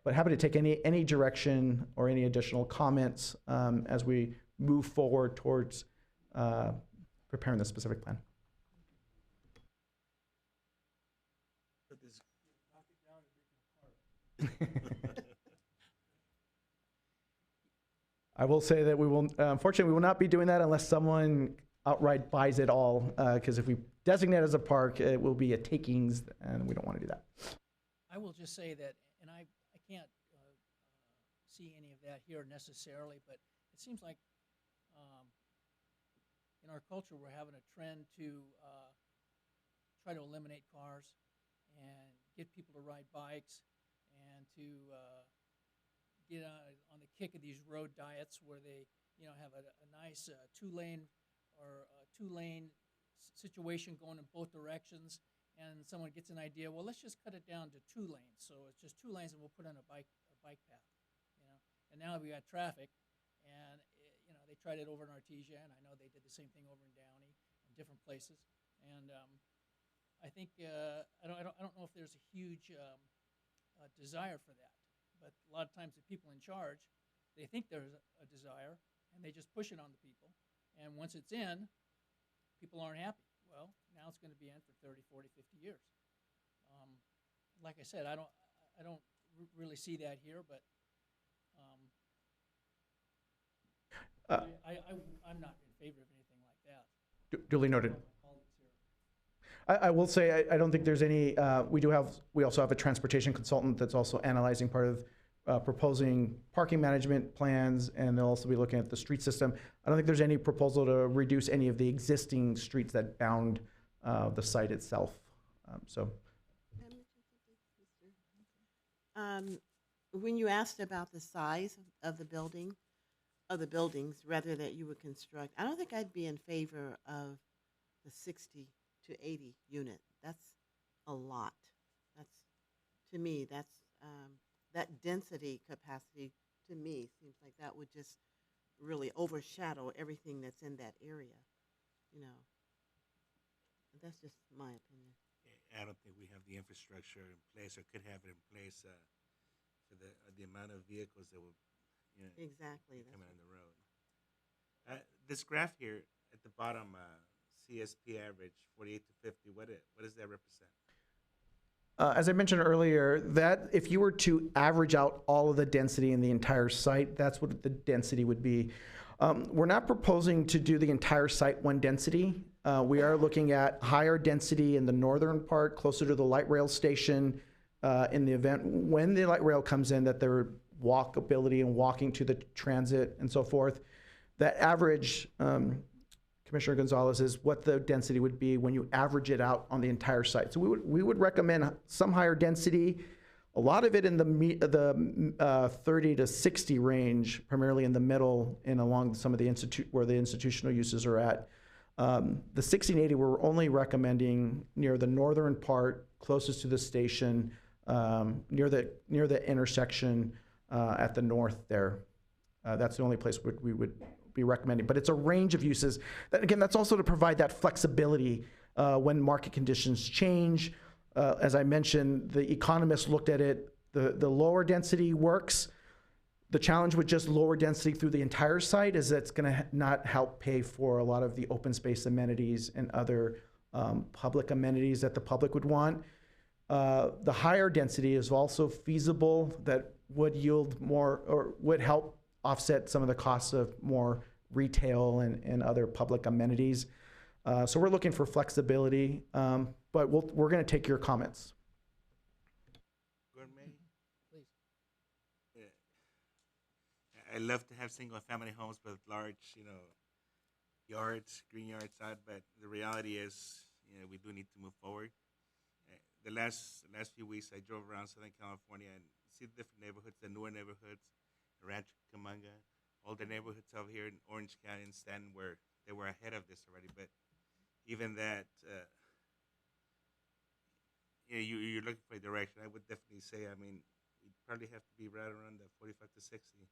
but happy to take any direction or any additional comments as we move forward towards preparing the specific plan. I will say that we will, unfortunately, we will not be doing that unless someone outright buys it all, because if we designate it as a park, it will be a takings, and we don't want to do that. I will just say that, and I can't see any of that here necessarily, but it seems like in our culture we're having a trend to try to eliminate cars and get people to ride bikes and to get on the kick of these road diets where they have a nice two-lane situation going in both directions, and someone gets an idea, well, let's just cut it down to 2 lanes. So it's just 2 lanes, and we'll put on a bike path, And now we got traffic, and they tried it over in Artesia, and I know they did the same thing over in Downey and different places. And I think I don't know if there's a huge desire for that, but a lot of times the people in charge, they think there's a desire, and they just push it on the people. And once it's in, people aren't happy. Well, now it's going to be in for 30, 40, 50 years. Like I said, I don't really see that here, but I'm not in favor of anything like that. Duly noted. I will say I don't think there's any. We also have a transportation consultant that's also analyzing part of proposing parking management plans, and they'll also be looking at the street system. I don't think there's any proposal to reduce any of the existing streets that bound the site itself. When you asked about the size of the buildings rather that you would construct, I don't think I'd be in favor of the 60 to 80 unit. That's a lot. To me, that density capacity, to me, seems like that would just really overshadow everything that's in that area, That's just my opinion. I don't think we have the infrastructure in place, or could have it in place for the amount of vehicles that will exactly be coming on the road. This graph here at the bottom, CSP average 48 to 50. What does that represent? As I mentioned earlier, that if you were to average out all of the density in the entire site, that's what the density would be. We're not proposing to do the entire site one density. We are looking at higher density in the northern part, closer to the light rail station, in the event when the light rail comes in, that their walkability and walking to the transit and so forth. That average, Commissioner Gonzalez, is what the density would be when you average it out on the entire site. So we would recommend some higher density, a lot of it in the 30 to 60 range, primarily in the middle and along some of the where the institutional uses are at. The 1680 we're only recommending near the northern part, closest to the station, near the intersection at the north there. That's the only place we would be recommending, but it's a range of uses. Again, that's also to provide that flexibility when market conditions change. As I mentioned, the economists looked at it, the lower density works. The challenge with just lower density through the entire site is that it's gonna not help pay for a lot of the open space amenities and other public amenities that the public would want. The higher density is also feasible, that would yield more or would help offset some of the costs of more retail and other public amenities. So we're looking for flexibility, but we're going to take your comments. Gourmet? Please. I love to have single-family homes with large, yards, green yards out, but the reality is, we do need to move forward. The last few weeks, I drove around Southern California and see the different neighborhoods, the newer neighborhoods, Rancho Cucamonga, all the neighborhoods out here in Orange County and Stanton, where they were ahead of this already. But even that, you're looking for a direction. I would definitely say, we'd probably have to be right around the 45 to 60.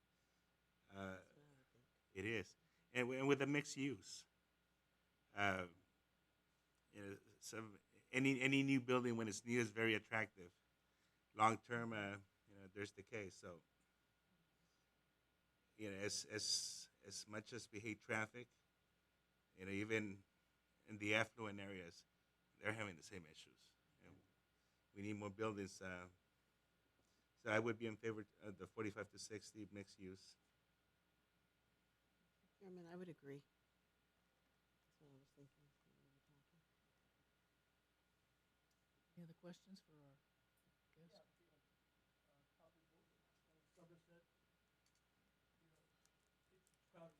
It is, and with a mixed use. Any new building when it's new is very attractive. Long term, there's the case. So, as much as we hate traffic, even in the affluent areas, they're having the same issues. We need more buildings. So I would be in favor of the 45 to 60 mixed use. Chairman, I would agree. That's what I was thinking. Any other questions for our guests? Somerset, it's crowded right now. Building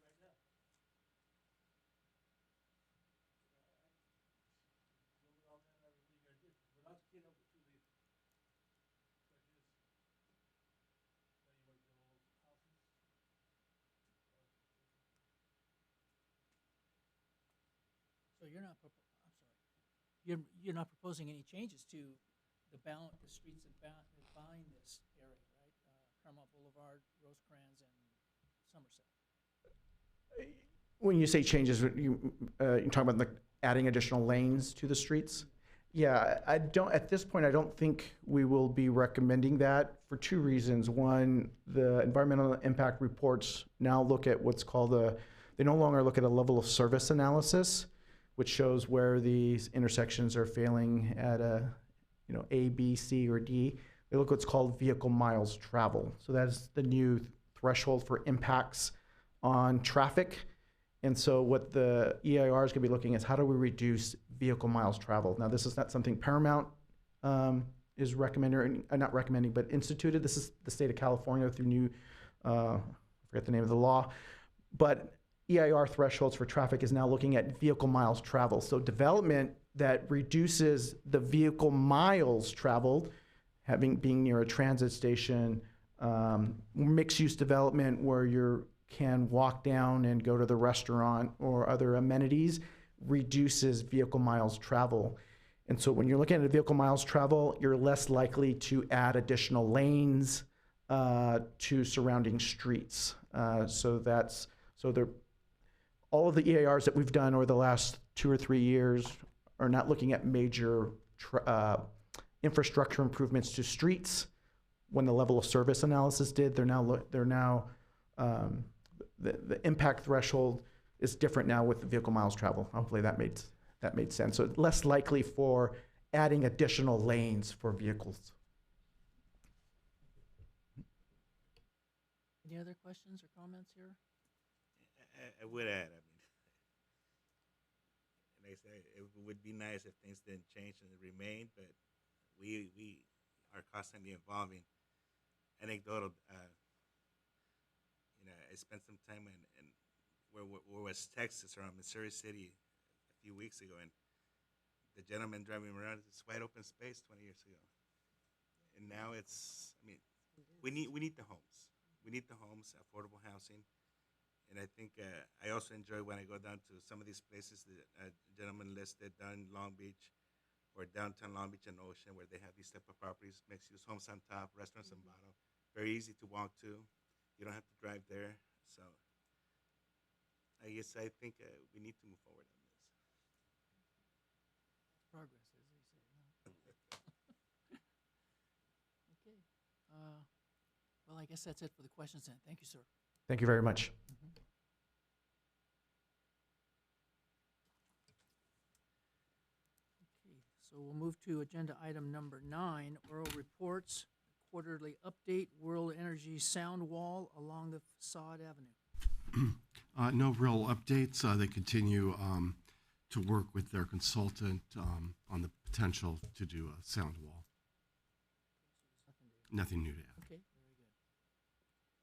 all that, I don't think I did. When I was a kid, I was a two-leader. Question is, now you want to build all those houses? So you're not, you're not proposing any changes to the streets that bind this area, right? Carmel Boulevard, Rosecrans, and Somerset. When you say changes, you're talking about adding additional lanes to the streets? Yeah, at this point, I don't think we will be recommending that for two reasons. One, the environmental impact reports now look at what's called they no longer look at a level of service analysis, which shows where these intersections are failing at A, B, C, or D. They look at what's called vehicle miles traveled. So that's the new threshold for impacts on traffic. And so what the EIR is going to be looking at is how do we reduce vehicle miles traveled. Now, this is not something Paramount is recommending, or not recommending, but instituted. This is the state of California through new, I forget the name of the law, but EIR thresholds for traffic is now looking at vehicle miles traveled. So development that reduces the vehicle miles traveled, being near a transit station, mixed-use development where you can walk down and go to the restaurant or other amenities, reduces vehicle miles travel. And so when you're looking at vehicle miles travel, you're less likely to add additional lanes to surrounding streets. All of the EIRs that we've done over the last 2 or 3 years are not looking at major infrastructure improvements to streets. When the level of service analysis did, the impact threshold is different now with the vehicle miles travel. Hopefully that made sense. So less likely for adding additional lanes for vehicles. Any other questions or comments here? I would add, I mean, like I say, it would be nice if things didn't change and remain, but we are constantly evolving. Anecdotal, I spent some time in where was Texas, around Missouri City, a few weeks ago, and the gentleman driving around this wide open space 20 years ago, and now it's. I mean, we need the homes. We need the homes, affordable housing, and I think I also enjoy when I go down to some of these places that a gentleman listed down in Long Beach, or downtown Long Beach and Ocean, where they have these type of properties, mixed-use homes on top, restaurants on bottom, very easy to walk to. You don't have to drive there, so. I guess I think we need to move forward on this. Progress, as they say. Okay. Well, I guess that's it for the questions then. Thank you, sir. Thank you very much. Okay, so we'll move to agenda item number 9, oral reports, quarterly update, World Energy sound wall along the Facade Avenue. No real updates. They continue to work with their consultant on the potential to do a sound wall. Nothing new to add. Okay, very good.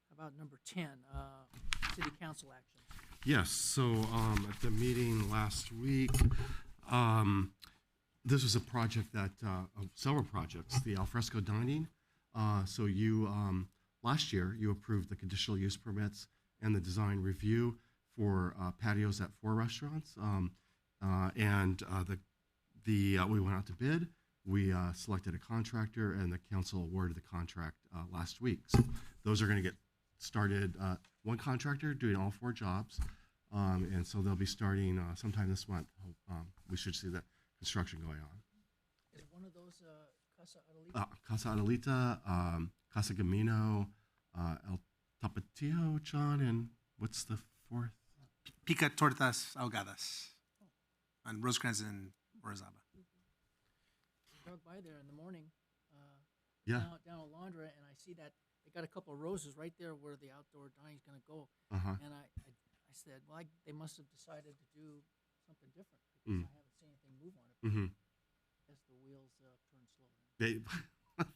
How about number 10, city council action? Yes, so at the meeting last week, this was a project that, several projects, the alfresco dining. So you, last year, you approved the conditional use permits and the design review for patios at 4 restaurants. We went out to bid. We selected a contractor, and the council awarded the contract last week. So those are going to get started. One contractor doing all 4 jobs, and so they'll be starting sometime this month. We should see that construction going on. Is one of those Casa Adelita? Casa Adelita, Casa Gamino, El Tapatio, John, and what's the 4th? Pica Tortas Ahogadas on Rosecrans and Orizaba. I drove by there in the morning, Yeah. down Alondra, and I see that they got a couple of roses right there where the outdoor dining's going to go. Uh-huh. And I said, well, they must have decided to do something different because I haven't seen anything move on it. Mm-hmm. I guess the wheels turn slow.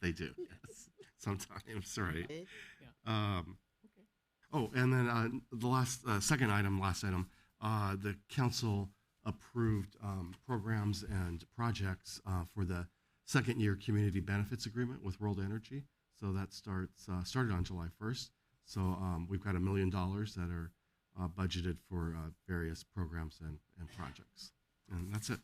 They do, yes. Sometimes, right. Yeah. Okay. Oh, and then the last item, the council approved programs and projects for the second year community benefits agreement with World Energy. So that started on July 1st. So we've got $1 million that are budgeted for various programs and projects. And that's it.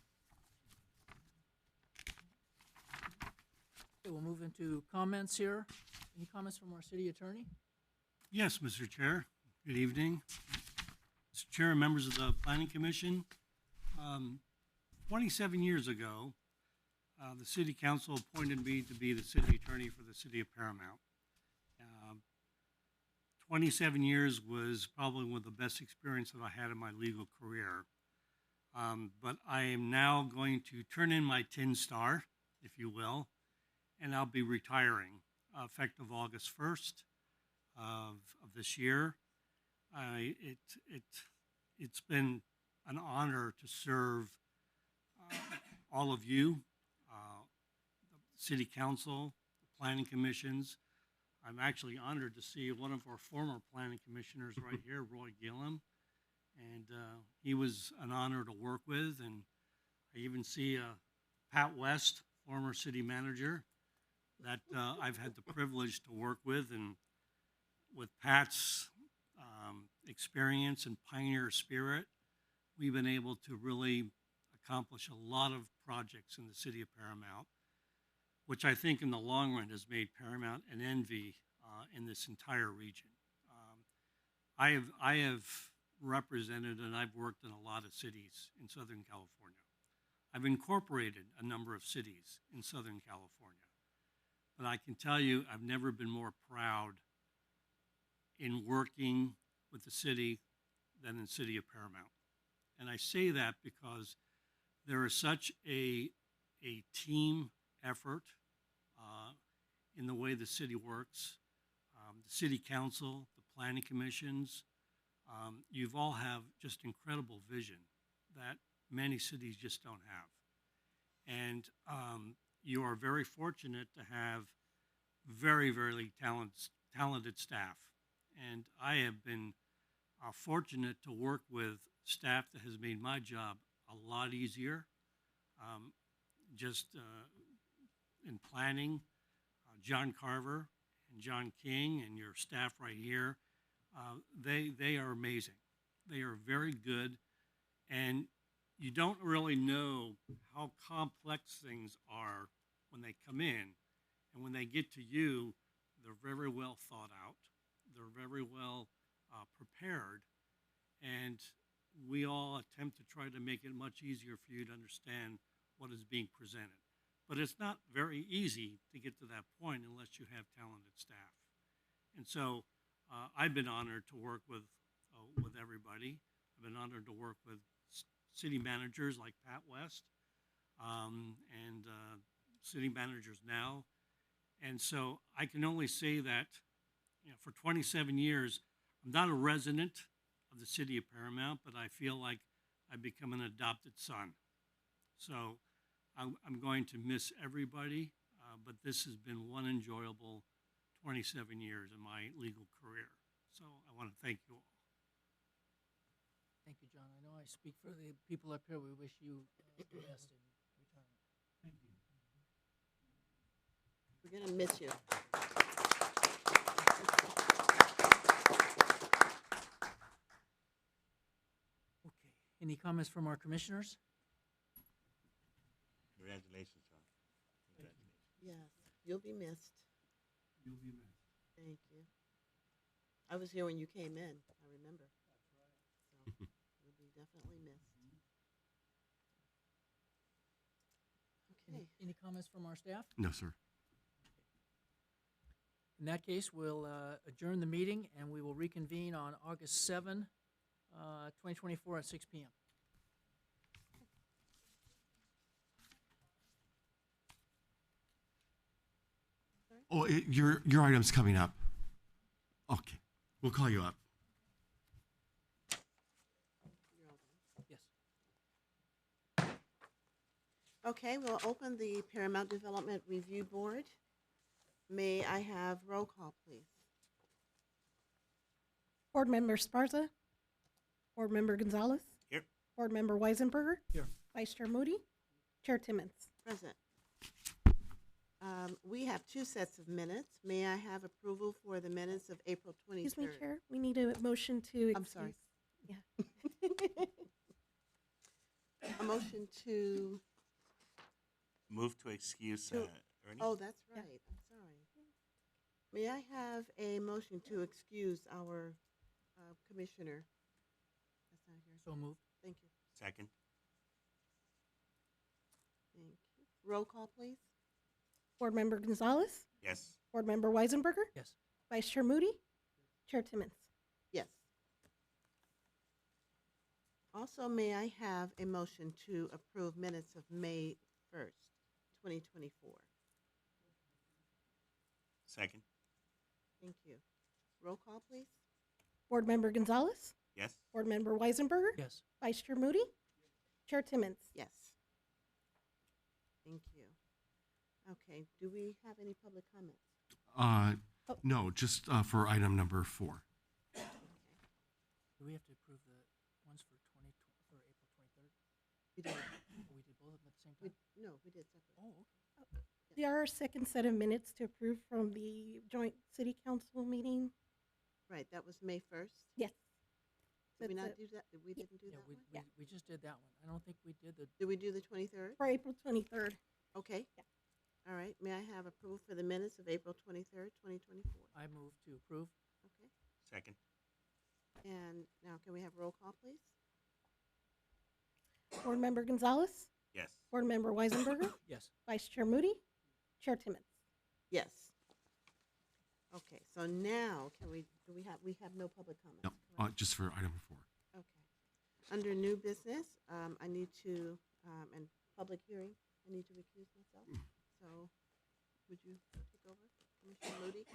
Okay, we'll move into comments here. Any comments from our city attorney? Yes, Mr. Chair. Good evening. Mr. Chair and members of the Planning Commission. 27 years ago, the City Council appointed me to be the city attorney for the city of Paramount. 27 years was probably one of the best experience that I had in my legal career. But I am now going to turn in my tin star, if you will, and I'll be retiring effective August 1st of this year. It's been an honor to serve all of you, the City Council, the Planning Commissions. I'm actually honored to see one of our former Planning Commissioners right here, Roy Gillum, and he was an honor to work with. And I even see Pat West, former city manager, that I've had the privilege to work with. And with Pat's experience and pioneer spirit, we've been able to really accomplish a lot of projects in the city of Paramount, which I think in the long run has made Paramount an envy in this entire region. I have represented and I've worked in a lot of cities in Southern California. I've incorporated a number of cities in Southern California. But I can tell you, I've never been more proud in working with the city than in the city of Paramount. And I say that because there is such a a team effort in the way the city works. The city council, the planning commissions, you've all have just incredible vision that many cities just don't have. And you are very fortunate to have very, very talented staff. And I have been fortunate to work with staff that has made my job a lot easier. In planning, John Carver and John King and your staff right here, they are amazing. They are very good, and you don't really know how complex things are when they come in, and when they get to you, they're very well thought out. They're very well prepared, and we all attempt to try to make it much easier for you to understand what is being presented. But it's not very easy to get to that point unless you have talented staff. And so I've been honored to work with everybody. I've been honored to work with city managers like Pat West and city managers now. And so I can only say that for 27 years, I'm not a resident of the city of Paramount, but I feel like I've become an adopted son. So I'm going to miss everybody, but this has been one enjoyable 27 years in my legal career. So I want to thank you all. Thank you, John. I know I speak for the people up here. We wish you the best in retirement. Thank you. We're going to miss you. Okay. Any comments from our commissioners? Congratulations, John. Congratulations. Yes, you'll be missed. You'll be missed. Thank you. I was here when you came in, I remember. That's right. So you'll be definitely missed. Okay. Any comments from our staff? No, sir. In that case, we'll adjourn the meeting and we will reconvene on August 7, 2024 at 6 p.m. Oh, your item's coming up. Okay, we'll call you up. Yes. Okay, we'll open the Paramount Development Review Board. May I have roll call, please? Board Member Sparza. Board Member Gonzalez. Here. Board Member Weisenberger. Here. Vice Chair Moody. Chair Timmons. Present. We have two sets of minutes. May I have approval for the minutes of April 23rd? Excuse me, Chair. We need a motion to I'm excuse. sorry. Yeah. A motion to, Move to excuse Ernie. oh, that's right. I'm sorry. May I have a motion to excuse our commissioner? That's not here. So moved. Thank you. Second. Thank you. Roll call, please. Board Member Gonzalez. Yes. Board Member Weisenberger. Yes. Vice Chair Moody. Chair Timmons. Yes. Also, may I have a motion to approve minutes of May 1st, 2024? Second. Thank you. Roll call, please. Board Member Gonzalez. Yes. Board Member Weisenberger. Yes. Vice Chair Moody. Chair Timmons. Yes. Thank you. Okay, do we have any public comments? No, just for item number 4. Okay. Do we have to approve the ones for April 23rd? We did. We did both of them at the same time? No, we did separate. Oh, okay. There are a second set of minutes to approve from the joint city council meeting. Right, that was May 1st? Yes. Did we That's not do that? We didn't do Yeah, that one? we just did that one. I don't think we did the. Did we do the 23rd? For April 23rd. Okay. Yeah. All right, may I have approval for the minutes of April 23rd, 2024? I move to approve. Okay. Second. And now can we have roll call, please? Board Member Gonzalez. Yes. Board Member Weisenberger. Yes. Vice Chair Moody. Chair Timmons. Yes. Okay, so now can we have no public comments? No, correct? just for item 4. Okay. Under new business, I need to, and public hearing, I need to recuse myself. So would you take over, Commissioner Moody?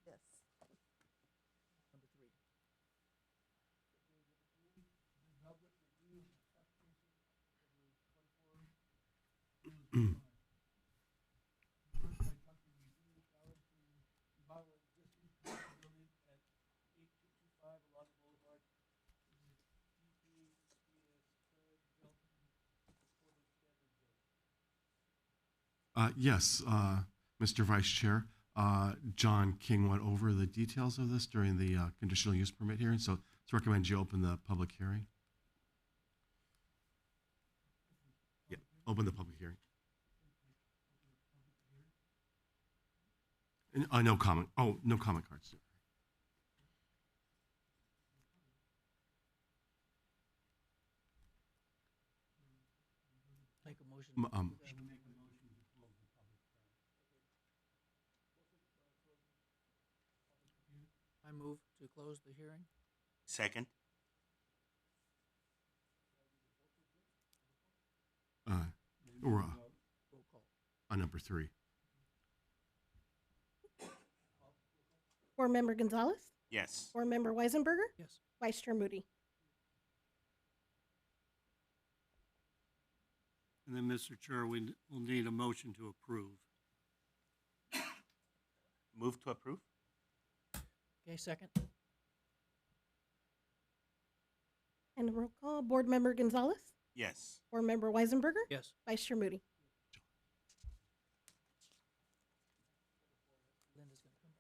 Yes. Number 3. Yes, Mr. Vice Chair. John King went over the details of this during the conditional use permit hearing, so it's recommended you open the public hearing. Yeah, open the public hearing. No comment. Oh, no comment cards. Make a motion. I move to close the hearing. Second. Or Roll call. on number 3. Board Member Gonzalez? Yes. Board Member Weisenberger? Yes. Vice Chair Moody? And then, Mr. Chair, we will need a motion to approve. Move to approve? Okay, second. And a roll call. Board Member Gonzalez? Yes. Board Member Weisenberger? Yes. Vice Chair Moody? Linda's gonna come back.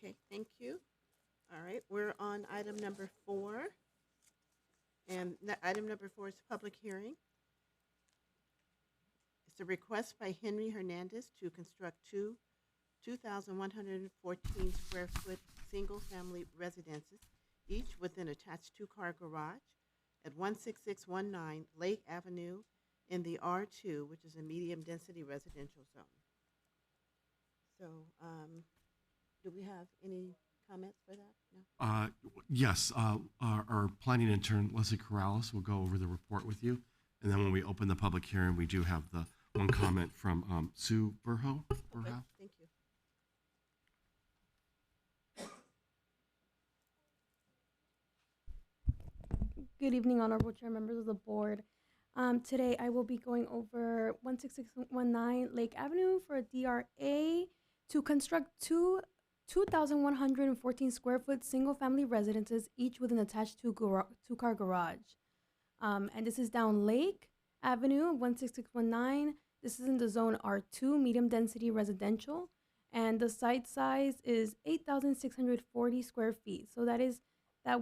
Okay, thank you. All right, we're on item number 4. And item number 4 is public hearing. It's a request by Henry Hernandez to construct 2,114 square foot single-family residences, each with an attached 2-car garage at 16619 Lake Avenue in the R2, which is a medium-density residential zone. So, do we have any comments for that? No? Yes, our planning intern, Leslie Corrales, will go over the report with you. And then when we open the public hearing, we do have the one comment from Sue Burho. Okay, thank you. Good evening, Honorable Chair, members of the board. Today, I will be going over 16619 Lake Avenue for a DRA to construct 2,114 square foot single-family residences, each with an attached 2-car garage. And this is down Lake Avenue, 16619. This is in the zone R2, medium-density residential. And the site size is 8,640 square feet. So that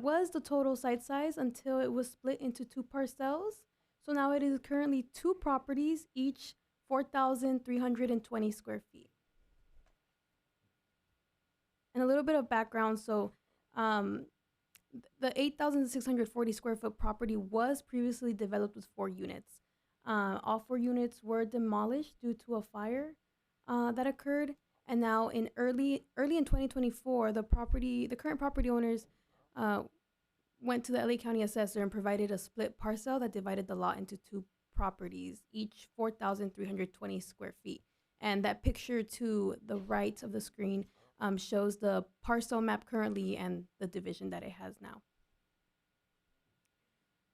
was the total site size until it was split into 2 parcels. So now it is currently 2 properties, each 4,320 square feet. And a little bit of background. So the 8,640 square foot property was previously developed with 4 units. All 4 units were demolished due to a fire that occurred. And now in early in 2024, the current property owners went to the LA County assessor and provided a split parcel that divided the lot into 2 properties, each 4,320 square feet. And that picture to the right of the screen shows the parcel map currently and the division that it has now.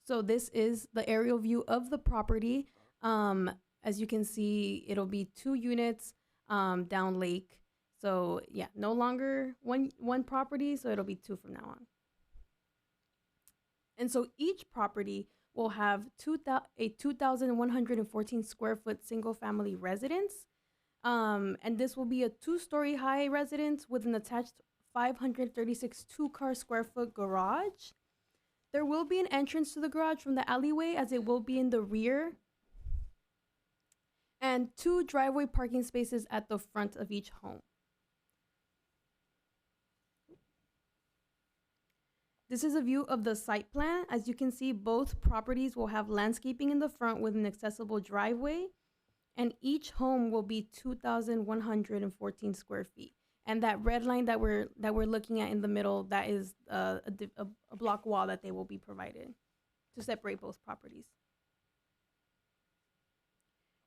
So this is the aerial view of the property. As you can see, it'll be 2 units down Lake. So yeah, no longer one property, so it'll be 2 from now on. And so each property will have a 2,114 square foot single family residence. And this will be a 2-story high residence with an attached 536 2-car square foot garage. There will be an entrance to the garage from the alleyway, as it will be in the rear. and 2 driveway parking spaces at the front of each home. This is a view of the site plan. As you can see, both properties will have landscaping in the front with an accessible driveway, and each home will be 2,114 square feet. And that red line that we're looking at in the middle, that is a block wall that they will be provided to separate both properties.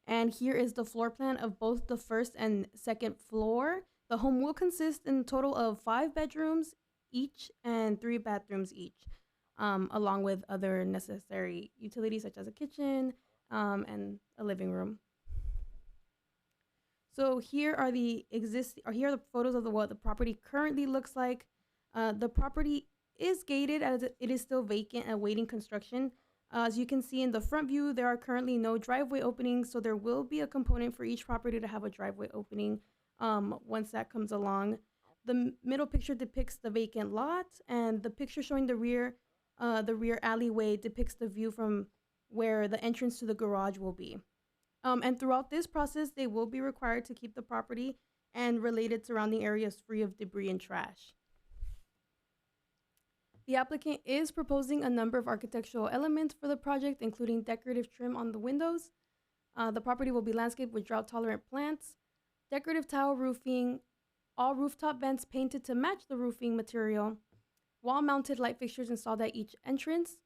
And here is the floor plan of both the first and second floor. The home will consist in a total of 5 bedrooms each and 3 bathrooms each, along with other necessary utilities such as a kitchen and a living room. So here are the photos of what the property currently looks like. The property is gated as it is still vacant and awaiting construction. As you can see in the front view, there are currently no driveway openings, so there will be a component for each property to have a driveway opening once that comes along. The middle picture depicts the vacant lot, and the picture showing the rear alleyway depicts the view from where the entrance to the garage will be. And throughout this process, they will be required to keep the property and related surrounding areas free of debris and trash. The applicant is proposing a number of architectural elements for the project, including decorative trim on the windows. The property will be landscaped with drought-tolerant plants, decorative tile roofing, all rooftop vents painted to match the roofing material, wall-mounted light fixtures installed at each entrance,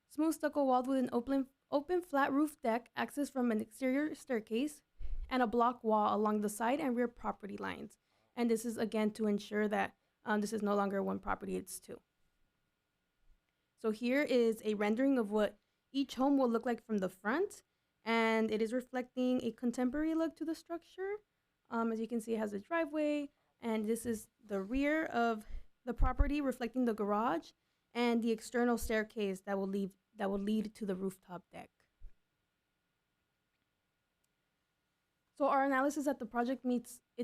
smooth stucco walls with an open flat roof deck accessed from an exterior staircase, and a block wall along the side and rear property lines. And this is again to ensure that this is no longer one property, it's 2. So here is a rendering of what each home will look like from the front, and it is reflecting a contemporary look to the structure. As you can see, it has a driveway, and this is the rear of the property reflecting the garage and the external staircase that will lead to the rooftop deck. So our analysis that the project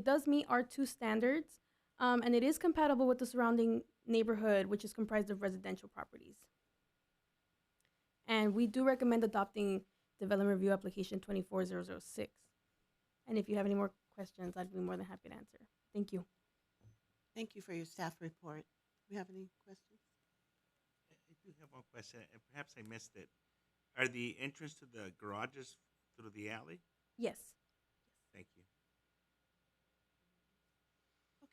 does meet R2 standards, and it is compatible with the surrounding neighborhood, which is comprised of residential properties. And we do recommend adopting Development Review Application 24006. And if you have any more questions, I'd be more than happy to answer. Thank you. Thank you for your staff report. Do you have any questions? I do have one question, and perhaps I missed it. Are the entrance to the garages through the alley? Yes. Thank you.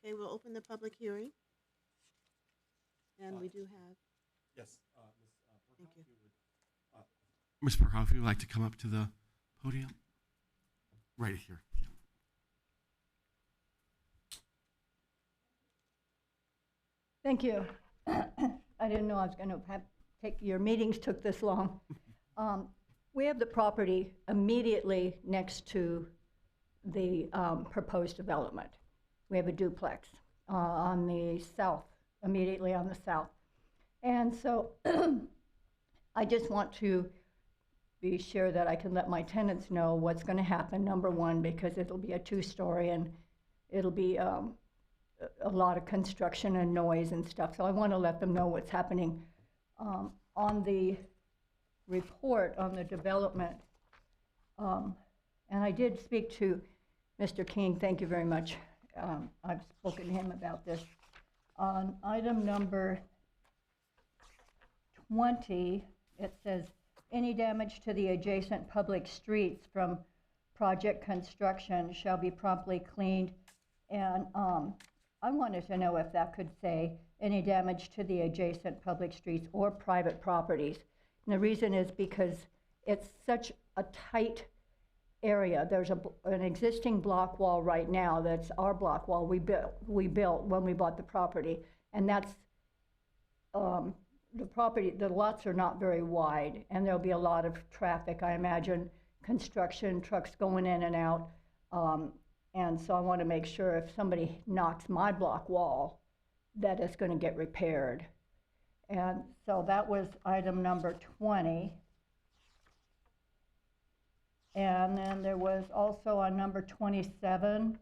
Okay, we'll open the public hearing. And we do have. Yes, Thank you. Ms. Perhoff, would you like to come up to the podium? Right here. Yeah. Thank you. I didn't know I was going to take your meetings took this long. We have the property immediately next to the proposed development. We have a duplex on the south, immediately on the south. And so I just want to be sure that I can let my tenants know what's going to happen, number one, because it'll be a 2-story and it'll be a lot of construction and noise and stuff. So I want to let them know what's happening. On the report on the development, and I did speak to Mr. King, thank you very much. I've spoken to him about this. On item number 20, it says, any damage to the adjacent public streets from project construction shall be promptly cleaned. And I wanted to know if that could say any damage to the adjacent public streets or private properties. And the reason is because it's such a tight area. There's an existing block wall right now that's our block wall we built when we bought the property, and that's the lots are not very wide, and there'll be a lot of traffic, I imagine, construction, trucks going in and out, and so I want to make sure if somebody knocks my block wall, that it's going to get repaired. And so that was item number 20. And then there was also on number 27,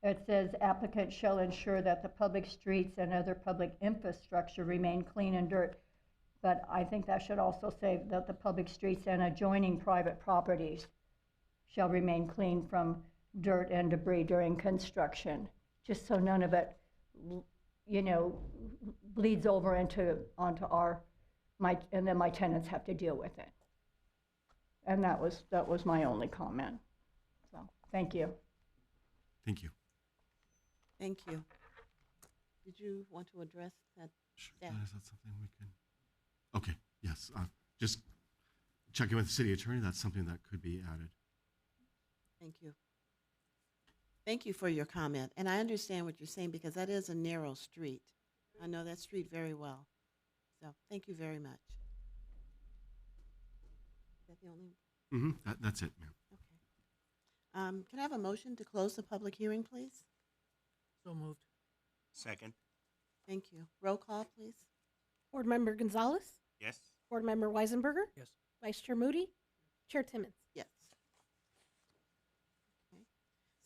it says applicant shall ensure that the public streets and other public infrastructure remain clean and dirt. But I think that should also say that the public streets and adjoining private properties shall remain clean from dirt and debris during construction, just so none of it, bleeds over onto and then my tenants have to deal with it. And that was my only comment. So, thank you. Thank you. Thank you. Did you want to address that? Sure. Yeah. Is that something we can? Okay, yes. Just checking with the city attorney, that's something that could be added. Thank you. Thank you for your comment. And I understand what you're saying because that is a narrow street. I know that street very well. So thank you very much. Is that the only? That's it, ma'am. Okay. Can I have a motion to close the public hearing, please? So moved. Second. Thank you. Roll call, please. Board Member Gonzalez, Yes. Board Member Weisenberger, Yes. Vice Chair Moody, Chair Timmons. Yes. Okay.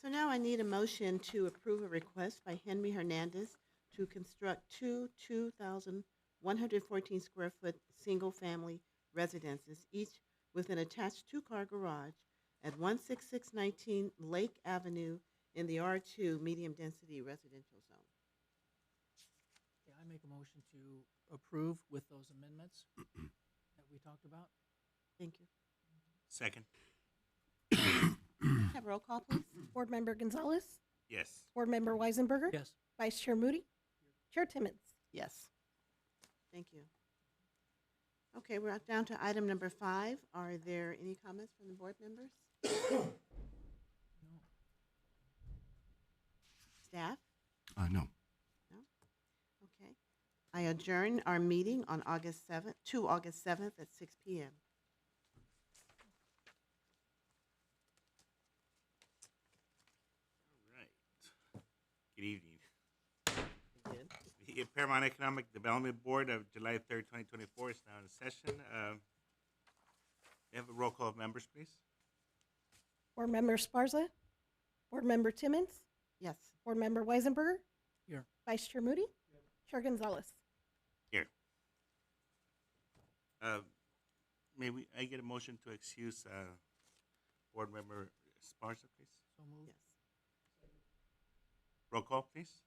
So now I need a motion to approve a request by Henry Hernandez to construct two 2,114 square foot single-family residences, each with an attached two-car garage at 16619 Lake Avenue in the R2 medium-density residential zone. Yeah, I make a motion to approve with those amendments that we talked about. Thank you. Second. Have roll call, please. Board Member Gonzalez, Yes. Board Member Weisenberger, Yes. Vice Chair Moody, Chair Timmons. Yes. Thank you. Okay, we're down to item number 5. Are there any comments from the board members? No. Staff? No. No? Okay. I adjourn our meeting on August 7th at 6 p.m. All right. Good evening. The Paramount Economic Development Board of July 3rd, 2024 is now in session. May I have a roll call of members, please? Board Member Sparza, Board Member Timmons, Yes. Board Member Weisenberger, Here. Vice Chair Moody, Chair Gonzalez. Here. I get a motion to excuse Board Member Sparza, please? So moved. Yes. Roll call, please?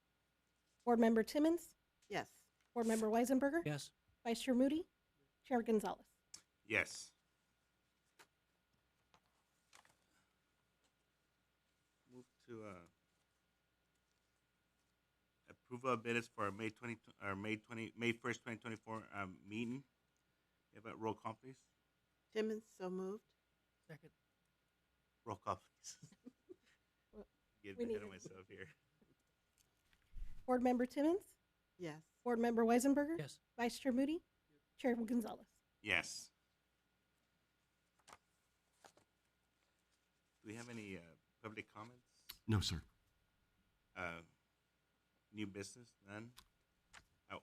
Board Member Timmons, Yes. Board Member Weisenberger, Yes. Vice Chair Moody, Chair Gonzalez. Yes. Move to approval of minutes for our May 1st, 2024 meeting. You have a roll call, please? Timmons, so moved. Second. Roll call, please. we Get ahead need of it. myself here. Board Member Timmons, Yes. Board Member Weisenberger, Yes. Vice Chair Moody, Chair Gonzalez. Yes. Do we have any public comments? No, sir. New business? None?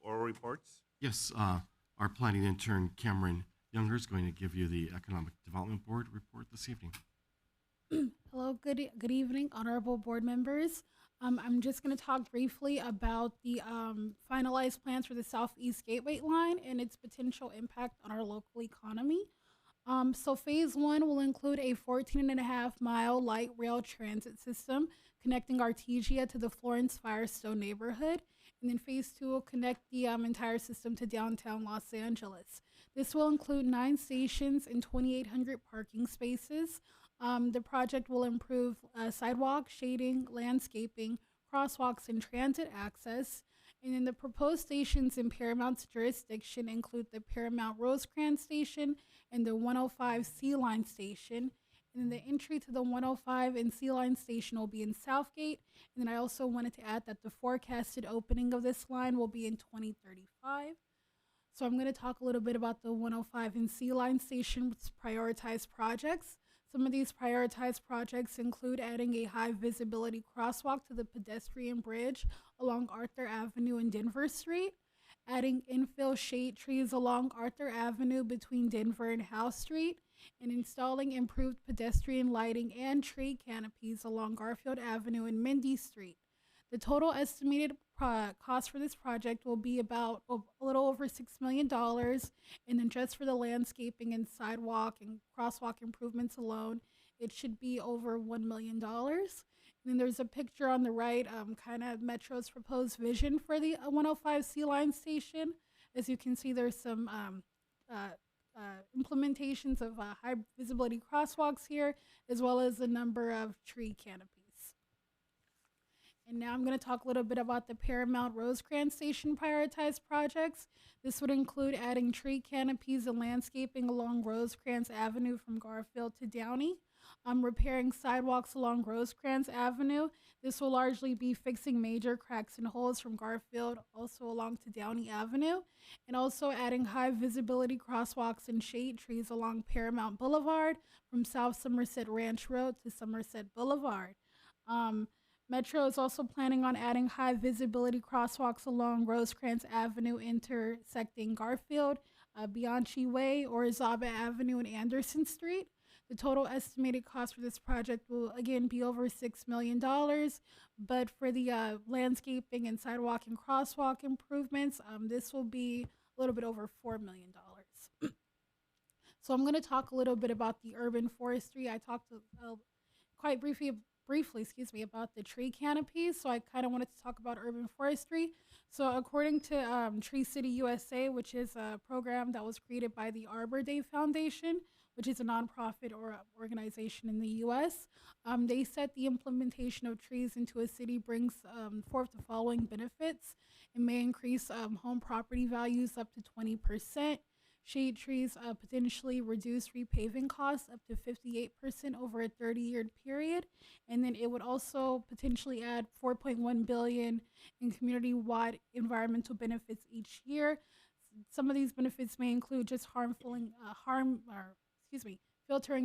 Oral reports? Yes, our planning intern, Cameron Younger, is going to give you the Economic Development Board report this evening. Hello, good evening, honorable board members. I'm just going to talk briefly about the finalized plans for the Southeast Gateway Line and its potential impact on our local economy. So phase 1 will include a 14.5-mile light rail transit system connecting Artesia to the Florence Firestone neighborhood. And then phase 2 will connect the entire system to downtown Los Angeles. This will include 9 stations and 2,800 parking spaces. The project will improve sidewalk, shading, landscaping, crosswalks, and transit access. And then the proposed stations in Paramount's jurisdiction include the Paramount Rosecrans Station and the 105 Sea Line Station. And then the entry to the 105 and Sea Line Station will be in Southgate. And then I also wanted to add that the forecasted opening of this line will be in 2035. So I'm going to talk a little bit about the 105 and Sea Line Station's prioritized projects. Some of these prioritized projects include adding a high visibility crosswalk to the pedestrian bridge along Arthur Avenue and Denver Street, adding infill shade trees along Arthur Avenue between Denver and House Street, and installing improved pedestrian lighting and tree canopies along Garfield Avenue and Mindy Street. The total estimated cost for this project will be about a little over $6 million, and then just for the landscaping and sidewalk and crosswalk improvements alone, it should be over $1 million. And then there's a picture on the right, kind of Metro's proposed vision for the 105 Sea Line station. As you can see, there's some implementations of high visibility crosswalks here, as well as a number of tree canopies. And now I'm going to talk a little bit about the Paramount Rosecrans Station prioritized projects. This would include adding tree canopies and landscaping along Rosecrans Avenue from Garfield to Downey, repairing sidewalks along Rosecrans Avenue. This will largely be fixing major cracks and holes from Garfield also along to Downey Avenue, and also adding high visibility crosswalks and shade trees along Paramount Boulevard from South Somerset Ranch Road to Somerset Boulevard. Metro is also planning on adding high visibility crosswalks along Rosecrans Avenue intersecting Garfield, Bianchi Way, Orizaba Avenue, and Anderson Street. The total estimated cost for this project will again be over $6 million, but for the landscaping and sidewalk and crosswalk improvements, this will be a little bit over $4 million. So I'm going to talk a little bit about the urban forestry. I talked quite briefly, about the tree canopies. So I kind of wanted to talk about urban forestry. So according to Tree City USA, which is a program that was created by the Arbor Day Foundation, which is a nonprofit or organization in the U.S., they said the implementation of trees into a city brings forth the following benefits. It may increase home property values up to 20%. Shade trees potentially reduce repaving costs up to 58% over a 30-year period. And then it would also potentially add $4.1 billion in community-wide environmental benefits each year. Some of these benefits may include just filtering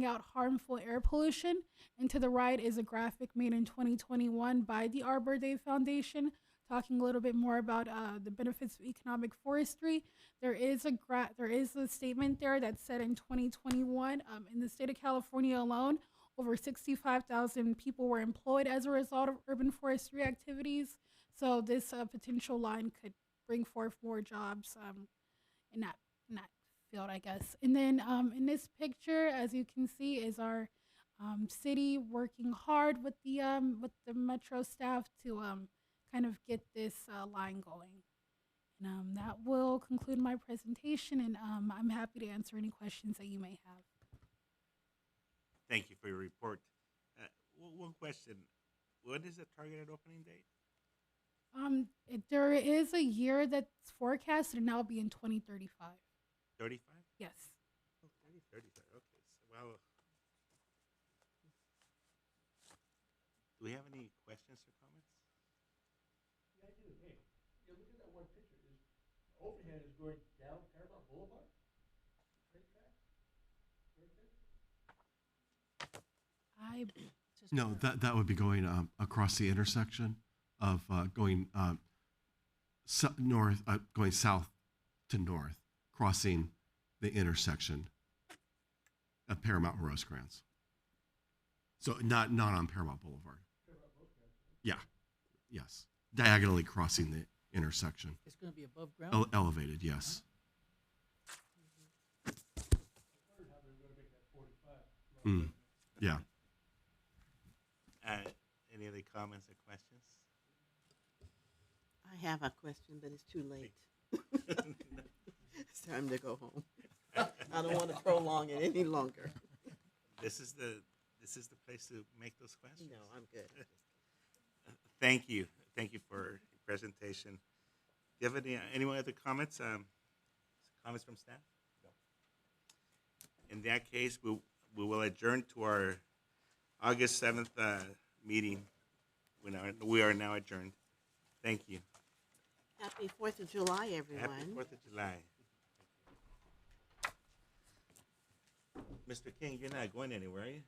out harmful air pollution. And to the right is a graphic made in 2021 by the Arbor Day Foundation, talking a little bit more about the benefits of economic forestry. There is a statement there that said in 2021, in the state of California alone, over 65,000 people were employed as a result of urban forestry activities. So this potential line could bring forth more jobs in that field, I guess. And then in this picture, as you can see, is our city working hard with the Metro staff to kind of get this line going. And that will conclude my presentation, and I'm happy to answer any questions that you may have. Thank you for your report. One question. What is the targeted opening date? There is a year that's forecasted, and that'll be in 2035. 35? Yes. Oh, 35. Okay. So, well, do we have any questions or comments? Yeah, I do. Hey, yeah, look at that one picture. The overhead is going down Paramount Boulevard? Train track? Right there? No, that would be going across the intersection of going north, going south to north, crossing the intersection of Paramount and Rosecrans. So not on Paramount Boulevard. Yeah. Yes. Diagonally crossing the intersection. It's going to be above ground? Elevated, yes. Yeah. Any other comments or questions? I have a question, but it's too late. It's time to go home. I don't want to prolong it any longer. This is the place to make those questions. No, I'm good. Thank you. Thank you for your presentation. Do you have any other comments? Comments from staff? No. In that case, we will adjourn to our August 7th meeting. We are now adjourned. Thank you. Happy 4th of July, everyone. Happy 4th of July. Mr. King, you're not going anywhere, are you?